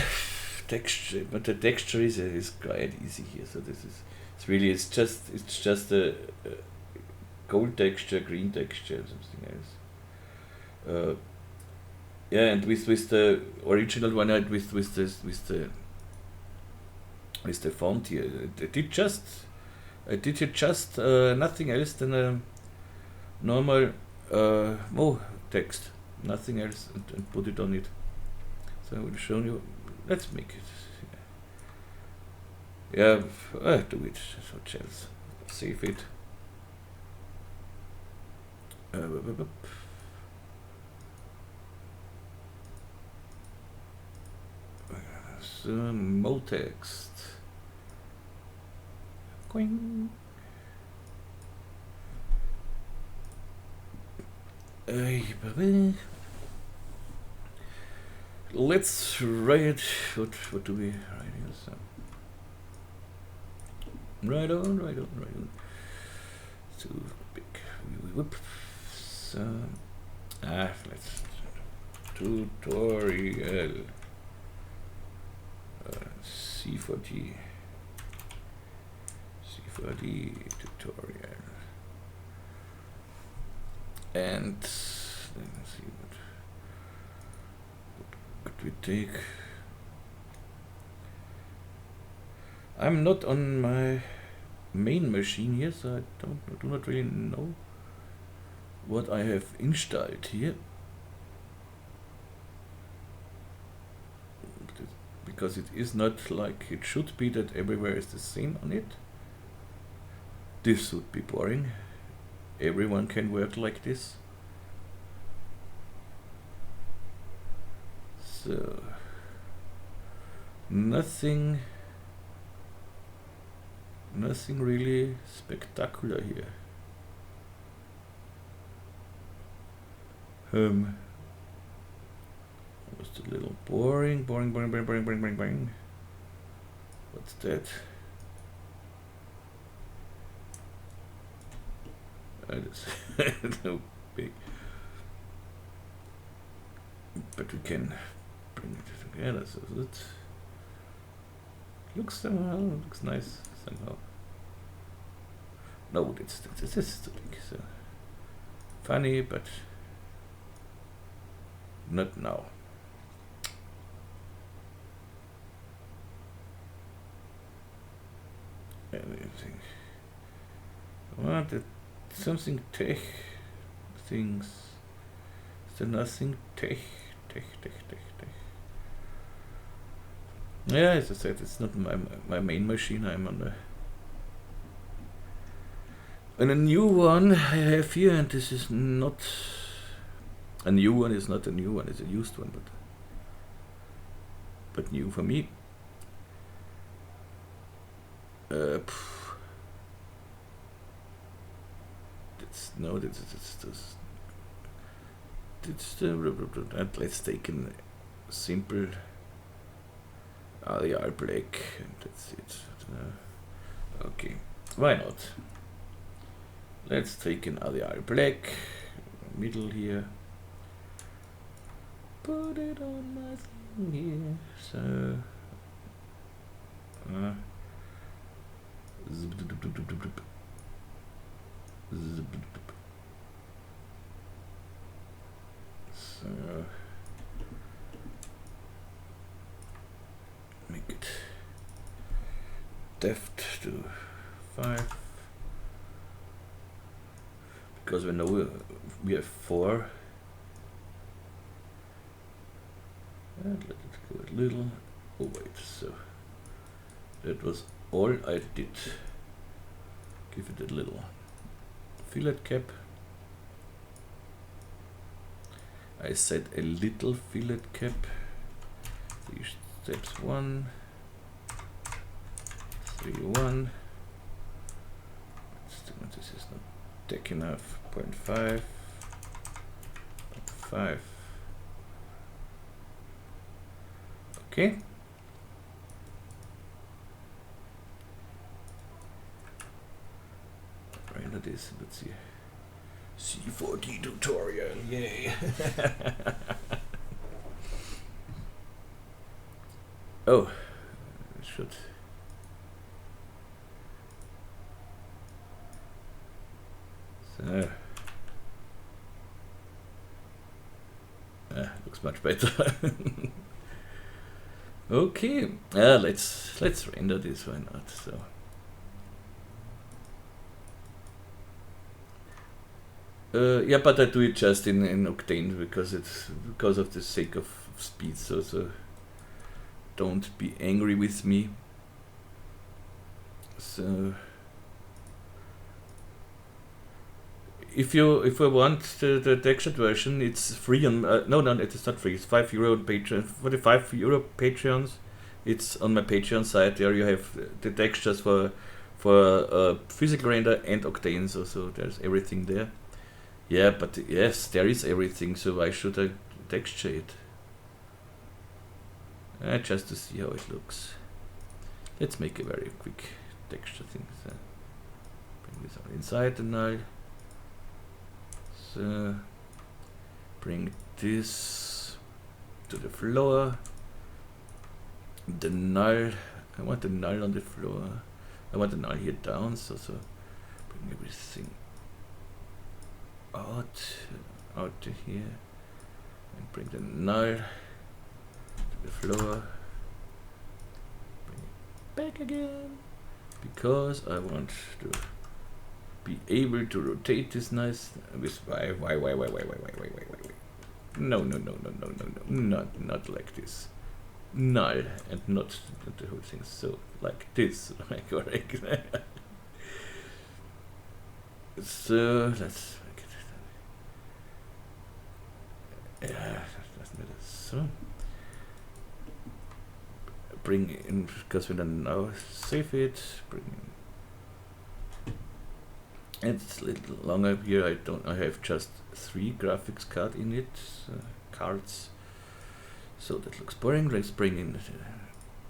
A: texture? But the texture is quite easy here. So this is it's just a gold texture, green texture, something else. Yeah, and with the original one, with the font here, I did just nothing else than a normal text, nothing else, and put it on it. So I will show you. Let's make it. Yeah, I do it. So just save it. Mo text. Quing. Let's write. What do we write here? So, right on. Too big. Whoop. So, let's tutorial. C4D tutorial, and let's see what we take. I'm not on my main machine here, so I do not really know what I have installed here. Because it is not like it should be that everywhere is the same on it. This would be boring. Everyone can work like this. So nothing really spectacular here. Just a little boring. What's that? No big. But we can bring it together so that looks nice somehow. No, this is too big. So funny, but not now. Anything. What? Something tech things. there nothing? Tech. Yeah, as I said, it's not my main machine. I'm on a new one I have here, and this is not a new one. It's not a new one. It's a used one, but new for me. Let's take a simple RDR black, and that's it. Okay, why not? Let's take an RDR black, middle here. Put it on my thing here. So. So make it depth to 5, because we know we have 4, and let it go a little. Oh wait, so that was all I did. Give it a little fillet cap. I said a little fillet cap. These steps 1, 3, 1. This is not thick enough. 0.5, 5. Okay. Render this. Let's see. C4D tutorial, yay! Oh, it should. So, looks much better. Okay, let's render this. Why not? So. Yeah, but I do it just in Octane because of the sake of speed. So don't be angry with me. So if I want the textured version, it's free on no, it's not free. It's €5 on Patreon. For the €5 Patreons, it's on my Patreon site. There you have the textures for physical render and Octane. So there's everything there. Yeah, but yes, there is everything, so why should I texture it? Just to see how it looks. Let's make a very quick texture thing. So bring this on inside the null. So bring this to the floor. The null, I want the null on the floor. I want the null here down, so bring everything out to here, and bring the null to the floor, bring it back again, because I want to be able to rotate this nice with why no, not like this, null, and not the whole thing, so like this, correct. So let's make it. Yeah, that's better. So bring in, because we don't now save it. Bring in. It's a little longer here. I have just 3 graphics card in it, cards. So that looks boring. Let's bring in the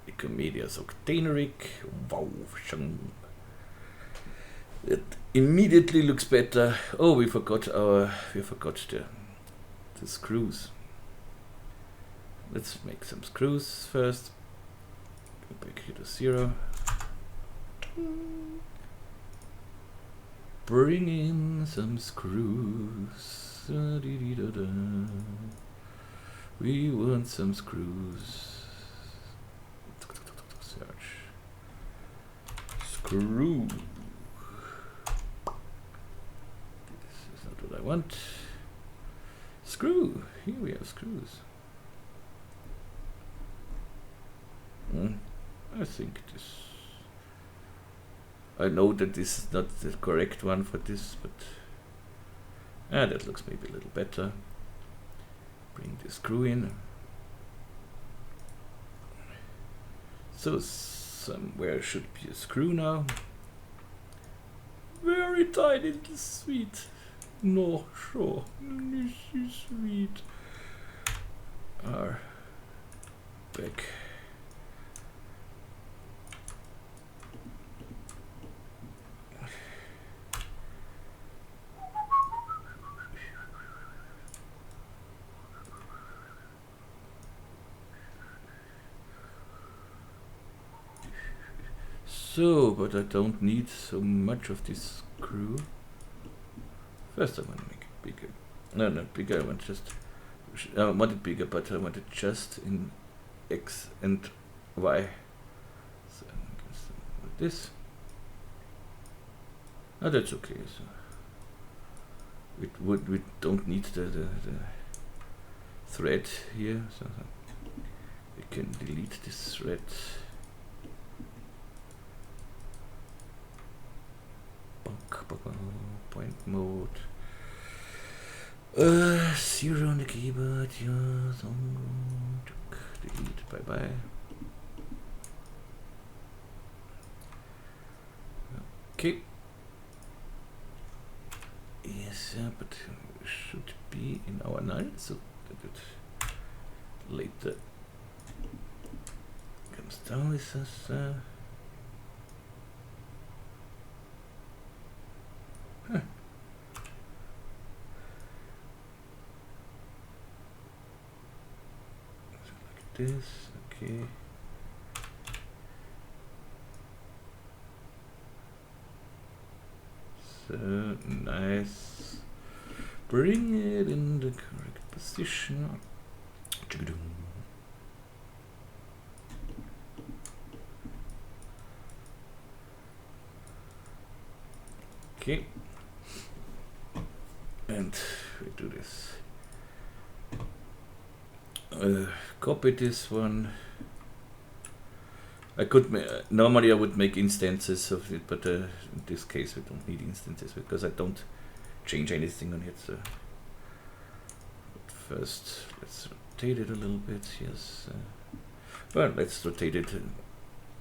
A: Nikomedias OCTANE Rig. Wow, it immediately looks better. Oh, we forgot the screws. Let's make some screws first. Go back here to 0. Bring in some screws. We want some screws. Search. Screw. This is not what I want. Screw. Here we have screws. I think this. I know that this is not the correct one for this, but that looks maybe a little better. Bring the screw in. So somewhere should be a screw now. Very tiny little sweet. No, sure. This is sweet. Back. So, but I don't need so much of this screw. First I want to make it bigger. No, not bigger, I want just... I want it bigger, but I want it just in X and Y. So, like this. Oh, that's okay. So we don't need the thread here, so we can delete this thread. Point mode. 0 on the keyboard. Yes. Delete. Bye bye. Okay. Yes, but it should be in our null, so that it later comes down with us. Like this, okay. So nice. Bring it in the correct position. Okay. And we do this. Copy this one. I could normally I would make instances of it, but in this case we don't need instances because I don't change anything on it. So but first let's rotate it a little bit. Yes. Well, let's rotate it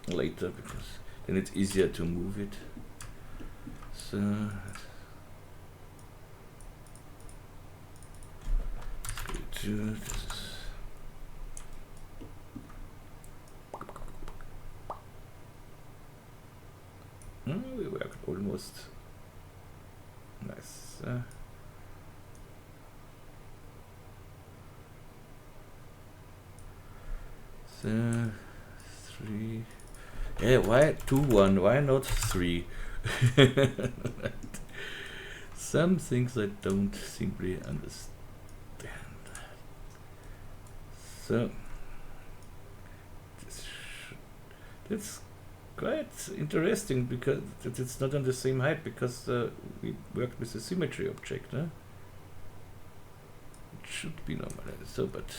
A: later because then it's easier to move it. So. This we worked almost nice. So 3. Yeah, why 2 1? Why not 3? Some things I don't simply understand. So that's quite interesting because it's not on the same height because we worked with a symmetry object. It should be normal. So, but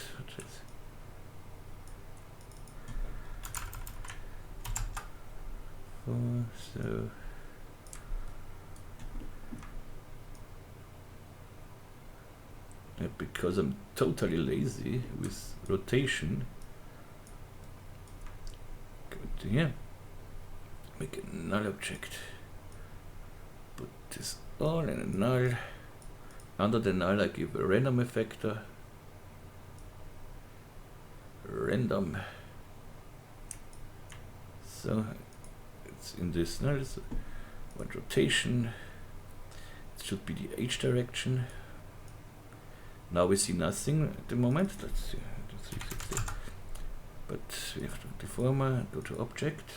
A: so because I'm totally lazy with rotation, go to here, make a null object, put this all in a null. Under the null I give a random effector, random, so it's in this null, so want rotation, it should be the H direction. Now we see nothing at the moment. Let's see. But we have to deformer, go to object.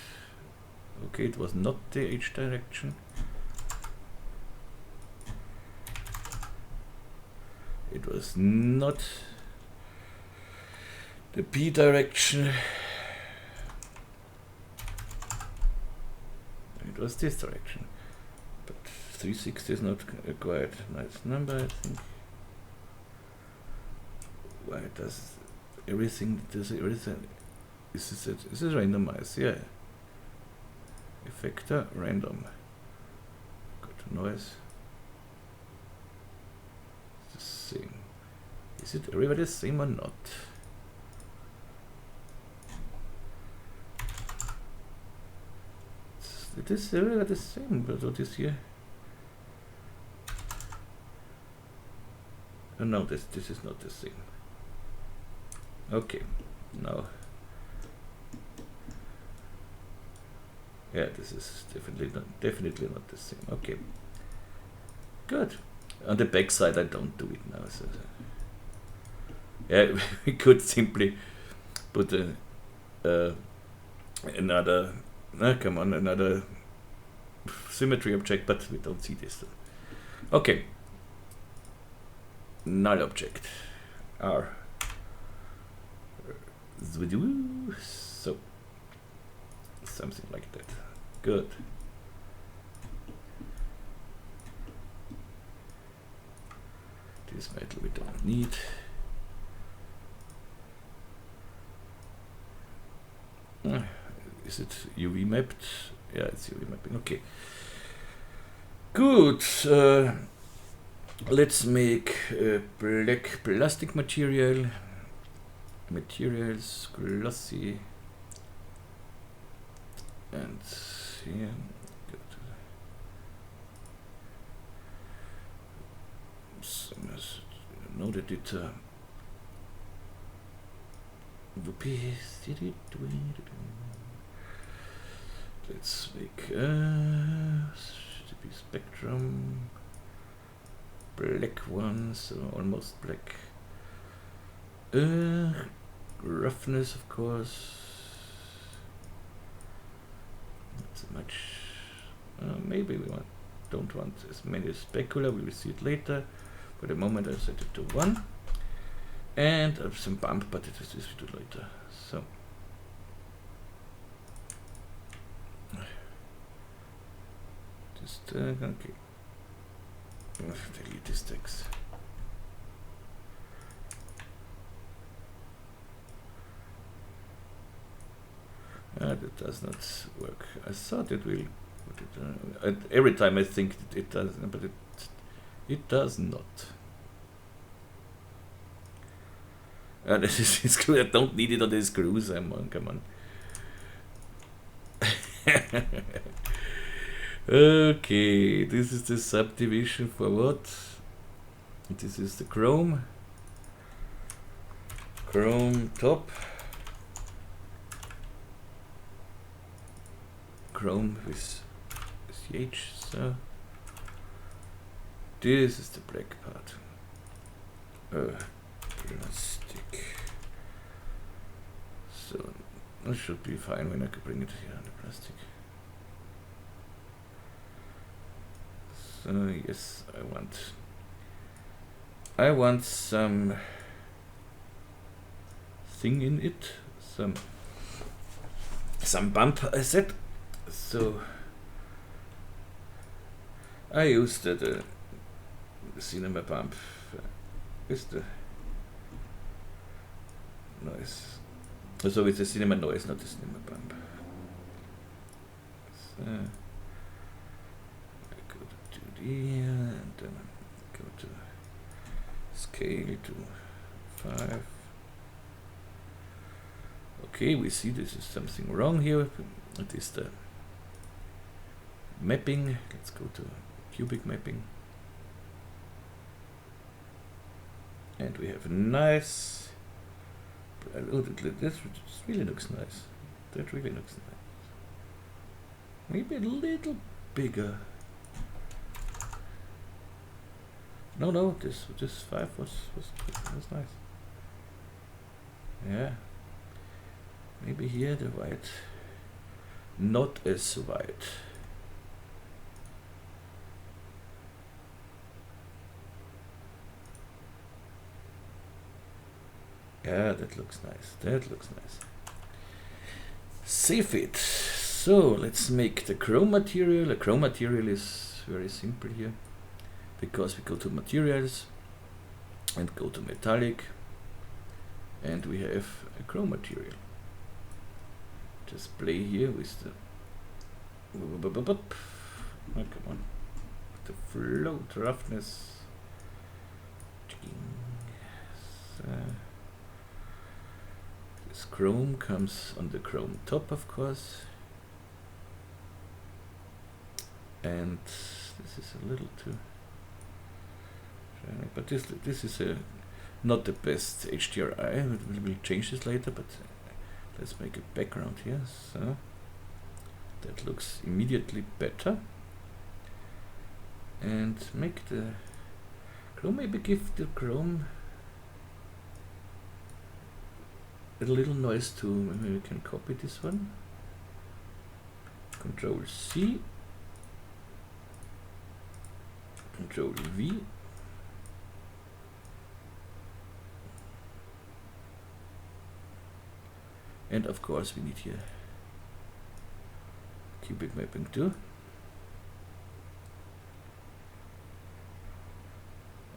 A: Okay, it was not the H direction. It was not the P direction. It was this direction. But 360 is not a quite nice number, I think. Why does everything? Does everything? Is this it? Is this randomized? Yeah. Effector random. Go to noise. It's the same. Is it everybody the same or not? It is everybody the same, but what is here? Oh, no, this is not the same. Okay, now. Yeah, this is definitely not the same. Okay, good. On the back side, I don't do it now. So, yeah, we could simply put another. Come on, another symmetry object, but we don't see this. Okay, null object R. So something like that. Good. This metal we don't need. Is it UV mapped? Yeah, it's UV mapping. Okay. Good. Let's make a black plastic material. Materials, glossy. And here, go to node editor. Let's make spectrum black one, so almost black. Roughness, of course. Not so much. Maybe we don't want as many specular. We will see it later. For the moment, I set it to 1. And some bump, but it is this we do later. So. Just okay. Delete this text. That does not work. I thought it will. But every time I think it does, but it does not. This is screw. I don't need it on the screws. Come on. Okay, this is the subdivision for what? This is the chrome top, chrome with CH. So this is the black part. Plastic. So that should be fine when I can bring it here on the plastic. So yes, I want some thing in it, some bump, I said. So I used the cinema bump with the noise. So it's the cinema noise, not the cinema bump. So and then go to scale to 5. Okay, we see this is something wrong here. It is the mapping. Let's go to cubic mapping. And we have a nice. Oh, this really looks nice. That really looks nice. Maybe a little bigger. No, this 5 was nice. Yeah. Maybe here the white not as white. Yeah, that looks nice. That looks nice. Save it. So let's make the chrome material. The chrome material is very simple here, because we go to materials and go to metallic and we have a chrome material. Just play here with the oh, come on, the float roughness. So, this chrome comes on the chrome top, of course, and this is a little too shiny, but this is a not the best HDRI. We'll change this later, but let's make a background here, so that looks immediately better. And make the chrome, maybe give the chrome a little noise too. Maybe we can copy this one. Control C, Control V. And of course we need here cubic mapping too.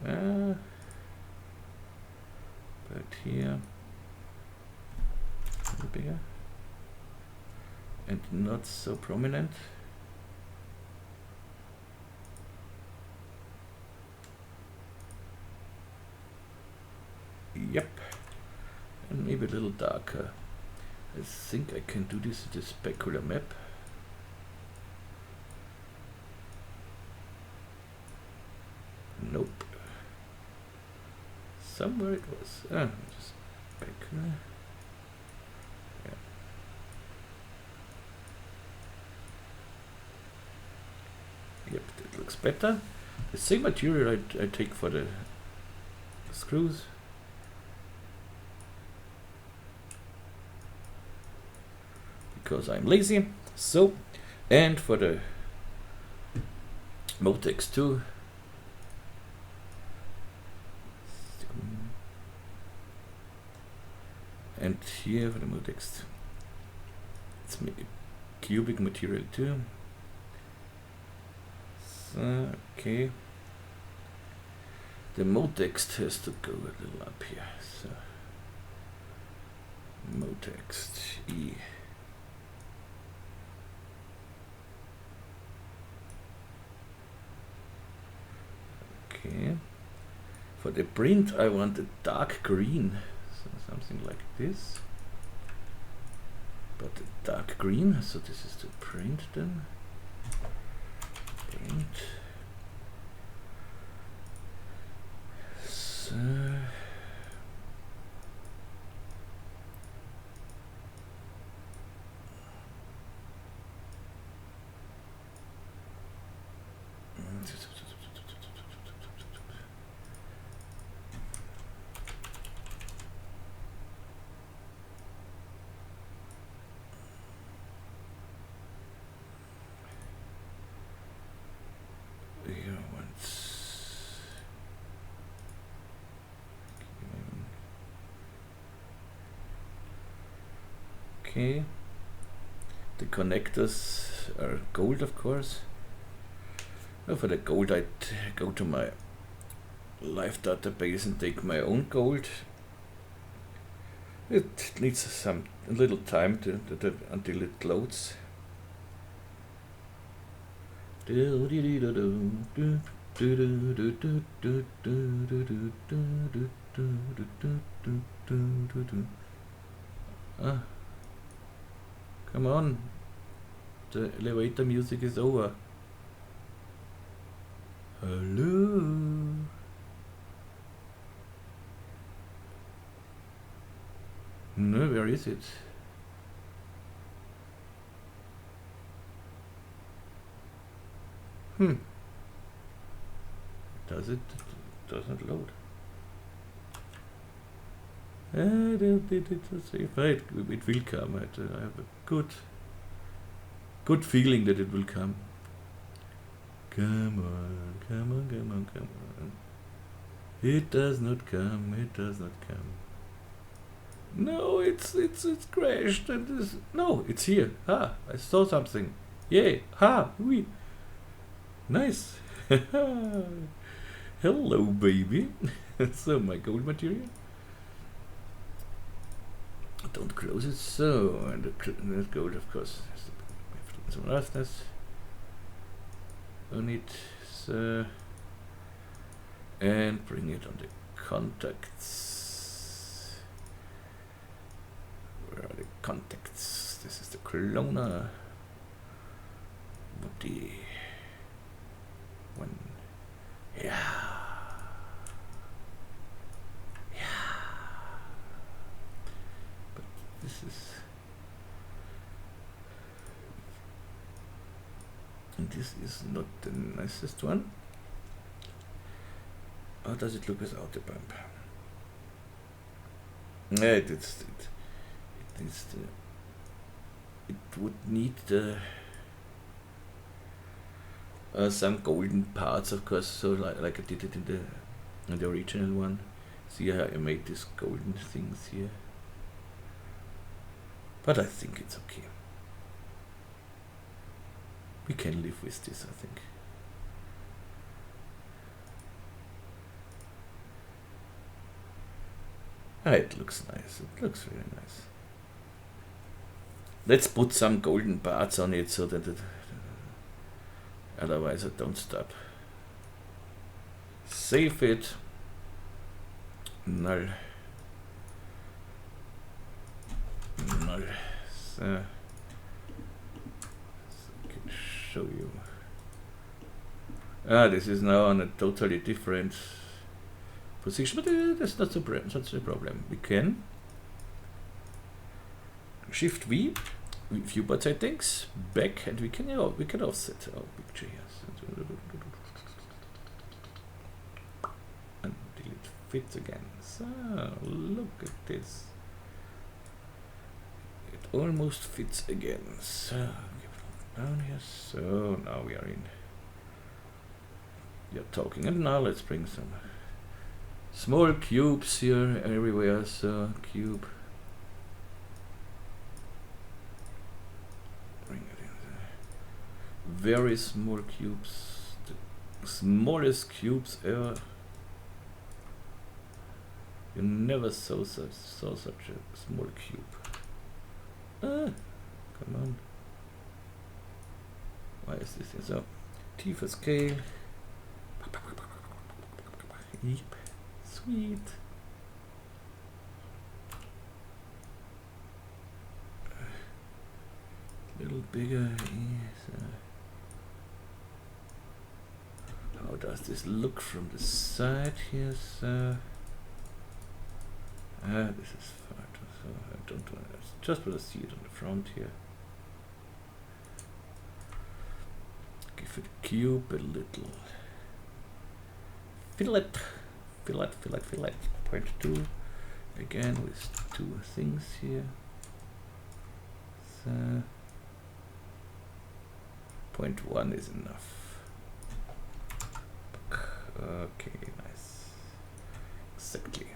A: But here a little bigger and not so prominent. Yep, and maybe a little darker. I think I can do this with a specular map. Nope. Somewhere it was. Just specular. Yeah. Yep, that looks better. The same material I take for the screws. Because I'm lazy. So, and for the Motex too. And here for the Motex, let's make a cubic material too. So, okay. The Motex has to go a little up here. So, Motex E. Okay. For the print, I want a dark green, so something like this. But a dark green, so this is the print then. Print. So. Okay, the connectors are gold, of course. Well, for the gold, I'd go to my live database and take my own gold. It needs a little time until it loads. Ah. Come on, the elevator music is over. Hello. No, where is it? Does it? Doesn't load. It will come. I have a good feeling that it will come. Come on, come on, come on, come on. It does not come. It does not come. No, it's crashed. And no, it's here. Ah, I saw something. Yay! Ha! Oui. Nice. Hello, baby. So my gold material. Don't close it. So, and the gold, of course, has some roughness on it. So, and bring it on the contacts. Where are the contacts? This is the cloner. Body. One. Yeah. But this is. And this is not the nicest one. How does it look without the bump? Yeah, it would need some golden parts, of course. So like I did it in the original one. See how I made these golden things here. But I think it's okay. We can live with this, I think. Ah, it looks nice. It looks really nice. Let's put some golden parts on it so that otherwise I don't stop. Save it. Null. Null. So I can show you. Ah, this is now on a totally different position, but that's not the problem. We can Shift V, viewport settings, back, and we can offset our picture here. Until it fits again. So look at this. It almost fits again. So give it down here. So now we are in. You're talking, and now let's bring some small cubes here everywhere. So cube. Bring it in there. Very small cubes. The smallest cubes ever. You never saw such a small cube. Ah, come on. Why is this here? So T for scale. Yep. Sweet. A little bigger. Yes. How does this look from the side here? So, this is far too. So I don't want to. Just want to see it on the front here. Give it a cube a little. Fillet. 0.2 again with two things here. So 0.1 is enough. Okay, nice. Exactly.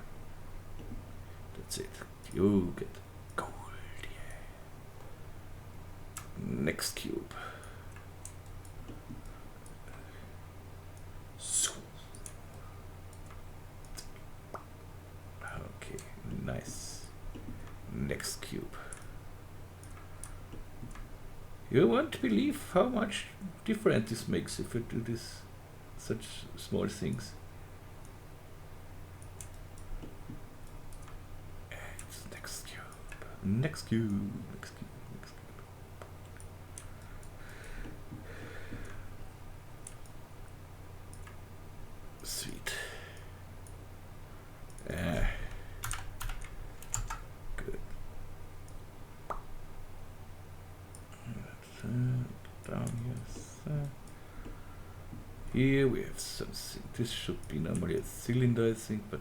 A: That's it. You get gold. Yeah. Next cube. Nice. Next cube. You won't believe how much difference this makes if you do this, such small things. It's next cube. Next cube. Next cube. Next cube. Sweet. Down here. So here we have something. This should be normally a cylinder, I think, but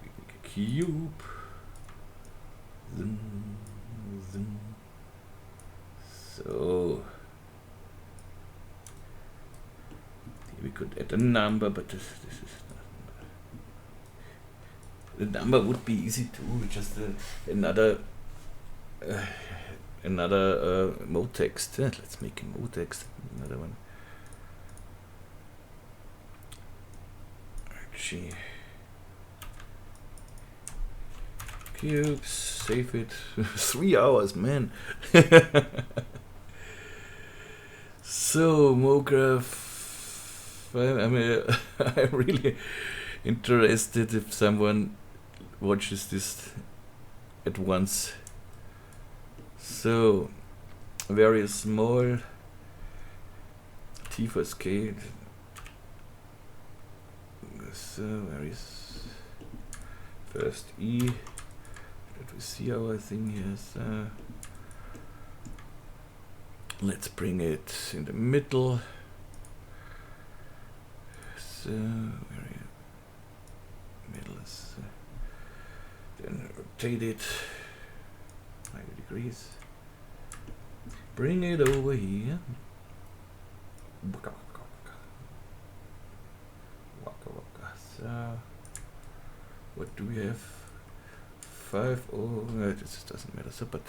A: we make a cube. Zoom, zoom. So here we could add a number, but this is not. The number would be easy too. Just another mode text. Let's make a mode text. Another one. G. cubes, save it. 3 hours, man. So, MoGraph, I mean, I'm really interested if someone watches this at once. So, very small T for scale. So, where is first E? Let we see our thing here. So, let's bring it in the middle. So, where middle is then rotate it 90 degrees. Bring it over here. So, what do we have? 5. Oh, this doesn't matter. So, but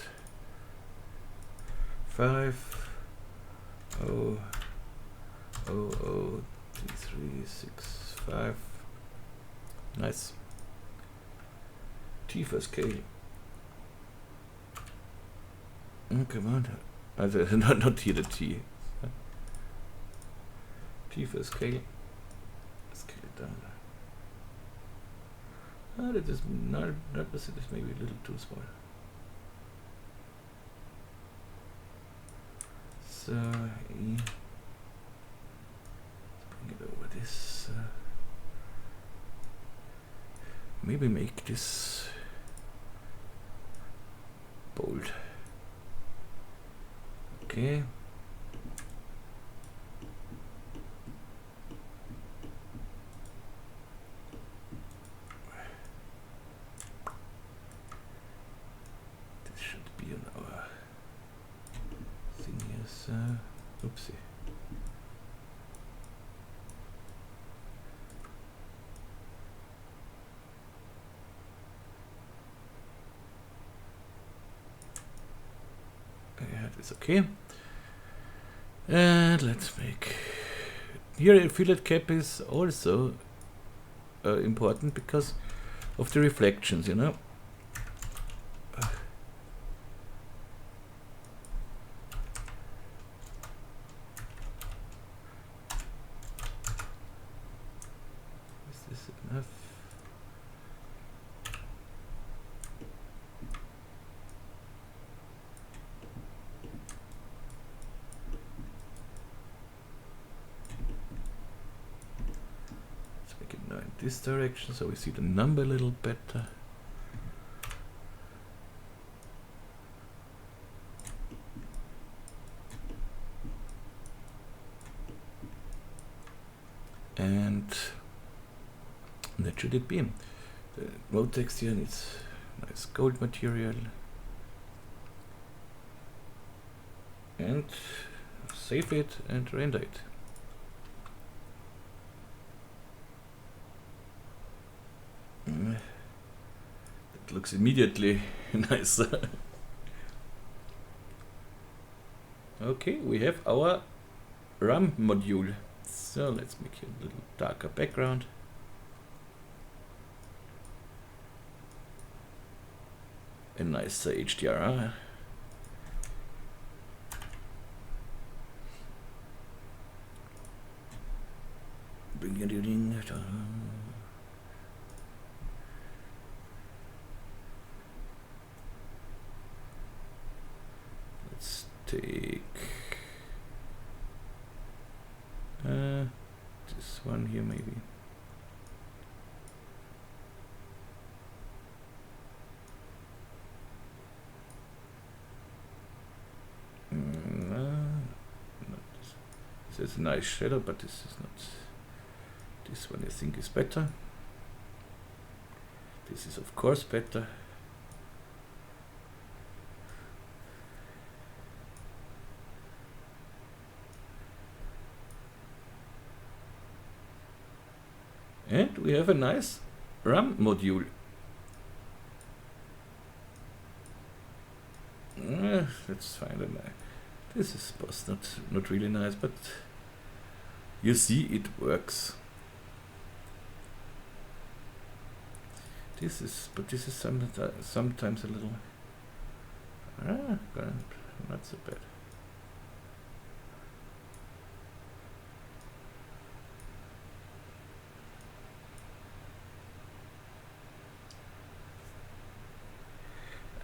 A: 5 0 0 0 3 6 5. Nice. T for scale. Oh, come on. Not here the T. T for scale. Scale it down. Oh, that is not is maybe a little too small. So E. Let's bring it over this. Maybe make this bold. Okay. This should be on our thing here. So, oopsie. Yeah, it's okay. And let's make here a fillet cap is also important because of the reflections, you know. Is this enough? This direction so we see the number a little better. And that should it be. The road text here needs nice gold material. And save it and render it. It looks immediately nicer. Okay, we have our RAM module. So let's make it a little darker background. A nicer HDR. Bring it in. Let's take this one here maybe. Not this. This is a nice shadow, but this is not. This one I think is better. This is of course better. And we have a nice RAM module. That's fine. This is Spaß, not really nice, but you see it works. This is sometimes a little not so bad.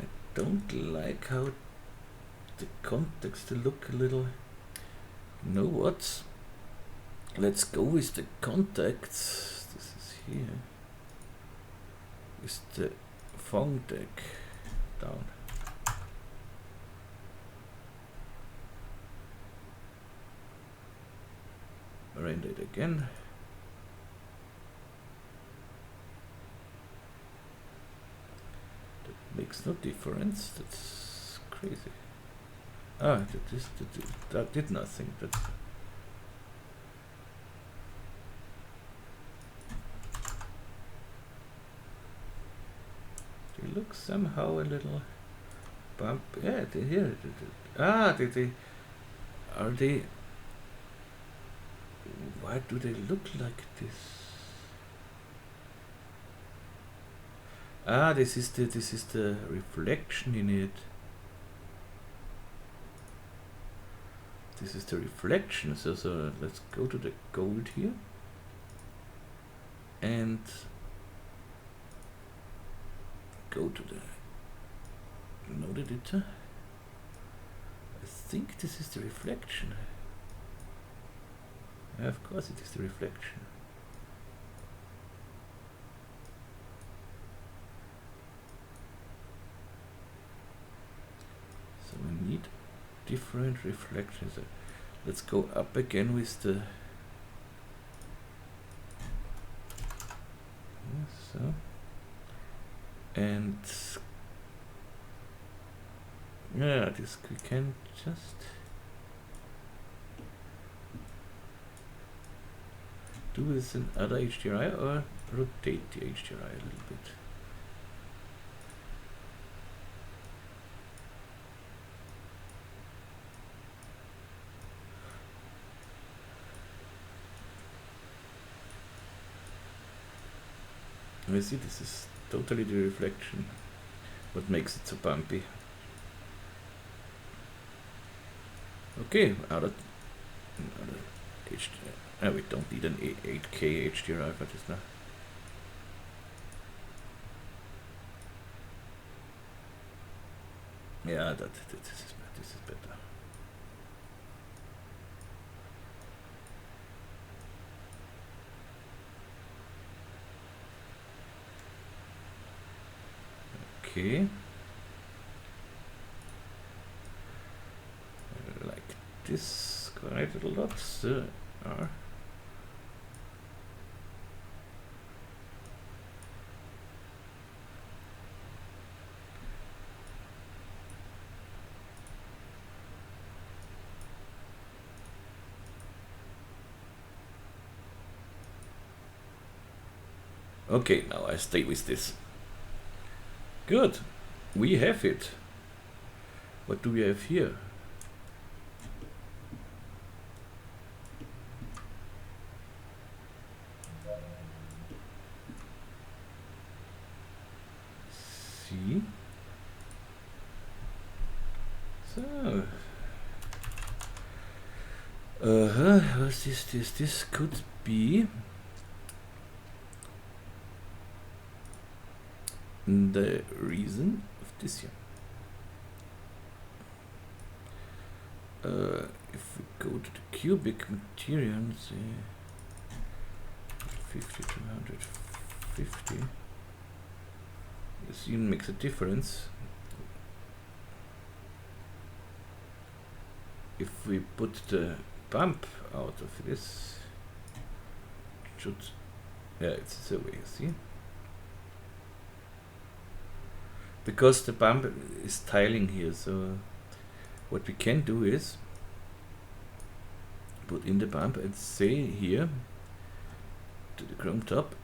A: I don't like how the contacts look a little. You know what? Let's go with the contacts. This is here. Is the phone deck down? Render it again. That makes no difference. That's crazy. Ah, that did nothing. That's they look somehow a little bump. Yeah, here. Are they? Why do they look like this? Ah, this is the reflection in it. This is the reflection. So let's go to the gold here and go to the node editor. I think this is the reflection. Yeah, of course it is the reflection. So we need different reflections. Let's go up again with the so, and yeah, this we can just do with another HDRI or rotate the HDRI a little bit. You see, this is totally the reflection. What makes it so bumpy? Okay, another HDRI. We don't need an 8K HDRI for this now. Yeah, this is better. Okay. I like this quite a lot. So okay, now I stay with this. Good, we have it. What do we have here? See? So, what's this? This could be the reason of this here. If we go to the cubic material and say 50 to 150, you see it makes a difference. If we put the bump out of this, it should, yeah, it's the way, you see? Because the bump is tiling here, so what we can do is put in the bump and say here to the chrome top,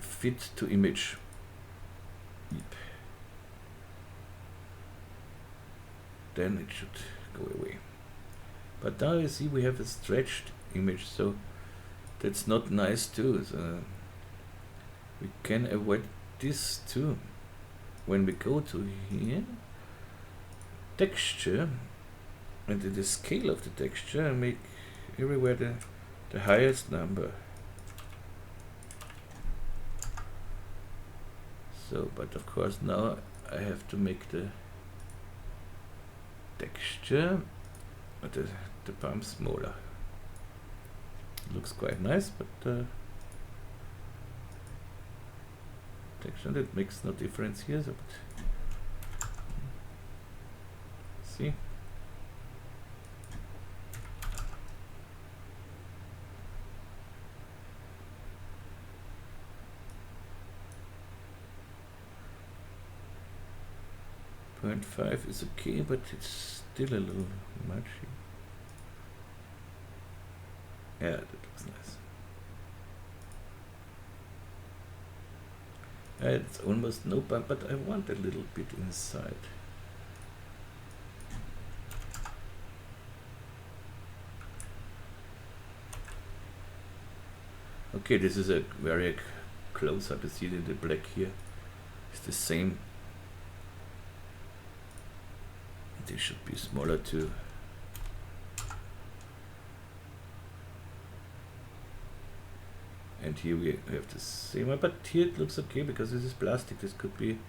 A: fit to image. Yep. Then it should go away. But now you see we have a stretched image, so that's not nice too. So we can avoid this too. When we go to here, texture, and in the scale of the texture, I make everywhere the highest number. So, but of course now I have to make the texture, the bump smaller. Looks quite nice, but texture, that makes no difference here. So, but see. Point 0.5 is okay, but it's still a little much. Yeah, that looks nice. It's almost no bump, but I want a little bit inside. Okay, this is a very close up. You see it in the black here. It's the same. They should be smaller too. And here we have the same one, but here it looks okay because this is plastic. This could be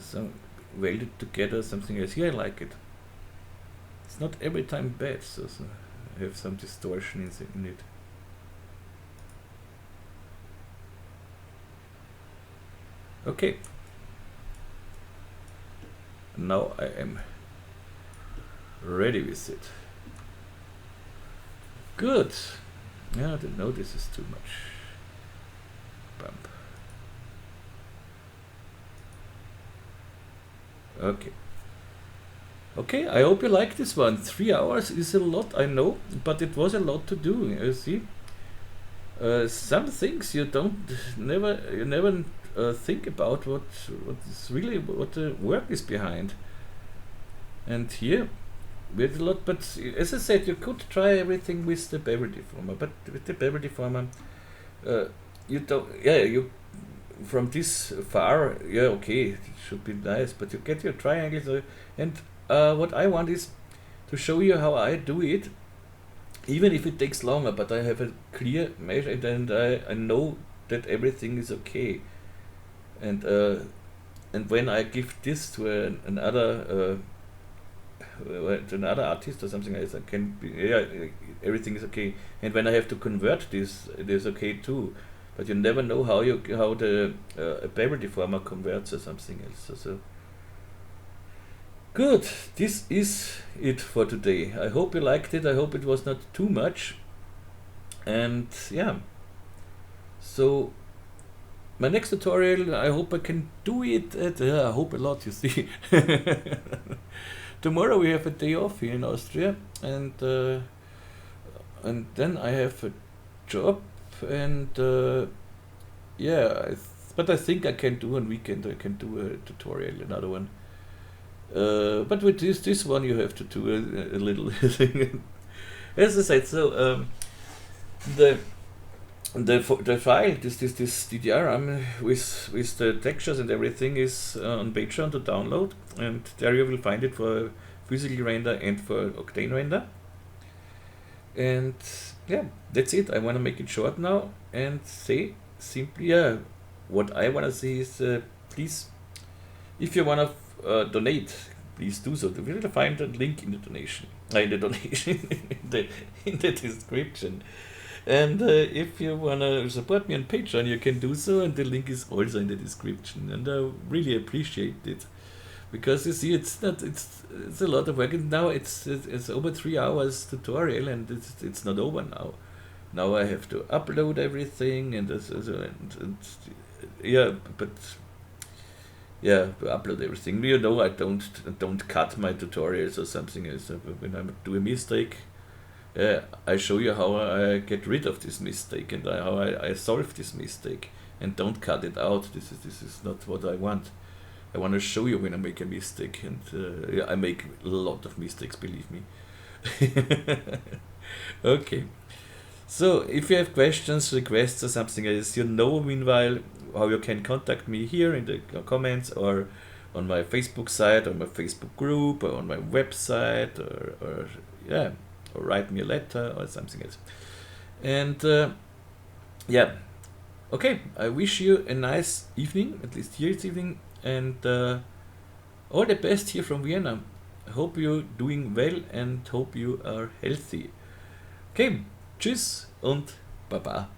A: some welded together, something else. Here I like it. It's not every time bad, so I have some distortion in it. Okay. Now I am ready with it. Good. Yeah, I didn't know this is too much bump. Okay. Okay, I hope you like this one. 3 hours is a lot, I know, but it was a lot to do. You see, some things you never think about what is really what the work is behind. And here we had a lot, but as I said, you could try everything with the bevel deformer, but with the bevel deformer you don't, you from this far, okay, it should be nice, but you get your triangles. And what I want is to show you how I do it, even if it takes longer, but I have a clear measure and I know that everything is okay. And when I give this to another artist or something else, I can be, everything is okay. And when I have to convert this, it is okay too. But you never know how the bevel deformer converts or something else. So good. This is it for today. I hope you liked it. I hope it was not too much. And yeah. So my next tutorial, I hope I can do it at, I hope a lot, you see. Tomorrow we have a day off here in Austria, and then I have a job, and but I think I can do on weekend, I can do a tutorial, another one. But with this one you have to do a little thing. As I said, so the file, this DDR with the textures and everything is on Patreon to download, and there you will find it for physical render and for Octane render. And yeah, that's it. I want to make it short now and say simply, what I want to say is, please, if you want to donate, please do so. You will find a link in the donation, in the description. And if you want to support me on Patreon, you can do so, and the link is also in the description. And I really appreciate it, because you see, it's a lot of work. And now it's over 3 hours tutorial, and it's not over now. Now I have to upload everything, and upload everything. You know, I don't cut my tutorials or something else. When I do a mistake, I show you how I get rid of this mistake, and how I solve this mistake, and don't cut it out. This is not what I want. I want to show you when I make a mistake, and I make a lot of mistakes, believe me. Okay, so if you have questions, requests or something else, you know meanwhile how you can contact me here in the comments, or on my Facebook site, or my Facebook group, or on my website, or yeah, or write me a letter or something else. And yeah, okay, I wish you a nice evening, at least here it's evening, and all the best here from Vienna. I hope you're doing well and hope you are healthy. Okay, tschüss und baba.